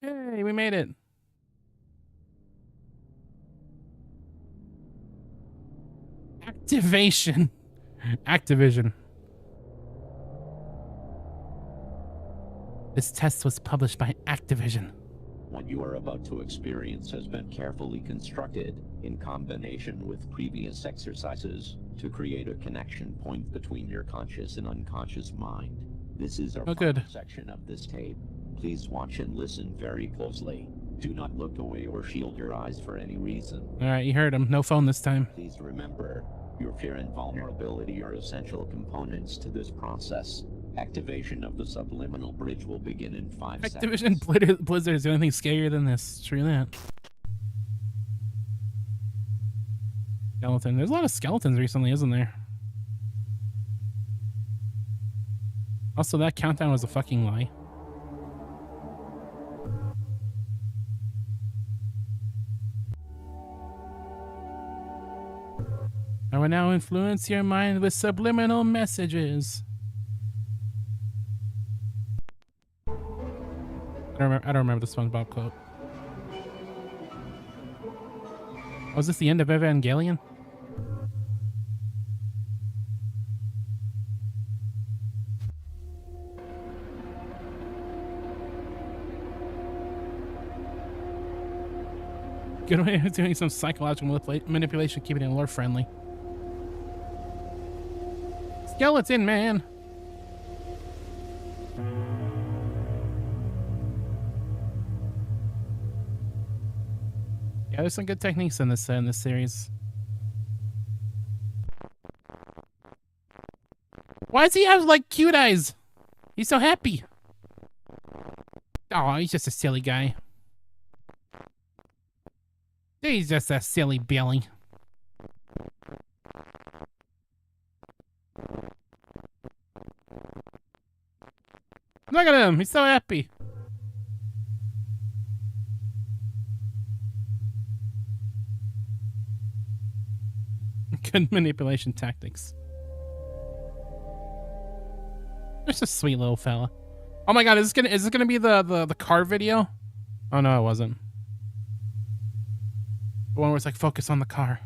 A: Hey, we made it. Activision. This test was published by Activision.
D: What you are about to experience has been carefully constructed in combination with previous exercises to create a connection point between your conscious and unconscious mind. This is our final section of this tape. Please watch and listen very closely. Do not look away or shield your eyes for any reason.
A: All right, you heard him. No phone this time.
D: Please remember, your fear and vulnerability are essential components to this process. Activation of the subliminal bridge will begin in 5 seconds.
A: Activision Blizzard is the only thing scarier than this. True that. Skeleton. There's a lot of skeletons recently, isn't there? Also, that countdown was a fucking lie. I will now influence your mind with subliminal messages. I don't remember the SpongeBob quote. Was this the end of Evangelion? Good way of doing some psychological manipulation, keeping it lore friendly. Skeleton man. Yeah, there's some good techniques in this series. Why does he have like cute eyes? He's so happy. Oh, he's just a silly guy. He's just a silly Billy. Look at him, he's so happy. Good manipulation tactics. There's a sweet little fella. Oh my god, is this gonna be the car video? Oh no, it wasn't. The one where it's like focus on the car.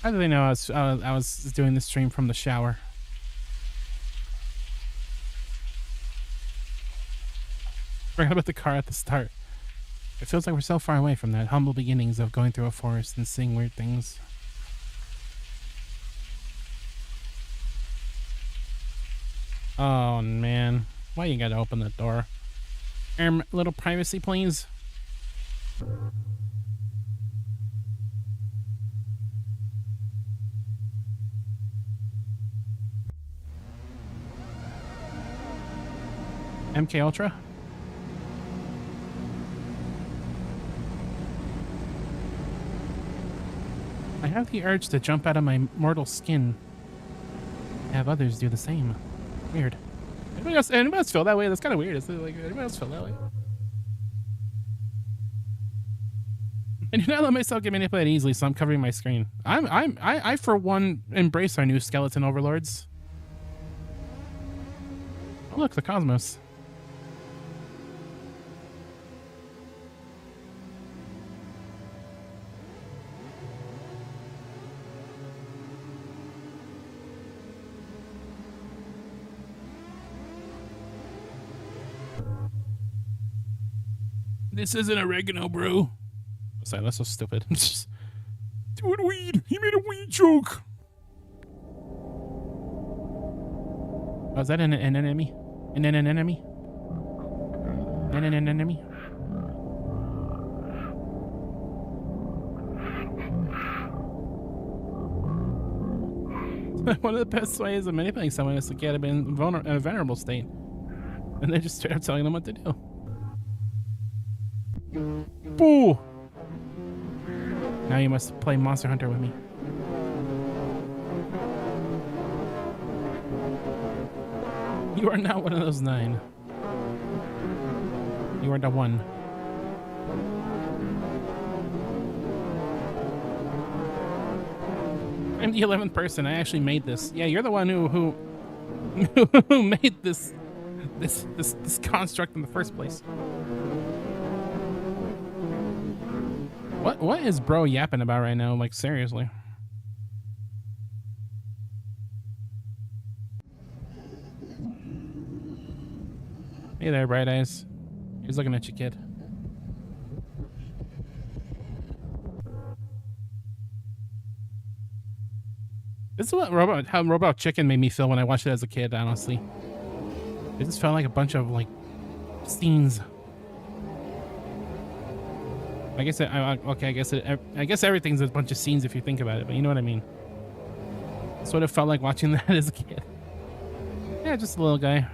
A: How do they know I was doing the stream from the shower? Forgot about the car at the start. It feels like we're so far away from that humble beginnings of going through a forest and seeing weird things. Oh man, why you gotta open the door? Little privacy, please. MK Ultra. I have the urge to jump out of my mortal skin. Have others do the same. Weird. Anybody else feel that way? That's kind of weird. Is it like anybody else feel that way? I do not let myself get manipulated easily, so I'm covering my screen. I for one embrace our new skeleton overlords. Oh look, the cosmos. This isn't oregano, bro. Sorry, that's so stupid. Doing weed. He made a weed joke. Oh, is that an enemy? An enemy? An enemy? One of the best ways of manipulating someone is to get them in a vulnerable state. And they just straight up telling them what to do. Boo! Now you must play Monster Hunter with me. You are not one of those 9. You are the one. I'm the 11th person. I actually made this. Yeah, you're the one who made this construct in the first place. What is bro yapping about right now? Like, seriously. Hey there, Bright Eyes. He's looking at you, kid. This is how Robot Chicken made me feel when I watched it as a kid, honestly. It just felt like a bunch of, like, scenes. I guess I guess everything's a bunch of scenes if you think about it, but you know what I mean. That's what it felt like watching that as a kid. Yeah, just a little guy.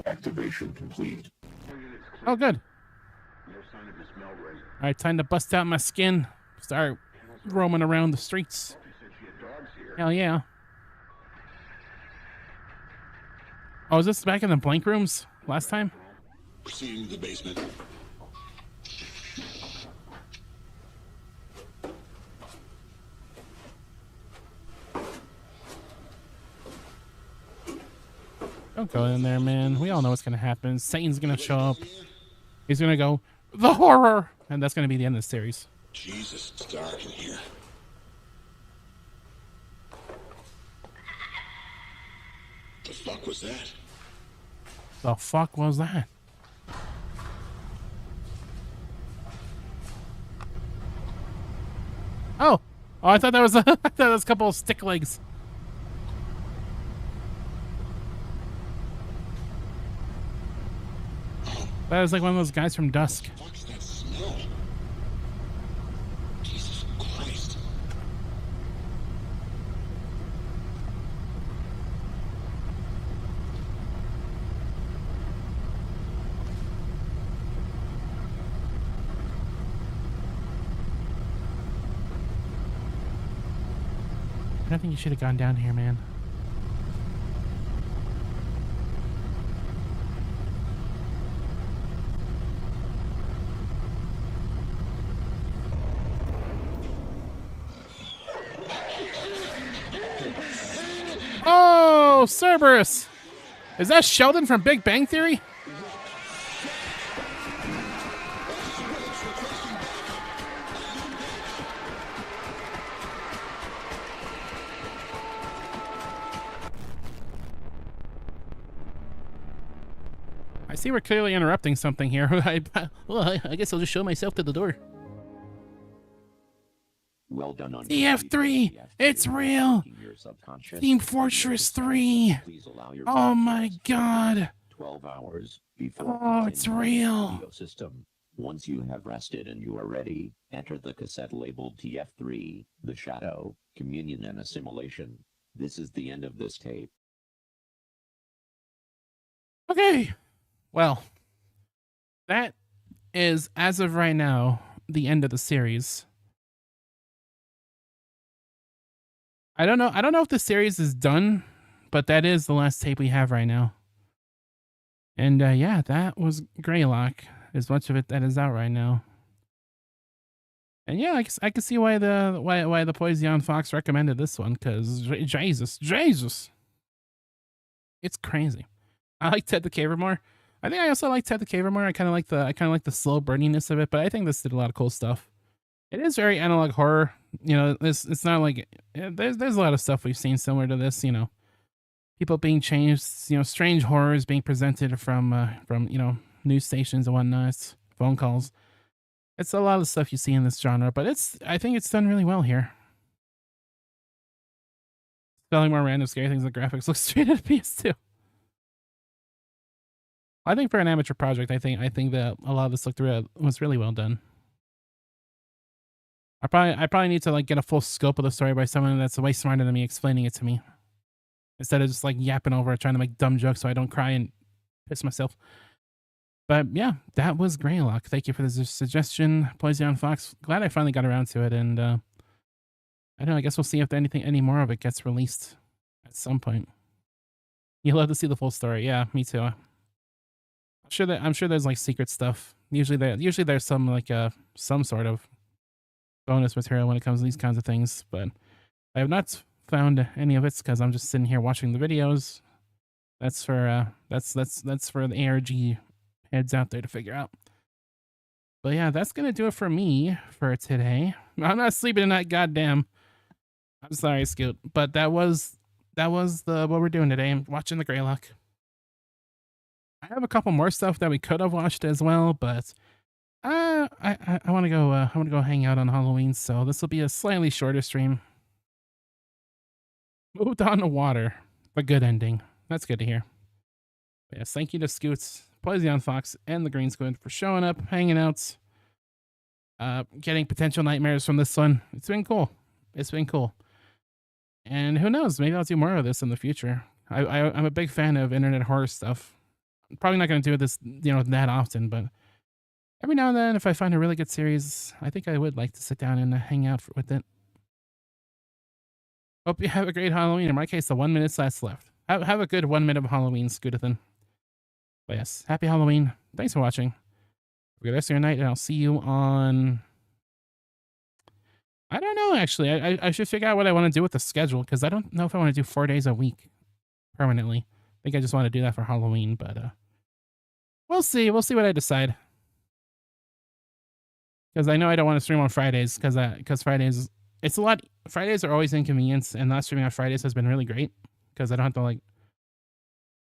J: Activation complete.
A: Oh, good. All right, time to bust out my skin. Start roaming around the streets. Hell yeah. Oh, is this back in the blank rooms last time?
J: Proceeding to the basement.
A: Don't go in there, man. We all know what's gonna happen. Satan's gonna show up. He's gonna go, the horror! And that's gonna be the end of the series.
J: Jesus, it's dark in here. The fuck was that?
A: The fuck was that? Oh, I thought that was I thought that was a couple of stick legs. That was like one of those guys from Dusk.
J: What's that smell? Jesus Christ.
A: I think you should have gone down here, man. Oh, Cerberus! Is that Sheldon from Big Bang Theory? see we're clearly interrupting something here. Well, I guess I'll just show myself to the door.
D: Well done on
A: TF3! It's real! Team Fortress 3! Oh my god!
D: 12 hours before
A: oh, it's real!
D: System. Once you have rested and you are ready, enter the cassette labeled TF3, The Shadow, Communion and Assimilation. This is the end of this tape.
A: Okay. Well, that is, as of right now, the end of the series. I don't know if the series is done, but that is the last tape we have right now. And yeah, that was Greylock. There's much of it that is out right now. And yeah, I can see why the Poison Fox recommended this one, because Jesus. It's crazy. I like Ted the Caver more. I think I also like Ted the Caver more. I kind of like the slow burniness of it, but I think this did a lot of cool stuff. It is very analog horror. You know, it's not like there's a lot of stuff we've seen similar to this, you know. People being changed, you know, strange horrors being presented from you know, news stations and whatnot, phone calls. It's a lot of stuff you see in this genre, but I think it's done really well here. Spelling more random scary things, the graphics look straight at PS2. I think for an amateur project, I think that a lot of this was really well done. I probably need to like get a full scope of the story by someone that's way smarter than me explaining it to me, instead of just like yapping over it, trying to make dumb jokes so I don't cry and piss myself. But yeah, that was Greylock. Thank you for the suggestion, Poison Fox. Glad I finally got around to it, and I don't know. I guess we'll see if any more of it gets released at some point. You'll love to see the full story. Yeah, me too. I'm sure there's like secret stuff. Usually there's some like some sort of bonus material when it comes to these kinds of things, but I have not found any of it because I'm just sitting here watching the videos. That's for the ARG heads out there to figure out. But yeah, that's gonna do it for me for today. I'm not sleeping tonight, goddamn. I'm sorry, Scoot, but that was what we're doing today. I'm watching the Greylock. I have a couple more stuff that we could have watched as well, but I want to go hang out on Halloween, so this will be a slightly shorter stream. Moved on to water, but good ending. That's good to hear. But yes, thank you to Scoots, Poison Fox, and the Green Squid for showing up, hanging out, getting potential nightmares from this one. It's been cool. It's been cool. And who knows? Maybe I'll do more of this in the future. I'm a big fan of internet horror stuff. I'm probably not going to do this, you know, that often, but every now and then, if I find a really good series, I think I would like to sit down and hang out with it. Hope you have a great Halloween. In my case, the 1 minute left. Have a good 1 minute of Halloween, Scootathan. But yes, happy Halloween. Thanks for watching. Have a good rest of your night, and I'll see you on... I don't know, actually. I should figure out what I want to do with the schedule, because I don't know if I want to do 4 days a week permanently. I think I just want to do that for Halloween, but we'll see. We'll see what I decide. Because I know I don't want to stream on Fridays, because Fridays... It's a lot... Fridays are always inconvenience, and not streaming on Fridays has been really great, because I don't have to, like...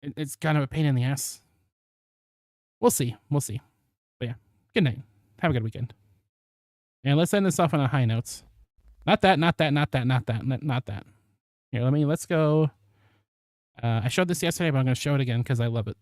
A: It's kind of a pain in the ass. We'll see. We'll see. But yeah, good night. Have a good weekend. And let's end this off on a high note. Not that. Here, let's go. I showed this yesterday, but I'm going to show it again because I love it.